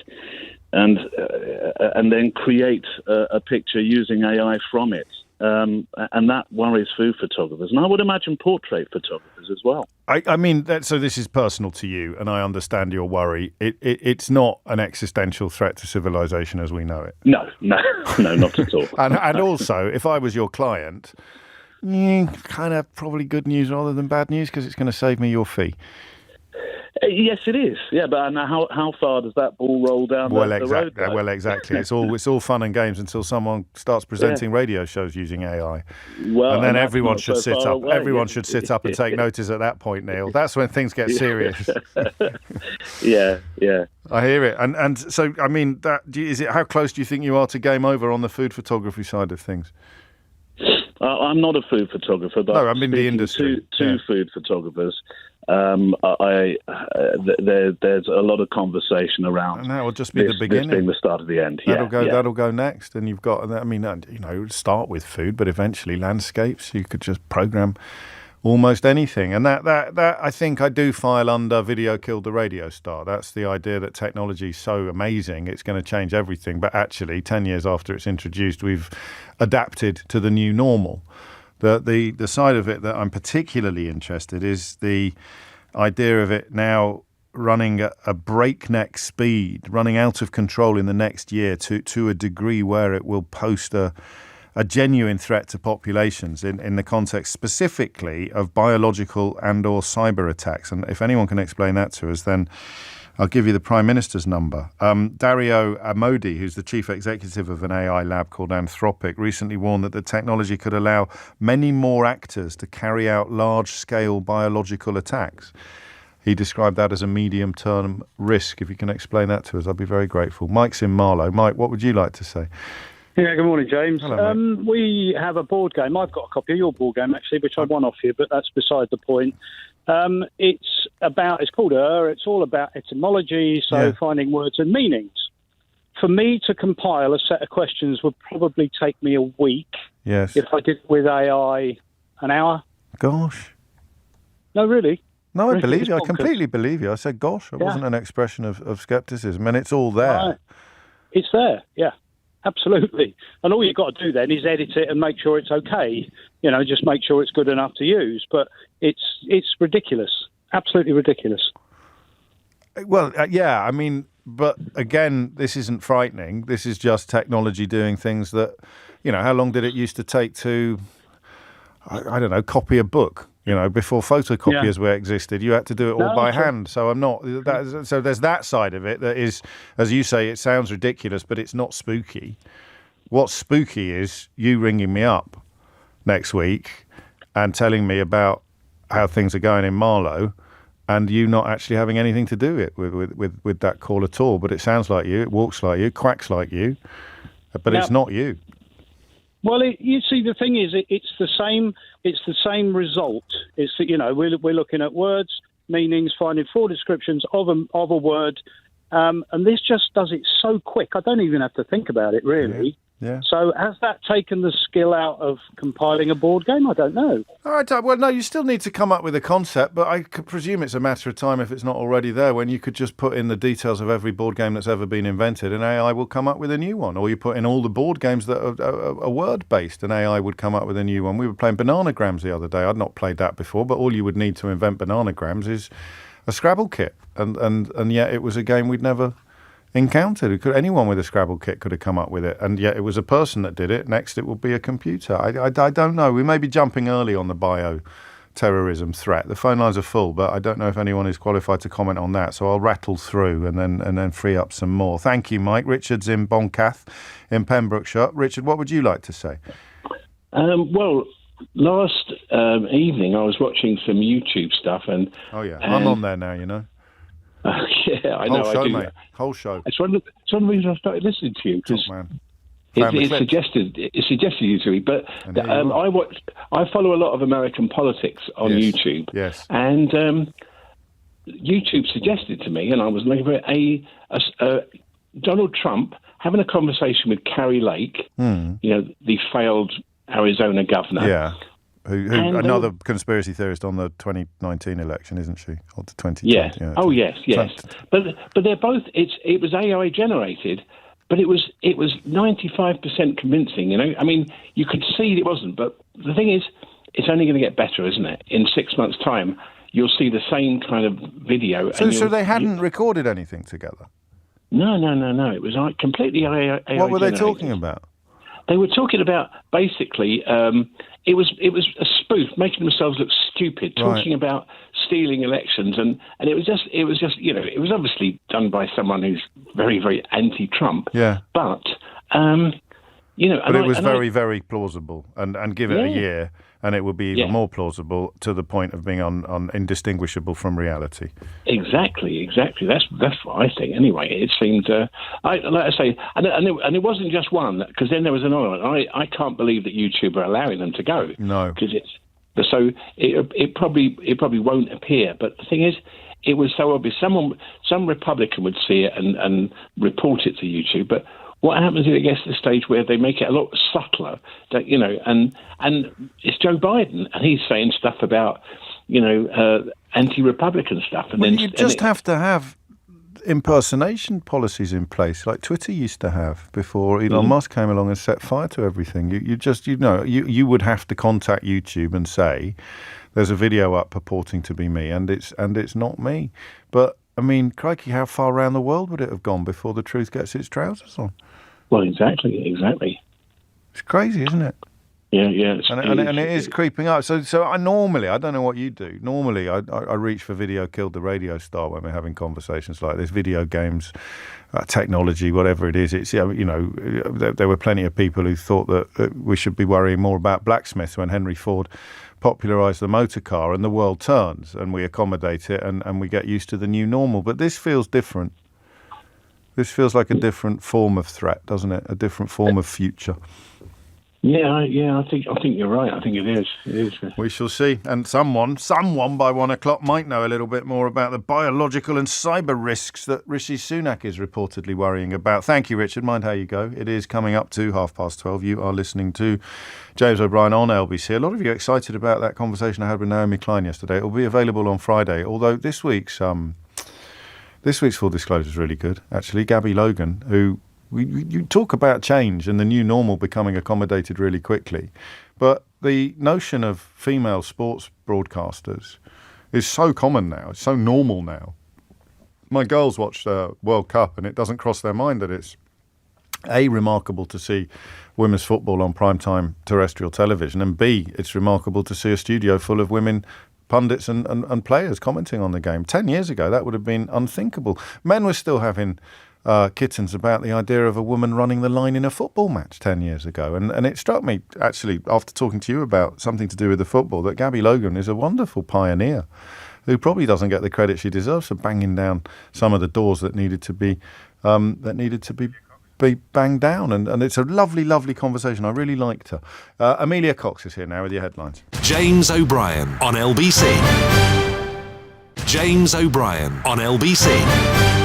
and then create a picture using AI from it. And that worries food photographers. And I would imagine portrait photographers as well. I mean, so this is personal to you, and I understand your worry. It's not an existential threat to civilization as we know it. No, not at all. and also, if I was your client, kind of probably good news rather than bad news because it's going to save me your fee. Yes, it is. Yeah, but how far does that ball roll down the road? Well, exactly. It's all fun and games until someone starts presenting radio shows using AI, and then everyone should sit up. Everyone should sit up and take notice at that point, Neil. That's when things get serious. Yeah. I hear it. And so, I mean, how close do you think you are to game over on the food photography side of things? I'm not a food photographer, but no, I mean the industry. Two food photographers. There's a lot of conversation around, and that will just be the beginning. This being the start of the end. That'll go next, and you've got. I mean, start with food, but eventually landscapes. You could just program almost anything, and that I think I do file under video killed the radio star. That's the idea that technology is so amazing, it's going to change everything. But actually, 10 years after it's introduced, we've adapted to the new normal. The side of it that I'm particularly interested is the idea of it now running at a breakneck speed, running out of control in the next year to a degree where it will pose a genuine threat to populations in the context specifically of biological and or cyber attacks. And if anyone can explain that to us, then I'll give you the Prime Minister's number. Dario Amodi, who's the chief executive of an AI lab called Anthropic, recently warned that the technology could allow many more actors to carry out large-scale biological attacks. He described that as a medium-term risk. If you can explain that to us, I'd be very grateful. Mike's in Marlow. Mike, what would you like to say? Yeah, good morning, James. Hello, we have a board game. I've got a copy of your board game, actually, which I won off you, but that's beside the point. It's called it's all about etymology, so finding words and meanings. For me to compile a set of questions would probably take me a week. Yes. If I did it with AI, an hour. Gosh. No, really. No, I believe you. I completely believe you. I said gosh. It wasn't an expression of scepticism, and it's all there. Right. It's there, yeah. Absolutely. And all you've got to do then is edit it and make sure it's okay. Just make sure it's good enough to use. But it's ridiculous. Absolutely ridiculous. Well, I mean, but again, this isn't frightening. This is just technology doing things that, how long did it used to take to, I don't know, copy a book? Before photocopiers were existed, you had to do it all by hand. So so there's that side of it that is, as you say, it sounds ridiculous, but it's not spooky. What's spooky is you ringing me up next week and telling me about how things are going in Marlow, and you not actually having anything to do with that call at all. But it sounds like you, it walks like you, quacks like you, but it's not you. Well, you see, the thing is, it's the same. It's the same result. It's we're looking at words, meanings, finding full descriptions of a word, and this just does it so quick. I don't even have to think about it really. Yeah. So has that taken the skill out of compiling a board game? I don't know. All right. Well, no, you still need to come up with a concept, but I could presume it's a matter of time if it's not already there, when you could just put in the details of every board game that's ever been invented and AI will come up with a new one. Or you put in all the board games that are word-based and AI would come up with a new one. We were playing Bananagrams the other day. I'd not played that before, but all you would need to invent Bananagrams is a Scrabble kit. And yet it was a game we'd never encountered. Anyone with a Scrabble kit could have come up with it, and yet it was a person that did it. Next it will be a computer. I don't know. We may be jumping early on the bio-terrorism threat. The phone lines are full, but I don't know if anyone is qualified to comment on that, so I'll rattle through and then free up some more. Thank you, Mike. Richard's in Boncath in Pembrokeshire. Richard, what would you like to say? Well, last evening I was watching some YouTube stuff and I'm on there now, yeah, I know. Whole show, I do. mate. Whole show. It's one of the reasons I started listening to you, because it suggested you to me. But I follow a lot of American politics on YouTube. Yes. And YouTube suggested to me, and I was looking for Donald Trump having a conversation with Carrie Lake, the failed Arizona governor. Yeah. Who another conspiracy theorist on the 2019 election, isn't she? Or the 2020? Yes. Yeah. Oh, yes. But they're both. It was AI generated, but it was 95% convincing. I mean, you could see it wasn't. But the thing is, it's only going to get better, isn't it? In 6 months' time, you'll see the same kind of video. So they hadn't recorded anything together? No. It was completely AI. What were they talking about? They were talking about basically it was a spoof, making themselves look stupid, talking about stealing elections, and it was just it was obviously done by someone who's very, very anti-Trump. Yeah. But but it was very plausible, and give it a year, and it would be even more plausible to the point of being indistinguishable from reality. Exactly. That's what I think. Anyway, it seemed, like I say, and it wasn't just one, because then there was another one. I can't believe that YouTube are allowing them to go. No, because it probably won't appear. But the thing is, it was so obvious. Some Republican would see it and report it to YouTube, but what happens if it gets to the stage where they make it a lot subtler, that, and it's Joe Biden, and he's saying stuff about, anti-Republican stuff. And then you just have to have impersonation policies in place, like Twitter used to have before Elon Musk came along and set fire to everything. You would have to contact YouTube and say, there's a video up purporting to be me, and it's not me. But I mean, crikey, how far around the world would it have gone before the truth gets its trousers on? Well, exactly. It's crazy, isn't it? Yeah. And it is creeping up. So I don't know what you do. Normally, I reach for video killed the radio star when we're having conversations like this. Video games, technology, whatever it is. It's there were plenty of people who thought that we should be worrying more about blacksmiths when Henry Ford popularised the motor car, and the world turns and we accommodate it and we get used to the new normal. But this feels different. This feels like a different form of threat, doesn't it? A different form of future. Yeah. I think you're right. I think it is. It is. We shall see. And someone by 1 o'clock might know a little bit more about the biological and cyber risks that Rishi Sunak is reportedly worrying about. Thank you, Richard. Mind how you go. It is coming up to 12:30. You are listening to James O'Brien on LBC. A lot of you excited about that conversation I had with Naomi Klein yesterday. It will be available on Friday. Although this week's Full Disclosure is really good, actually. Gabby Logan, who you talk about change and the new normal becoming accommodated really quickly, but the notion of female sports broadcasters is so common now. It's so normal now. My girls watch the World Cup, and it doesn't cross their mind that it's A, remarkable to see women's football on primetime terrestrial television, and B, it's remarkable to see a studio full of women pundits and players commenting on the game. 10 years ago, that would have been unthinkable. Men were still having kittens about the idea of a woman running the line in a football match 10 years ago. And it struck me, actually, after talking to you about something to do with the football, that Gabby Logan is a wonderful pioneer who probably doesn't get the credit she deserves for banging down some of the doors that needed to be banged down. And it's a lovely, lovely conversation. I really liked her. Amelia Cox is here now with your headlines. James O'Brien on LBC. James O'Brien on LBC.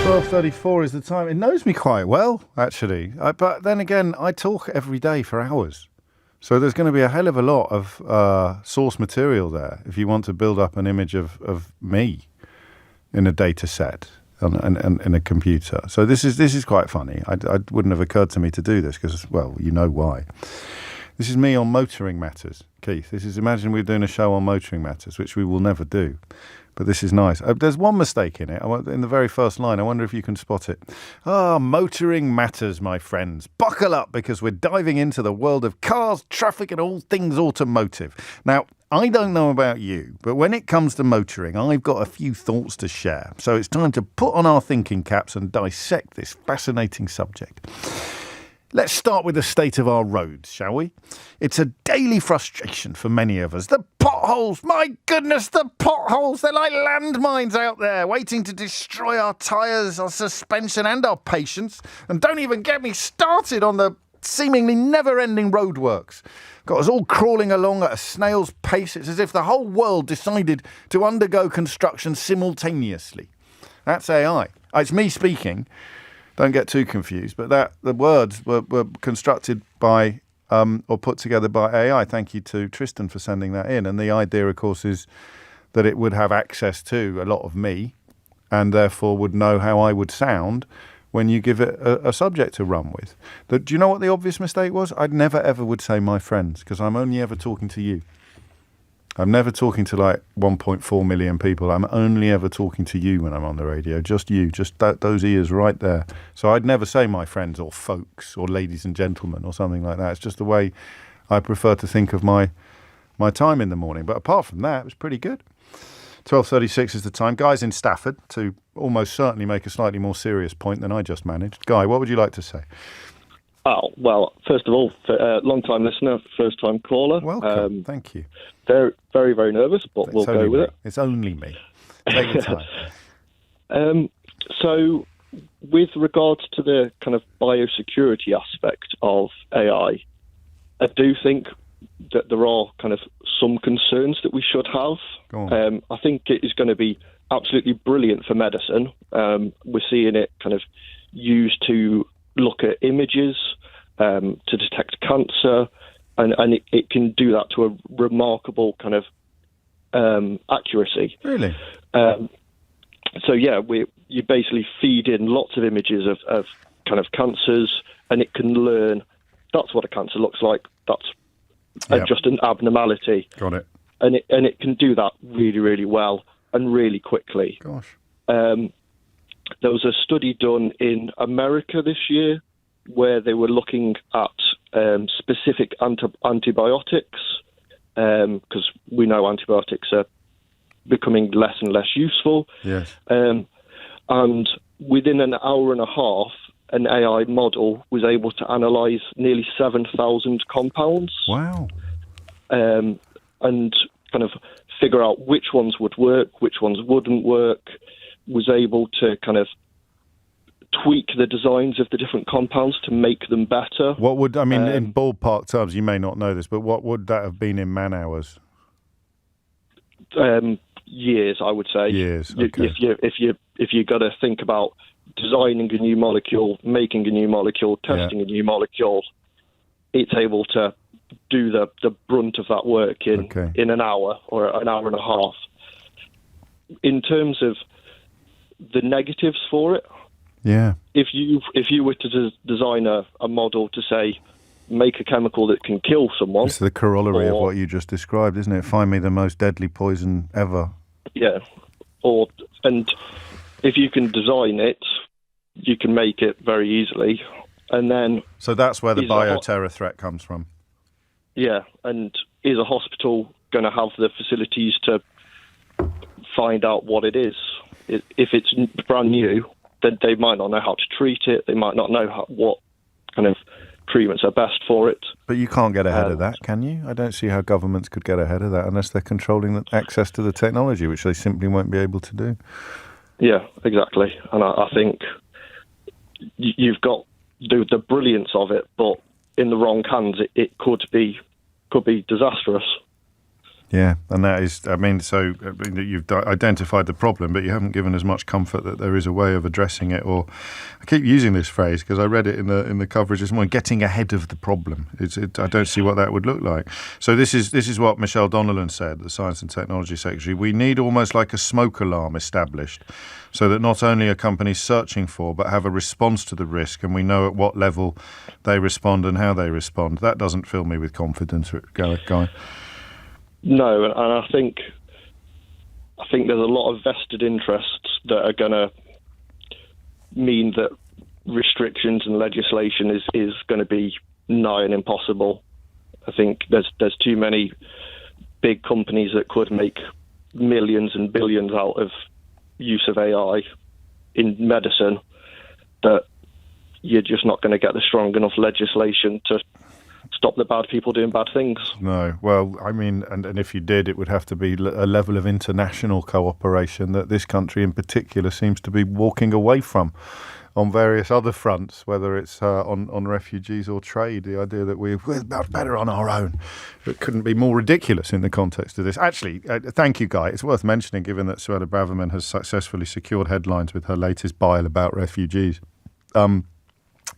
12:34 is the time. It knows me quite well, actually. But then again, I talk every day for hours. So there's going to be a hell of a lot of source material there if you want to build up an image of me in a data set and in a computer. So this is quite funny. I wouldn't have occurred to me to do this because, well, you know why. This is me on motoring matters, Keith. Imagine we're doing a show on motoring matters, which we will never do. But this is nice. There's one mistake in it. In the very first line, I wonder if you can spot it. Motoring matters, my friends. Buckle up, because we're diving into the world of cars, traffic, and all things automotive. Now, I don't know about you, but when it comes to motoring, I've got a few thoughts to share. So it's time to put on our thinking caps and dissect this fascinating subject. Let's start with the state of our roads, shall we? It's a daily frustration for many of us. The potholes, my goodness, the potholes. They're like landmines out there, waiting to destroy our tyres, our suspension and our patience. And don't even get me started on the seemingly never-ending roadworks. Got us all crawling along at a snail's pace. It's as if the whole world decided to undergo construction simultaneously. That's AI. It's me speaking. Don't get too confused, but the words were constructed by or put together by AI. Thank you to Tristan for sending that in. And the idea, of course, is that it would have access to a lot of me and therefore would know how I would sound when you give it a subject to run with. Do you know what the obvious mistake was? I'd never, ever would say my friends, because I'm only ever talking to you. I'm never talking to like 1.4 million people. I'm only ever talking to you when I'm on the radio. Just you, just those ears right there. So I'd never say my friends or folks or ladies and gentlemen or something like that. It's just the way I prefer to think of my my time in the morning. But apart from that, it was pretty good. 12:36 is the time. Guy's in Stafford to almost certainly make a slightly more serious point than I just managed. Guy, what would you like to say? Oh, well, first of all, long-time listener, first-time caller. Welcome. Thank you. Very, very, very nervous, but we'll go with it. It's only me. Take your time. So, with regards to the kind of biosecurity aspect of AI, I do think that there are kind of some concerns that we should have. I think it is going to be absolutely brilliant for medicine. We're seeing it kind of used to look at images, to detect cancer, and it can do that to a remarkable kind of accuracy. Really? So yeah, you basically feed in lots of images of kind of cancers, and it can learn that's what a cancer looks like. That's just an abnormality. Got it. And it can do that really, really well and really quickly. Gosh. There was a study done in America this year where they were looking at specific antibiotics, because we know antibiotics are becoming less and less useful. Yes. And within an hour and a half, an AI model was able to analyse nearly 7,000 compounds. Wow. And kind of figure out which ones would work, which ones wouldn't work, was able to kind of tweak the designs of the different compounds to make them better. What would, I mean, in ballpark terms, you may not know this, but what would that have been in man-hours? Years, I would say. Years, okay. If you got to think about designing a new molecule, making a new molecule, testing a new molecule, it's able to do the brunt of that work in an hour or an hour and a half. In terms of the negatives for it, if you were to design a model to say make a chemical that can kill someone, it's the corollary of what you just described, isn't it? Find me the most deadly poison ever. Yeah, and if you can design it, you can make it very easily, and then so that's where the bioterror threat comes from. Yeah, and is a hospital going to have the facilities to find out what it is? If it's brand new, then they might not know how to treat it. They might not know what kind of treatments are best for it. But you can't get ahead of that, can you? I don't see how governments could get ahead of that unless they're controlling the access to the technology, which they simply won't be able to do. Yeah, exactly. And I think you've got the brilliance of it, but in the wrong hands, it could be disastrous. Yeah, and that is, you've identified the problem, but you haven't given as much comfort that there is a way of addressing it. Or I keep using this phrase because I read it in the coverage this morning, getting ahead of the problem. I don't see what that would look like. So this is what Michelle Donnellan said, the Science and Technology Secretary. We need almost like a smoke alarm established so that not only are companies searching for, but have a response to the risk, and we know at what level they respond and how they respond. That doesn't fill me with confidence, Guy. No, and I think there's a lot of vested interests that are going to mean that restrictions and legislation is going to be nigh and impossible. I think there's too many big companies that could make millions and billions out of use of AI in medicine that you're just not going to get the strong enough legislation to stop the bad people doing bad things. No. Well, I mean, and if you did, it would have to be a level of international cooperation that this country in particular seems to be walking away from on various other fronts, whether it's on refugees or trade. The idea that we're better on our own. It couldn't be more ridiculous in the context of this. Actually, thank you, Guy. It's worth mentioning, given that Suella Braverman has successfully secured headlines with her latest bile about refugees.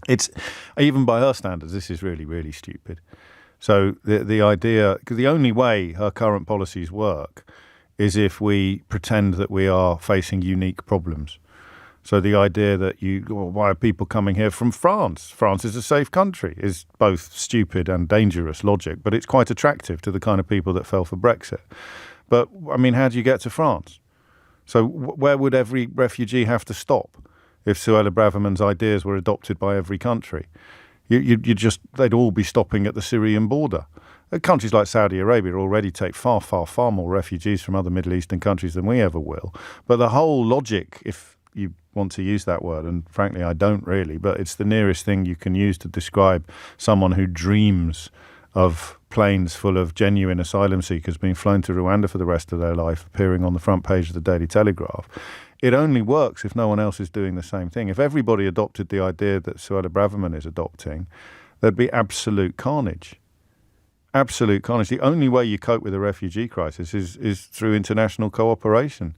It's even by her standards, this is really, really stupid. So the idea, because the only way her current policies work is if we pretend that we are facing unique problems. So the idea that why are people coming here from France? France is a safe country is both stupid and dangerous logic, but it's quite attractive to the kind of people that fell for Brexit. But I mean, how do you get to France? So where would every refugee have to stop if Suella Braverman's ideas were adopted by every country? they'd all be stopping at the Syrian border. Countries like Saudi Arabia already take far, far, far more refugees from other Middle Eastern countries than we ever will. But the whole logic, if you want to use that word, and frankly I don't really, but it's the nearest thing you can use to describe someone who dreams of planes full of genuine asylum seekers being flown to Rwanda for the rest of their life, appearing on the front page of the Daily Telegraph. It only works if no one else is doing the same thing. If everybody adopted the idea that Suella Braverman is adopting, there'd be absolute carnage. Absolute carnage. The only way you cope with a refugee crisis is through international cooperation,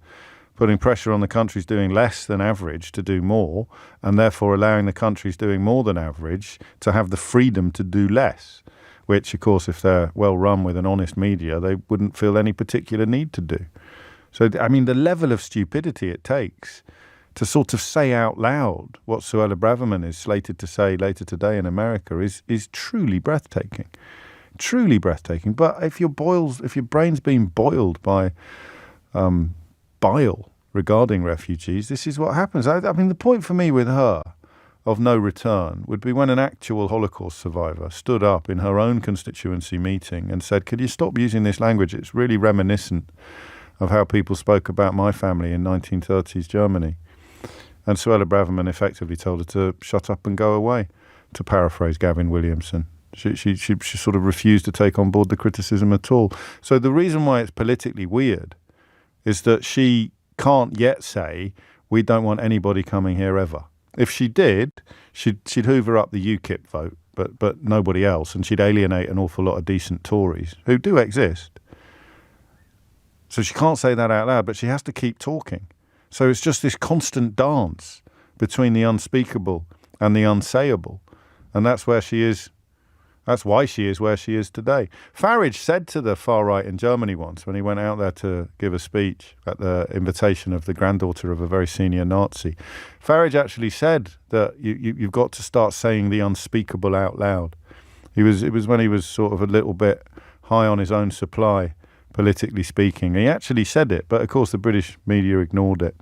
putting pressure on the countries doing less than average to do more, and therefore allowing the countries doing more than average to have the freedom to do less, which, of course, if they're well run with an honest media, they wouldn't feel any particular need to do. So, I mean, the level of stupidity it takes to sort of say out loud what Suella Braverman is slated to say later today in America is truly breathtaking. Truly breathtaking. But if your brain's been boiled by bile regarding refugees, this is what happens. I mean, the point for me with her of no return would be when an actual Holocaust survivor stood up in her own constituency meeting and said, could you stop using this language? It's really reminiscent of how people spoke about my family in 1930s Germany. And Suella Braverman effectively told her to shut up and go away, to paraphrase Gavin Williamson. She sort of refused to take on board the criticism at all. So the reason why it's politically weird is that she can't yet say, we don't want anybody coming here ever. If she did, she'd hoover up the UKIP vote, but nobody else, and she'd alienate an awful lot of decent Tories, who do exist. So she can't say that out loud, but she has to keep talking. So it's just this constant dance between the unspeakable and the unsayable. And that's where she is. That's why she is where she is today. Farage said to the far right in Germany once, when he went out there to give a speech at the invitation of the granddaughter of a very senior Nazi, Farage actually said that you've got to start saying the unspeakable out loud. It was when he was sort of a little bit high on his own supply, politically speaking. He actually said it, but of course the British media ignored it.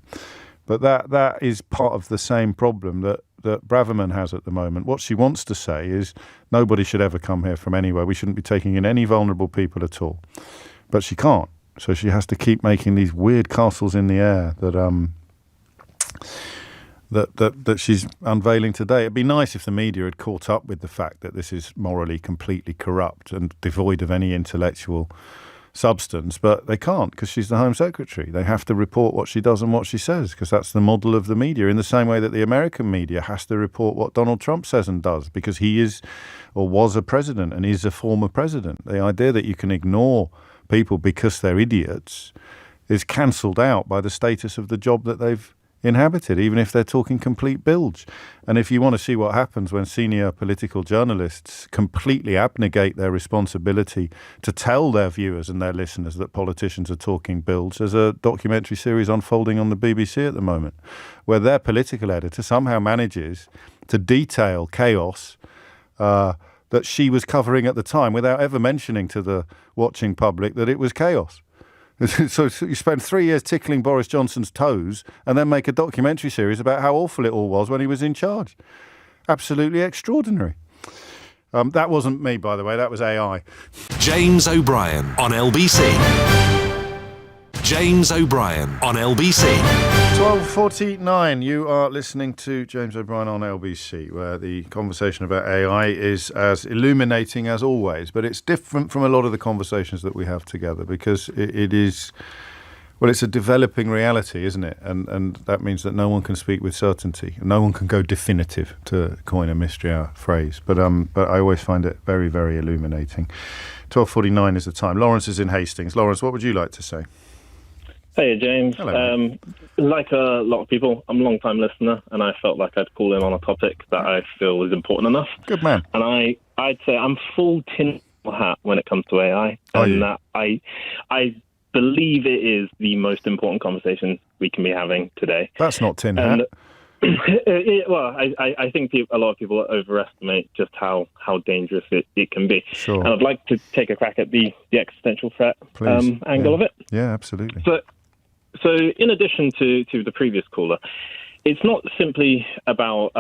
But that is part of the same problem that Braverman has at the moment. What she wants to say is nobody should ever come here from anywhere. We shouldn't be taking in any vulnerable people at all. But she can't. So she has to keep making these weird castles in the air that she's unveiling today. It'd be nice if the media had caught up with the fact that this is morally completely corrupt and devoid of any intellectual substance, but they can't because she's the Home Secretary. They have to report what she does and what she says because that's the model of the media, in the same way that the American media has to report what Donald Trump says and does because he is or was a president and is a former president. The idea that you can ignore people because they're idiots is cancelled out by the status of the job that they've inhabited, even if they're talking complete bilge. And if you want to see what happens when senior political journalists completely abnegate their responsibility to tell their viewers and their listeners that politicians are talking bilge, there's a documentary series unfolding on the BBC at the moment where their political editor somehow manages to detail chaos that she was covering at the time without ever mentioning to the watching public that it was chaos. So you spend 3 years tickling Boris Johnson's toes and then make a documentary series about how awful it all was when he was in charge. Absolutely extraordinary. That wasn't me, by the way. That was AI. James O'Brien on LBC. James O'Brien on LBC. 12:49. You are listening to James O'Brien on LBC, where the conversation about AI is as illuminating as always, but it's different from a lot of the conversations that we have together because it is, well, it's a developing reality, isn't it? And that means that no one can speak with certainty. No one can go definitive, to coin a mystery hour phrase. But I always find it very, very illuminating. 12:49 is the time. Lawrence is in Hastings. Lawrence, what would you like to say? Hey, James. Hello. Like a lot of people, I'm a long-time listener, and I felt like I'd call in on a topic that I feel is important enough. Good man. And I'd say I'm full tin hat when it comes to AI, and that I believe it is the most important conversation we can be having today. That's not tin hat. I think a lot of people overestimate just how dangerous it can be. Sure. And I'd like to take a crack at the existential threat angle of it. Yeah, absolutely. So in addition to the previous caller, it's not simply about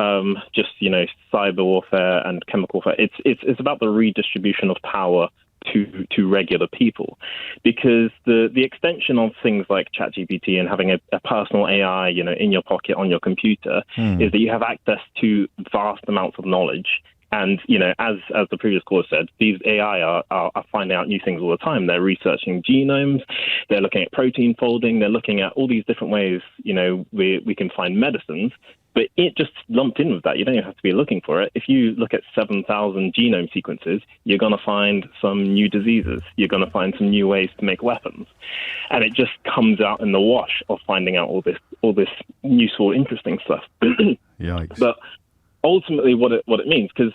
just cyber warfare and chemical warfare. It's about the redistribution of power to regular people, because the extension of things like ChatGPT and having a personal AI in your pocket on your computer is that you have access to vast amounts of knowledge. And, as the previous caller said, these AI are finding out new things all the time. They're researching genomes, they're looking at protein folding, they're looking at all these different ways, we can find medicines. But it just lumped in with that. You don't even have to be looking for it. If you look at 7,000 genome sequences, you're going to find some new diseases. You're going to find some new ways to make weapons. And it just comes out in the wash of finding out all this useful, interesting stuff. Yikes. But ultimately what it means, because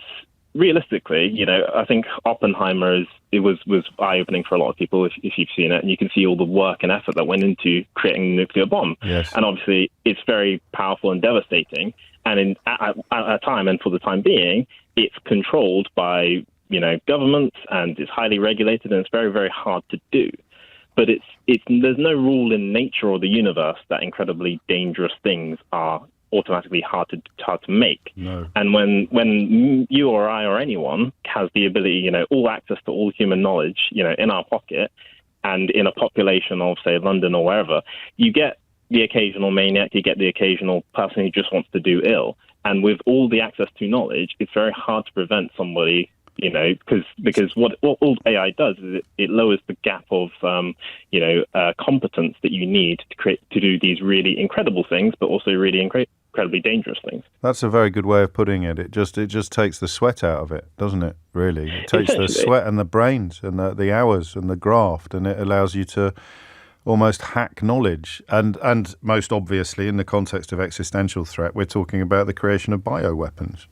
realistically, I think Oppenheimer was eye-opening for a lot of people if you've seen it, and you can see all the work and effort that went into creating a nuclear bomb. Yes. And obviously, it's very powerful and devastating. And at a time, and for the time being, it's controlled by governments, and it's highly regulated, and it's very, very hard to do. But there's no rule in nature or the universe that incredibly dangerous things are automatically hard to make. No. And when you or I or anyone has the ability, all access to all human knowledge, in our pocket, and in a population of, say, London or wherever, you get the occasional maniac, you get the occasional person who just wants to do ill. And with all the access to knowledge, it's very hard to prevent somebody, because what all AI does is it lowers the gap of, competence that you need to do these really incredible things, but also really incredibly dangerous things. That's a very good way of putting it. It just takes the sweat out of it, doesn't it? Really, it takes the sweat and the brains and the hours and the graft, and it allows you to almost hack knowledge. And most obviously, in the context of existential threat, we're talking about the creation of bioweapons.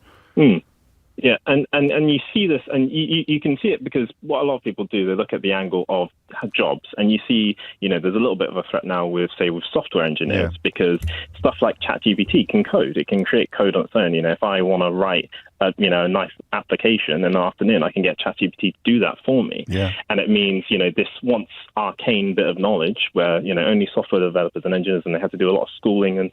Yeah, and you see this, and you can see it because what a lot of people do, they look at the angle of jobs, and you see, there's a little bit of a threat now with software engineers, because stuff like ChatGPT can code. It can create code on its own. If I want to write a nice application in the afternoon, I can get ChatGPT to do that for me. Yeah. And it means, this once arcane bit of knowledge where, only software developers and engineers, and they have to do a lot of schooling and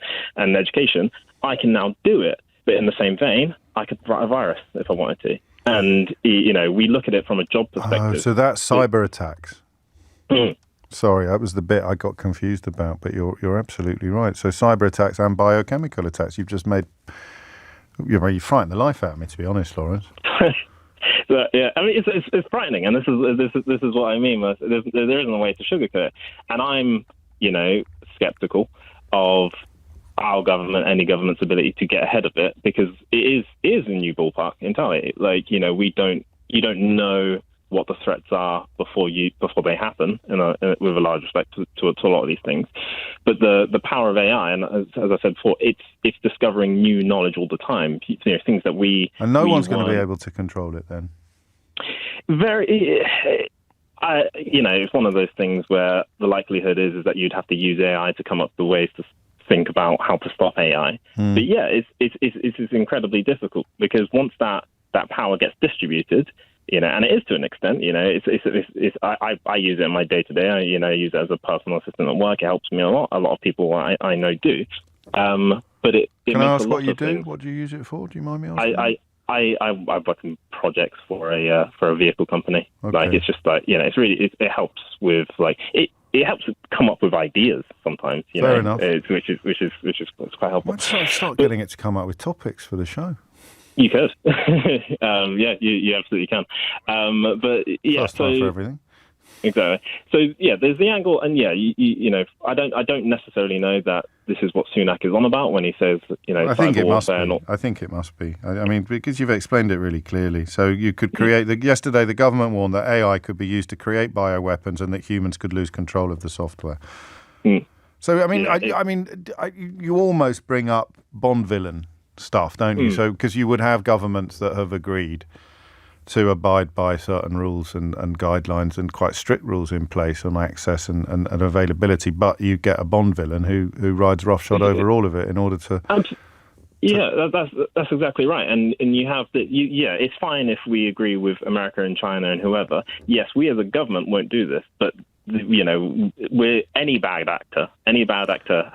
education, I can now do it. But in the same vein, I could write a virus if I wanted to. And, we look at it from a job perspective. So that's cyber attacks. Sorry, that was the bit I got confused about, but you're absolutely right. So cyber attacks and biochemical attacks, you frightened the life out of me, to be honest, Lawrence. But, yeah, I mean, it's frightening, and this is what I mean. There isn't a way to sugarcoat it. And I'm, skeptical of our government, any government's ability to get ahead of it, because it is a new ballpark entirely. You don't know what the threats are before they happen, with a large respect to a lot of these things. But the power of AI, and as I said before, it's discovering new knowledge all the time. Things that and no one's going to be able to control it then. It's one of those things where the likelihood is that you'd have to use AI to come up with ways to think about how to stop AI. But yeah, it's incredibly difficult, because once that power gets distributed, and it is to an extent, I use it in my day to day. I use it as a personal assistant at work. It helps me a lot. A lot of people I know do. But it can makes I ask a lot what you of do? things. What do you use it for? Do you mind me asking? I work in projects for a vehicle company. Okay. It's just it's really it helps with it helps come up with ideas sometimes. Fair enough. Which is quite helpful. Let's start getting it to come up with topics for the show. You could. You absolutely can. But yeah, First time for everything. Exactly. So yeah, there's the angle, and yeah, I don't necessarily know that this is what Sunak is on about when he says, I think it must be. I think it must be. I mean, because you've explained it really clearly. So you could create. Yesterday, the government warned that AI could be used to create bioweapons, and that humans could lose control of the software. So I mean, you almost bring up Bond villain stuff, don't you? So because you would have governments that have agreed to abide by certain rules and guidelines, and quite strict rules in place on access and availability, but you get a Bond villain who rides roughshod over all of it in order to... That's exactly right. And you have it's fine if we agree with America and China and whoever. Yes, we as a government won't do this, but any bad actor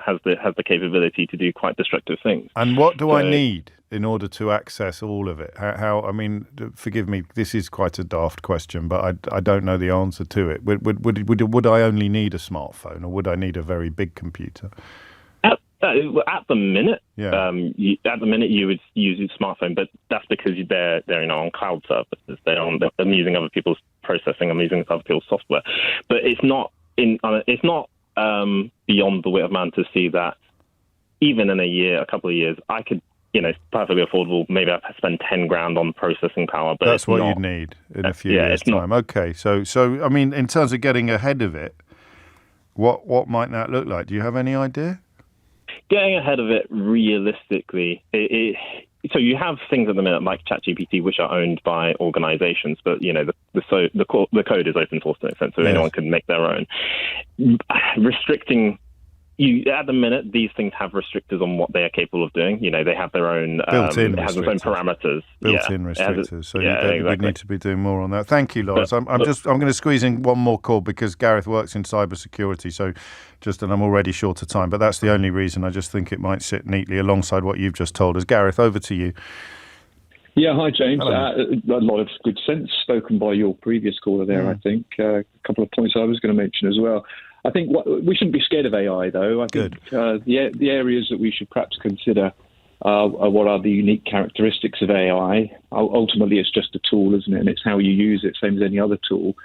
has the capability to do quite destructive things. And what do I need in order to access all of it? How? I mean, forgive me, this is quite a daft question, but I don't know the answer to it. Would I only need a smartphone, or would I need a very big computer? At the minute, you would use your smartphone, but that's because they're on cloud services. I'm using other people's processing. I'm using other people's software, but it's not beyond the wit of man to see that even in a couple of years, I could, perfectly affordable. Maybe I spend 10 grand on processing power, but that's what you'd need in a few years' time. Okay, so I mean, in terms of getting ahead of it, what might that look like? Do you have any idea? Getting ahead of it realistically, so you have things at the minute like ChatGPT, which are owned by organizations, but the code is open source to an extent, so anyone can make their own. Restricting at the minute, these things have restrictors on what they are capable of doing. They have their own built-in it has its own parameters, built-in restrictors. So we need to be doing more on that. Thank you, Lawrence. I'm going to squeeze in one more call because Gareth works in cybersecurity. So and I'm already short of time, but that's the only reason. I just think it might sit neatly alongside what you've just told us. Gareth, over to you. Yeah, hi, James. A lot of good sense spoken by your previous caller there, I think. A couple of points I was going to mention as well. I think we shouldn't be scared of AI, though. I think the areas that we should perhaps consider are what are the unique characteristics of AI. Ultimately, it's just a tool, isn't it? And it's how you use it, same as any other tool.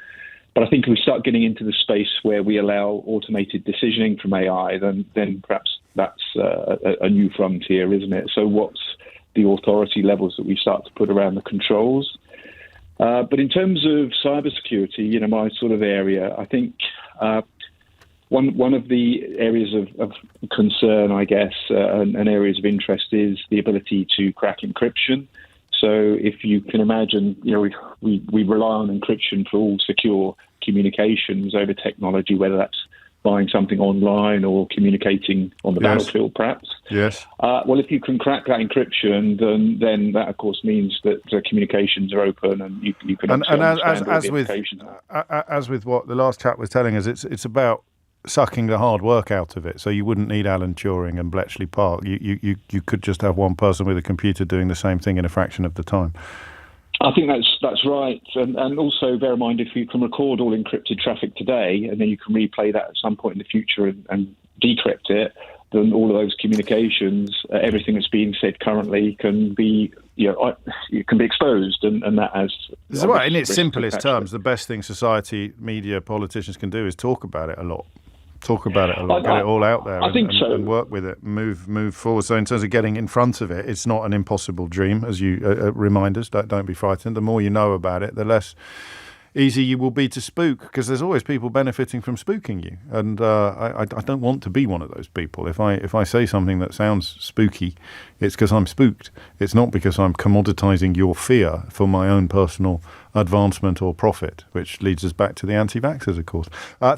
But I think if we start getting into the space where we allow automated decisioning from AI, then perhaps that's a new frontier, isn't it? So what's the authority levels that we start to put around the controls? But in terms of cybersecurity, my sort of area, I think one of the areas of concern, I guess, and areas of interest is the ability to crack encryption. So if you can imagine, we rely on encryption for all secure communications over technology, whether that's buying something online or communicating on the battlefield, perhaps. Yes. Well, if you can crack that encryption, then that, of course, means that the communications are open and you can understand as with what the last chap was telling us, it's about sucking the hard work out of it. So you wouldn't need Alan Turing and Bletchley Park. You could just have one person with a computer doing the same thing in a fraction of the time. I think that's right. And also bear in mind, if you can record all encrypted traffic today and then you can replay that at some point in the future and decrypt it, then all of those communications, everything that's being said currently can be exposed, and that has. This is right. In its simplest terms, the best thing society, media, politicians can do is talk about it a lot. Get it all out there and work with it, move forward. So in terms of getting in front of it, it's not an impossible dream, as you remind us. Don't be frightened. The more you know about it, the less easy you will be to spook, because there's always people benefiting from spooking you. And I don't want to be one of those people. If I say something that sounds spooky, it's because I'm spooked. It's not because I'm commoditizing your fear for my own personal advancement or profit, which leads us back to the anti-vaxxers, of course.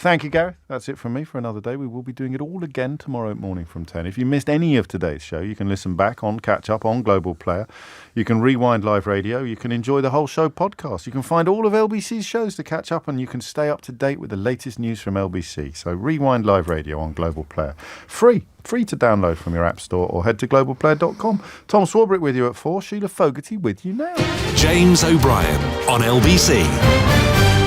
Thank you, Gareth. That's it from me for another day. We will be doing it all again tomorrow morning from 10. If you missed any of today's show, you can listen back catch up on Global Player. You can rewind live radio. You can enjoy the whole show podcast. You can find all of LBC's shows to catch up, and you can stay up to date with the latest news from LBC. So rewind live radio on Global Player. Free to download from your app store, or head to globalplayer.com. Tom Swarbrick with you at 4. Sheila Fogarty with you now. James O'Brien on LBC.